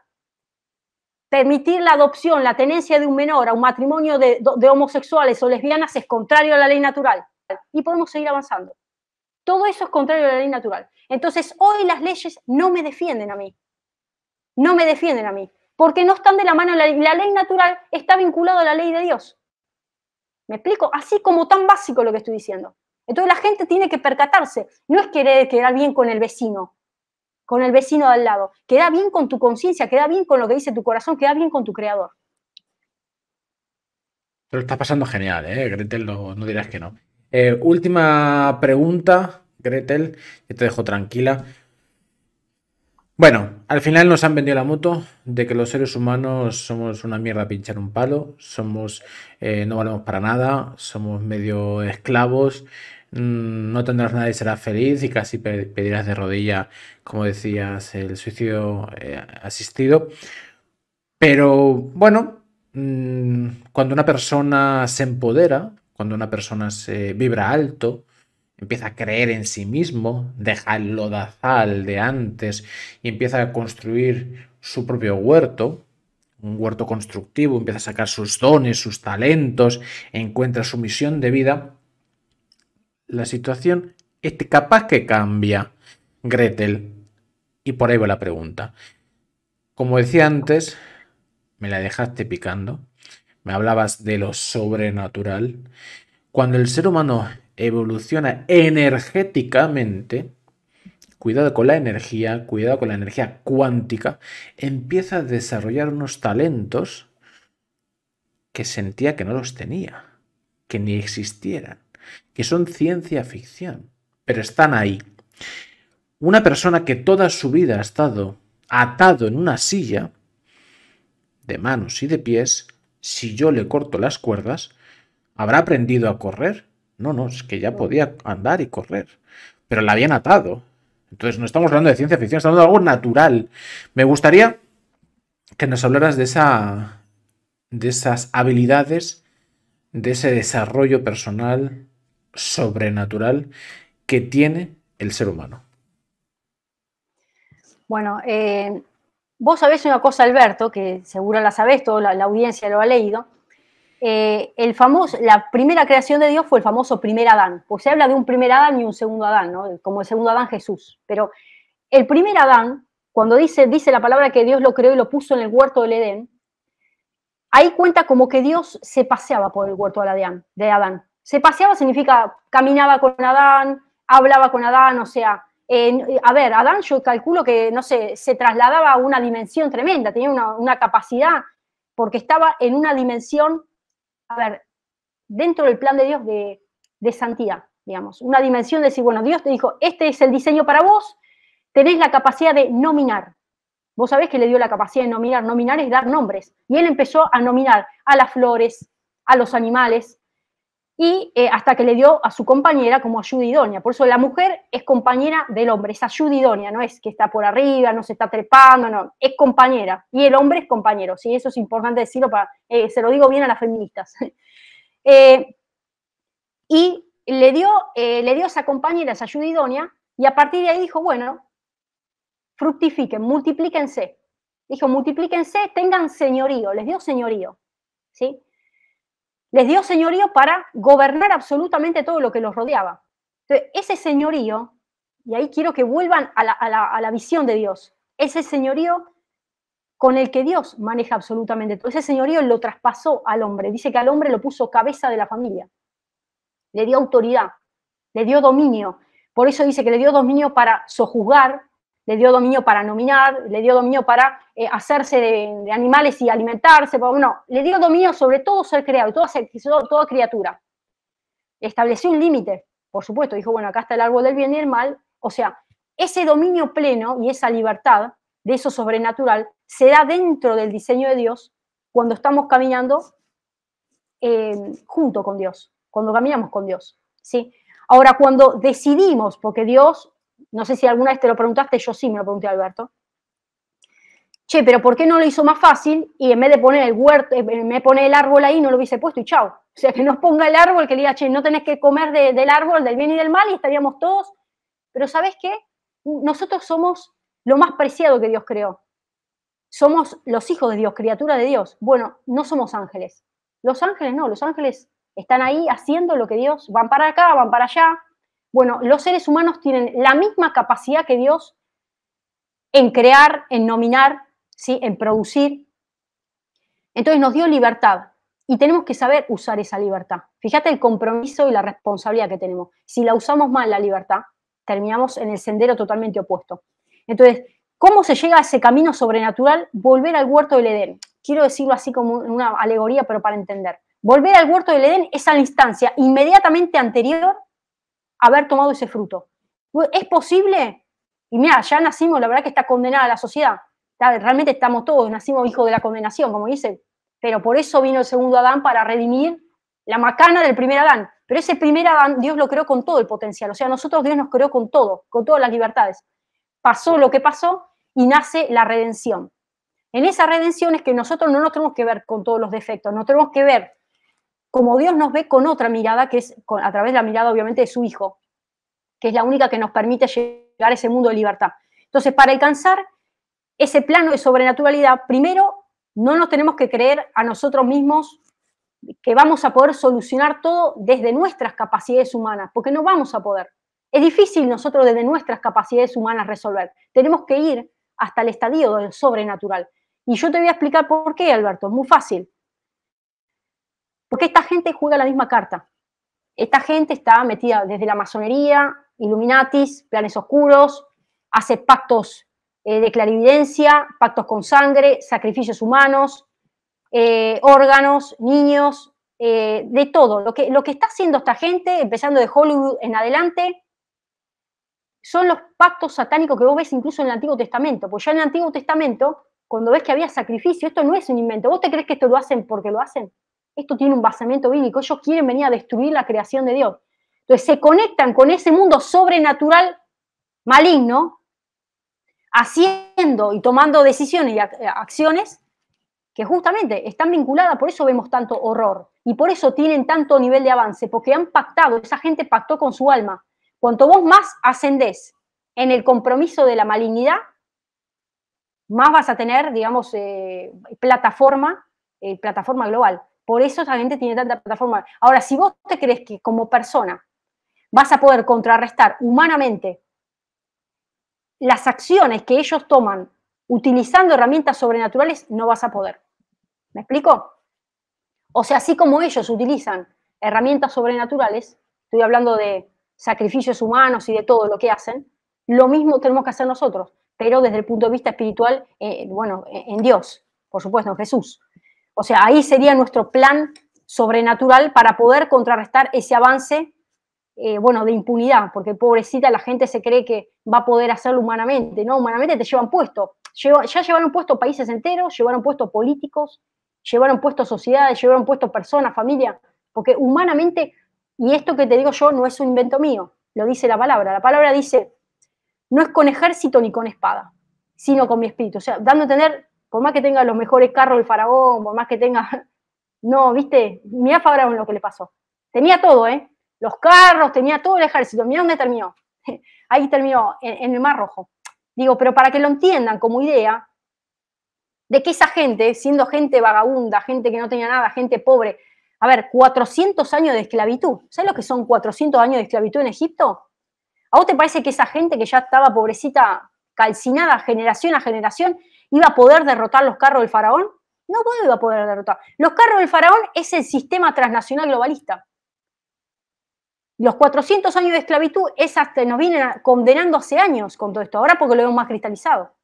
Permitir la adopción, la tenencia de un menor a un matrimonio de homosexuales o lesbianas es contrario a la ley natural. Y podemos seguir avanzando. Todo eso es contrario a la ley natural. Entonces, hoy las leyes no me defienden a mí. No me defienden a mí. Porque no están de la mano. La ley natural está vinculada a la ley de Dios. ¿Me explico? Así como tan básico lo que estoy diciendo. Entonces, la gente tiene que percatarse. No es querer quedar bien con el vecino de al lado. Queda bien con tu conciencia, queda bien con lo que dice tu corazón, queda bien con tu creador. Pero está pasando genial, Gretel, no dirás que no. Última pregunta, Gretel, que te dejo tranquila. Bueno, al final nos han vendido la moto de que los seres humanos somos una mierda a pinchar un palo, no valemos para nada, somos medio esclavos, no tendrás nada y serás feliz y casi pedirás de rodilla, como decías, el suicidio asistido. Pero bueno, cuando una persona se empodera, cuando una persona se vibra alto, empieza a creer en sí mismo, deja el lodazal de antes y empieza a construir su propio huerto, un huerto constructivo, empieza a sacar sus dones, sus talentos, encuentra su misión de vida, la situación es capaz que cambia, Gretel. Y por ahí va la pregunta. Como decía antes, me la dejaste picando, me hablabas de lo sobrenatural. Cuando el ser humano evoluciona energéticamente, cuidado con la energía, cuidado con la energía cuántica, empieza a desarrollar unos talentos que sentía que no los tenía, que ni existieran, que son ciencia ficción, pero están ahí. Una persona que toda su vida ha estado atado en una silla, de manos y de pies, si yo le corto las cuerdas, ¿habrá aprendido a correr? No, es que ya podía andar y correr, pero la habían atado. Entonces no estamos hablando de ciencia ficción, estamos hablando de algo natural. Me gustaría que nos hablaras de esas habilidades, de ese desarrollo personal sobrenatural que tiene el ser humano. Bueno, vos sabés una cosa, Alberto, que seguro la sabés, toda la audiencia lo ha leído. La primera creación de Dios fue el famoso primer Adán. Pues se habla de un primer Adán y un segundo Adán, ¿no? Como el segundo Adán Jesús. Pero el primer Adán, cuando dice la palabra que Dios lo creó y lo puso en el huerto del Edén, ahí cuenta como que Dios se paseaba por el huerto de Adán. Se paseaba significa caminaba con Adán, hablaba con Adán, o sea, a ver, Adán yo calculo que, no sé, se trasladaba a una dimensión tremenda, tenía una capacidad, porque estaba en una dimensión, a ver, dentro del plan de Dios de santidad, digamos, una dimensión de decir, bueno, Dios te dijo, este es el diseño para vos, tenés la capacidad de nominar. Vos sabés que le dio la capacidad de nominar. Nominar es dar nombres. Y él empezó a nominar a las flores, a los animales, y hasta que le dio a su compañera como ayuda idónea. Por eso la mujer es compañera del hombre, es ayuda idónea, no es que está por arriba, no se está trepando, no, es compañera. Y el hombre es compañero, ¿sí? Eso es importante decirlo, se lo digo bien a las feministas. Y le dio esa compañera, esa ayuda idónea, y a partir de ahí dijo, bueno, fructifiquen, multiplíquense. Dijo, multiplíquense, tengan señorío, les dio señorío, ¿sí? Les dio señorío para gobernar absolutamente todo lo que los rodeaba. Entonces, ese señorío, y ahí quiero que vuelvan a la visión de Dios, ese señorío con el que Dios maneja absolutamente todo, ese señorío lo traspasó al hombre, dice que al hombre lo puso cabeza de la familia, le dio autoridad, le dio dominio, por eso dice que le dio dominio para sojuzgar, le dio dominio para nominar, le dio dominio para hacerse de animales y alimentarse, no, le dio dominio sobre todo ser creado, toda criatura. Estableció un límite, por supuesto, dijo, bueno, acá está el árbol del bien y el mal, o sea, ese dominio pleno y esa libertad de eso sobrenatural se da dentro del diseño de Dios cuando estamos caminando junto con Dios, cuando caminamos con Dios, ¿sí? Ahora, cuando decidimos, porque Dios, no sé si alguna vez te lo preguntaste, yo sí me lo pregunté a Alberto, che, pero ¿por qué no lo hizo más fácil? Y en vez de poner el huerto, me pone el árbol ahí, no lo hubiese puesto y chao. O sea, que nos ponga el árbol, que le diga, che, no tenés que comer del árbol, del bien y del mal, y estaríamos todos. Pero ¿sabés qué? Nosotros somos lo más preciado que Dios creó. Somos los hijos de Dios, criatura de Dios. Bueno, no somos ángeles. Los ángeles no, los ángeles están ahí haciendo lo que Dios, van para acá, van para allá. Bueno, los seres humanos tienen la misma capacidad que Dios en crear, en nominar, ¿sí? En producir. Entonces nos dio libertad y tenemos que saber usar esa libertad. Fíjate el compromiso y la responsabilidad que tenemos. Si la usamos mal, la libertad, terminamos en el sendero totalmente opuesto. Entonces, ¿cómo se llega a ese camino sobrenatural? Volver al huerto del Edén. Quiero decirlo así como una alegoría, pero para entender. Volver al huerto del Edén es a la instancia inmediatamente anterior a haber tomado ese fruto. ¿Es posible Y mira, ya nacimos, la verdad que está condenada la sociedad. Realmente estamos todos, nacimos hijos de la condenación, como dice. Pero por eso vino el segundo Adán, para redimir la macana del primer Adán. Pero ese primer Adán, Dios lo creó con todo el potencial. O sea, nosotros Dios nos creó con todo, con todas las libertades. Pasó lo que pasó y nace la redención. En esa redención es que nosotros no nos tenemos que ver con todos los defectos, nos tenemos que ver como Dios nos ve, con otra mirada, que es a través de la mirada, obviamente, de su Hijo, que es la única que nos permite llegar a ese mundo de libertad. Entonces, para alcanzar ese plano de sobrenaturalidad, primero, no nos tenemos que creer a nosotros mismos que vamos a poder solucionar todo desde nuestras capacidades humanas, porque no vamos a poder. Es difícil nosotros desde nuestras capacidades humanas resolver. Tenemos que ir hasta el estadio del sobrenatural. Y yo te voy a explicar por qué, Alberto. Es muy fácil. Porque esta gente juega la misma carta. Esta gente está metida desde la masonería, Illuminatis, planes oscuros, hace pactos de clarividencia, pactos con sangre, sacrificios humanos, órganos, niños, de todo. Lo que está haciendo esta gente, empezando de Hollywood en adelante, son los pactos satánicos que vos ves incluso en el Antiguo Testamento. Porque ya en el Antiguo Testamento, cuando ves que había sacrificio, esto no es un invento. ¿Vos te crees que esto lo hacen porque lo hacen? Esto tiene un basamento bíblico. Ellos quieren venir a destruir la creación de Dios. Entonces se conectan con ese mundo sobrenatural maligno, haciendo y tomando decisiones y acciones que justamente están vinculadas, por eso vemos tanto horror y por eso tienen tanto nivel de avance, porque han pactado, esa gente pactó con su alma. Cuanto vos más ascendés en el compromiso de la malignidad, más vas a tener, digamos, plataforma global. Por eso esa gente tiene tanta plataforma. Ahora, si vos te crees que como persona vas a poder contrarrestar humanamente las acciones que ellos toman utilizando herramientas sobrenaturales, no vas a poder. ¿Me explico? O sea, así como ellos utilizan herramientas sobrenaturales, estoy hablando de sacrificios humanos y de todo lo que hacen, lo mismo tenemos que hacer nosotros, pero desde el punto de vista espiritual, bueno, en Dios, por supuesto, en Jesús. O sea, ahí sería nuestro plan sobrenatural para poder contrarrestar ese avance, bueno, de impunidad, porque pobrecita la gente se cree que va a poder hacerlo humanamente, ¿no? Humanamente te llevan puesto. Ya llevaron puesto países enteros, llevaron puesto políticos, llevaron puesto sociedades, llevaron puesto personas, familia, porque humanamente, y esto que te digo yo no es un invento mío, lo dice la palabra dice, no es con ejército ni con espada, sino con mi espíritu, o sea, dando a entender, por más que tenga los mejores carros del faraón, por más que tenga, no, viste, mirá a Faraón lo que le pasó, tenía todo, los carros, tenía todo el ejército, mirá dónde terminó, ahí terminó, en el Mar Rojo. Digo, pero para que lo entiendan como idea, de que esa gente, siendo gente vagabunda, gente que no tenía nada, gente pobre, a ver, 400 años de esclavitud, ¿sabes lo que son 400 años de esclavitud en Egipto? ¿A vos te parece que esa gente que ya estaba pobrecita, calcinada generación a generación, iba a poder derrotar los carros del faraón? No iba a poder derrotar. Los carros del faraón es el sistema transnacional globalista. Los 400 años de esclavitud nos vienen condenando hace años con todo esto, ahora porque lo vemos más cristalizado.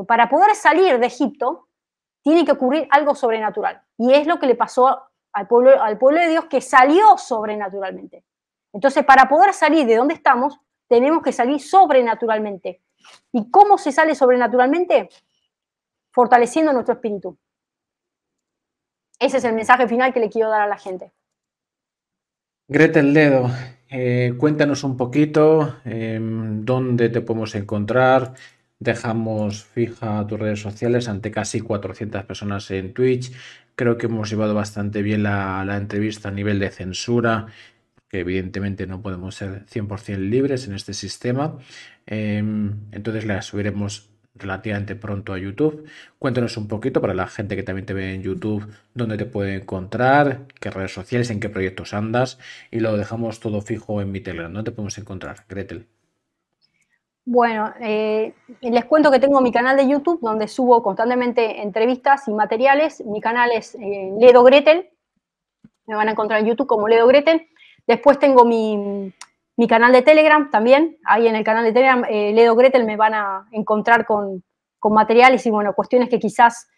Para poder salir de Egipto, tiene que ocurrir algo sobrenatural. Y es lo que le pasó al pueblo de Dios, que salió sobrenaturalmente. Entonces, para poder salir de donde estamos, tenemos que salir sobrenaturalmente. ¿Y cómo se sale sobrenaturalmente? Fortaleciendo nuestro espíritu. Ese es el mensaje final que le quiero dar a la gente. Gretel Ledo, cuéntanos un poquito dónde te podemos encontrar. Dejamos fija tus redes sociales ante casi 400 personas en Twitch. Creo que hemos llevado bastante bien la entrevista a nivel de censura, que evidentemente no podemos ser 100% libres en este sistema. Entonces la subiremos relativamente pronto a YouTube. Cuéntanos un poquito para la gente que también te ve en YouTube, dónde te puede encontrar, qué redes sociales, en qué proyectos andas, y lo dejamos todo fijo en mi Telegram. ¿Dónde te podemos encontrar, Gretel? Bueno, les cuento que tengo mi canal de YouTube donde subo constantemente entrevistas y materiales. Mi canal es Ledo Gretel. Me van a encontrar en YouTube como Ledo Gretel. Después tengo mi canal de Telegram también. Ahí en el canal de Telegram, Ledo Gretel, me van a encontrar con materiales y, bueno, cuestiones que quizás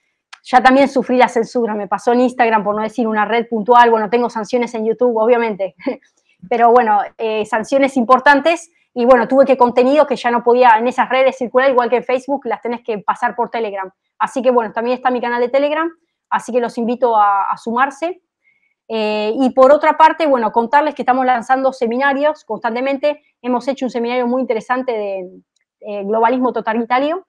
ya también sufrí la censura. Me pasó en Instagram, por no decir una red puntual. Bueno, tengo sanciones en YouTube, obviamente. Pero bueno, sanciones importantes Y bueno, tuve que contenido que ya no podía en esas redes circular, igual que en Facebook, las tenés que pasar por Telegram. Así que bueno, también está mi canal de Telegram, así que los invito a sumarse. Y por otra parte, bueno, contarles que estamos lanzando seminarios constantemente. Hemos hecho un seminario muy interesante de globalismo totalitario,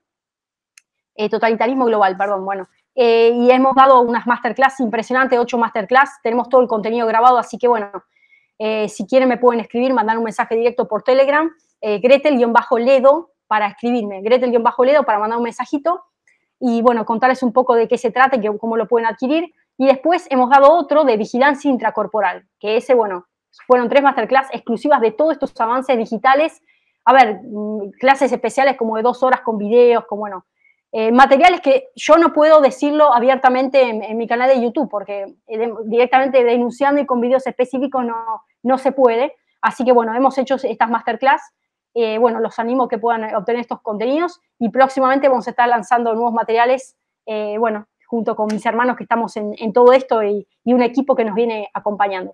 totalitarismo global, perdón, bueno. Y hemos dado unas masterclass impresionantes, 8 masterclass, tenemos todo el contenido grabado, así que bueno, si quieren me pueden escribir, mandar un mensaje directo por Telegram, Gretel-Ledo para escribirme, Gretel-Ledo para mandar un mensajito y bueno, contarles un poco de qué se trata y cómo lo pueden adquirir. Y después hemos dado otro de vigilancia intracorporal, que ese, bueno, fueron 3 masterclass exclusivas de todos estos avances digitales. A ver, clases especiales como de 2 horas con videos, con, bueno, materiales que yo no puedo decirlo abiertamente en mi canal de YouTube, porque directamente denunciando y con videos específicos no se puede. Así que, bueno, hemos hecho estas masterclass. Bueno, los animo a que puedan obtener estos contenidos y próximamente vamos a estar lanzando nuevos materiales, bueno, junto con mis hermanos que estamos en todo esto y un equipo que nos viene acompañando.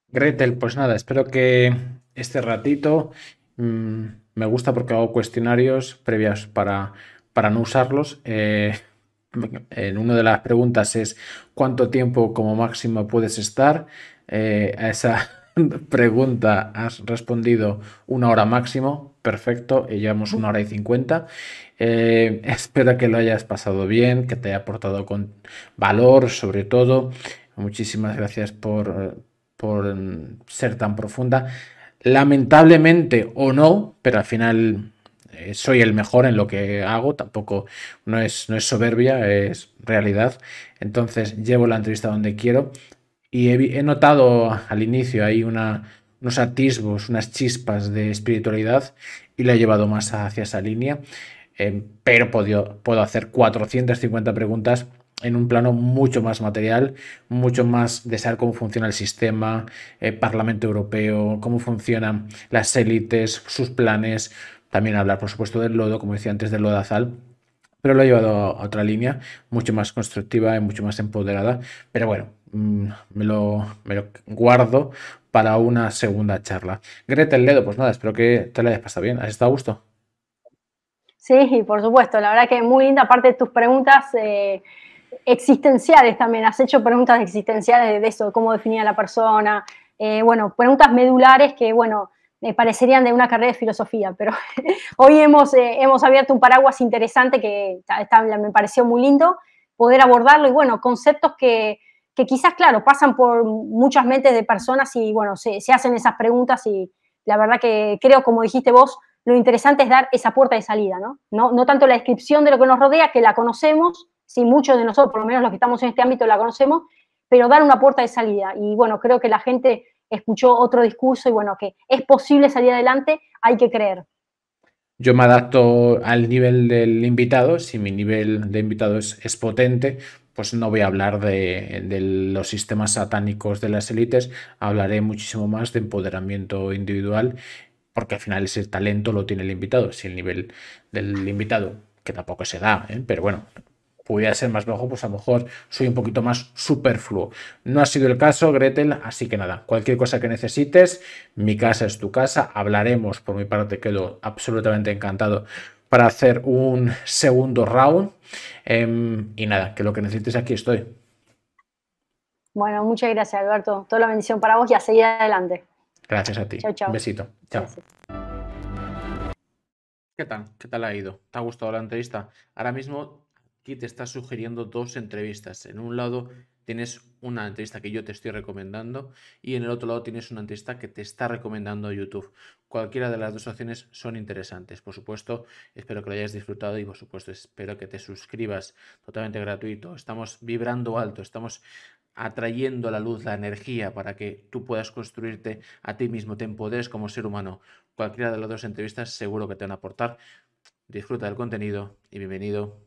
Gretel, pues nada, espero que este ratito me gusta porque hago cuestionarios previos para no usarlos. En una de las preguntas es ¿cuánto tiempo como máximo puedes estar? A esa pregunta has respondido 1 hora máximo. Perfecto, y llevamos 1 hora y 50. Espero que lo hayas pasado bien, que te haya aportado con valor sobre todo. Muchísimas gracias por ser tan profunda. Lamentablemente o no, pero al final soy el mejor en lo que hago, tampoco no es soberbia, es realidad. Entonces llevo la entrevista donde quiero y he notado al inicio ahí unos atisbos, unas chispas de espiritualidad y la he llevado más hacia esa línea, pero puedo hacer 450 preguntas en un plano mucho más material, mucho más de saber cómo funciona el sistema, Parlamento Europeo, cómo funcionan las élites, sus planes, también hablar, por supuesto, del lodo, como decía antes, del lodazal, pero lo he llevado a otra línea, mucho más constructiva y mucho más empoderada, pero bueno, me lo guardo para una segunda charla. Gretel Ledo, pues nada, espero que te la hayas pasado bien. ¿Has estado a gusto? Sí, por supuesto, la verdad que muy linda, aparte de tus preguntas existenciales también, has hecho preguntas existenciales de eso, de cómo definía la persona, bueno, preguntas medulares que, bueno, me parecerían de una carrera de filosofía, pero hoy hemos abierto un paraguas interesante que me pareció muy lindo poder abordarlo y, bueno, conceptos que quizás, claro, pasan por muchas mentes de personas y, bueno, se hacen esas preguntas y la verdad que creo, como dijiste vos, lo interesante es dar esa puerta de salida, ¿no? No tanto la descripción de lo que nos rodea, que la conocemos, sí, muchos de nosotros, por lo menos los que estamos en este ámbito, la conocemos, pero dar una puerta de salida. Y bueno, creo que la gente escuchó otro discurso y bueno, que es posible salir adelante, hay que creer. Yo me adapto al nivel del invitado. Si mi nivel de invitado es potente, pues no voy a hablar de los sistemas satánicos de las élites, hablaré muchísimo más de empoderamiento individual, porque al final ese talento lo tiene el invitado. Si el nivel del invitado, que tampoco se da, pero bueno, pudiera ser más bajo, pues a lo mejor soy un poquito más superfluo. No ha sido el caso, Gretel, así que nada, cualquier cosa que necesites, mi casa es tu casa, hablaremos, por mi parte quedo absolutamente encantado para hacer un segundo round, y nada, que lo que necesites aquí estoy. Bueno, muchas gracias, Alberto. Toda la bendición para vos y a seguir adelante. Gracias a ti. Chau, chau. Un besito. Chao. Gracias. ¿Qué tal? ¿Qué tal ha ido? ¿Te ha gustado la entrevista? Ahora mismo aquí te está sugiriendo 2 entrevistas. En un lado tienes una entrevista que yo te estoy recomendando y en el otro lado tienes una entrevista que te está recomendando YouTube. Cualquiera de las 2 opciones son interesantes. Por supuesto, espero que lo hayas disfrutado y por supuesto espero que te suscribas, totalmente gratuito. Estamos vibrando alto, estamos atrayendo la luz, la energía para que tú puedas construirte a ti mismo, te empoderes como ser humano. Cualquiera de las 2 entrevistas seguro que te van a aportar. Disfruta del contenido y bienvenido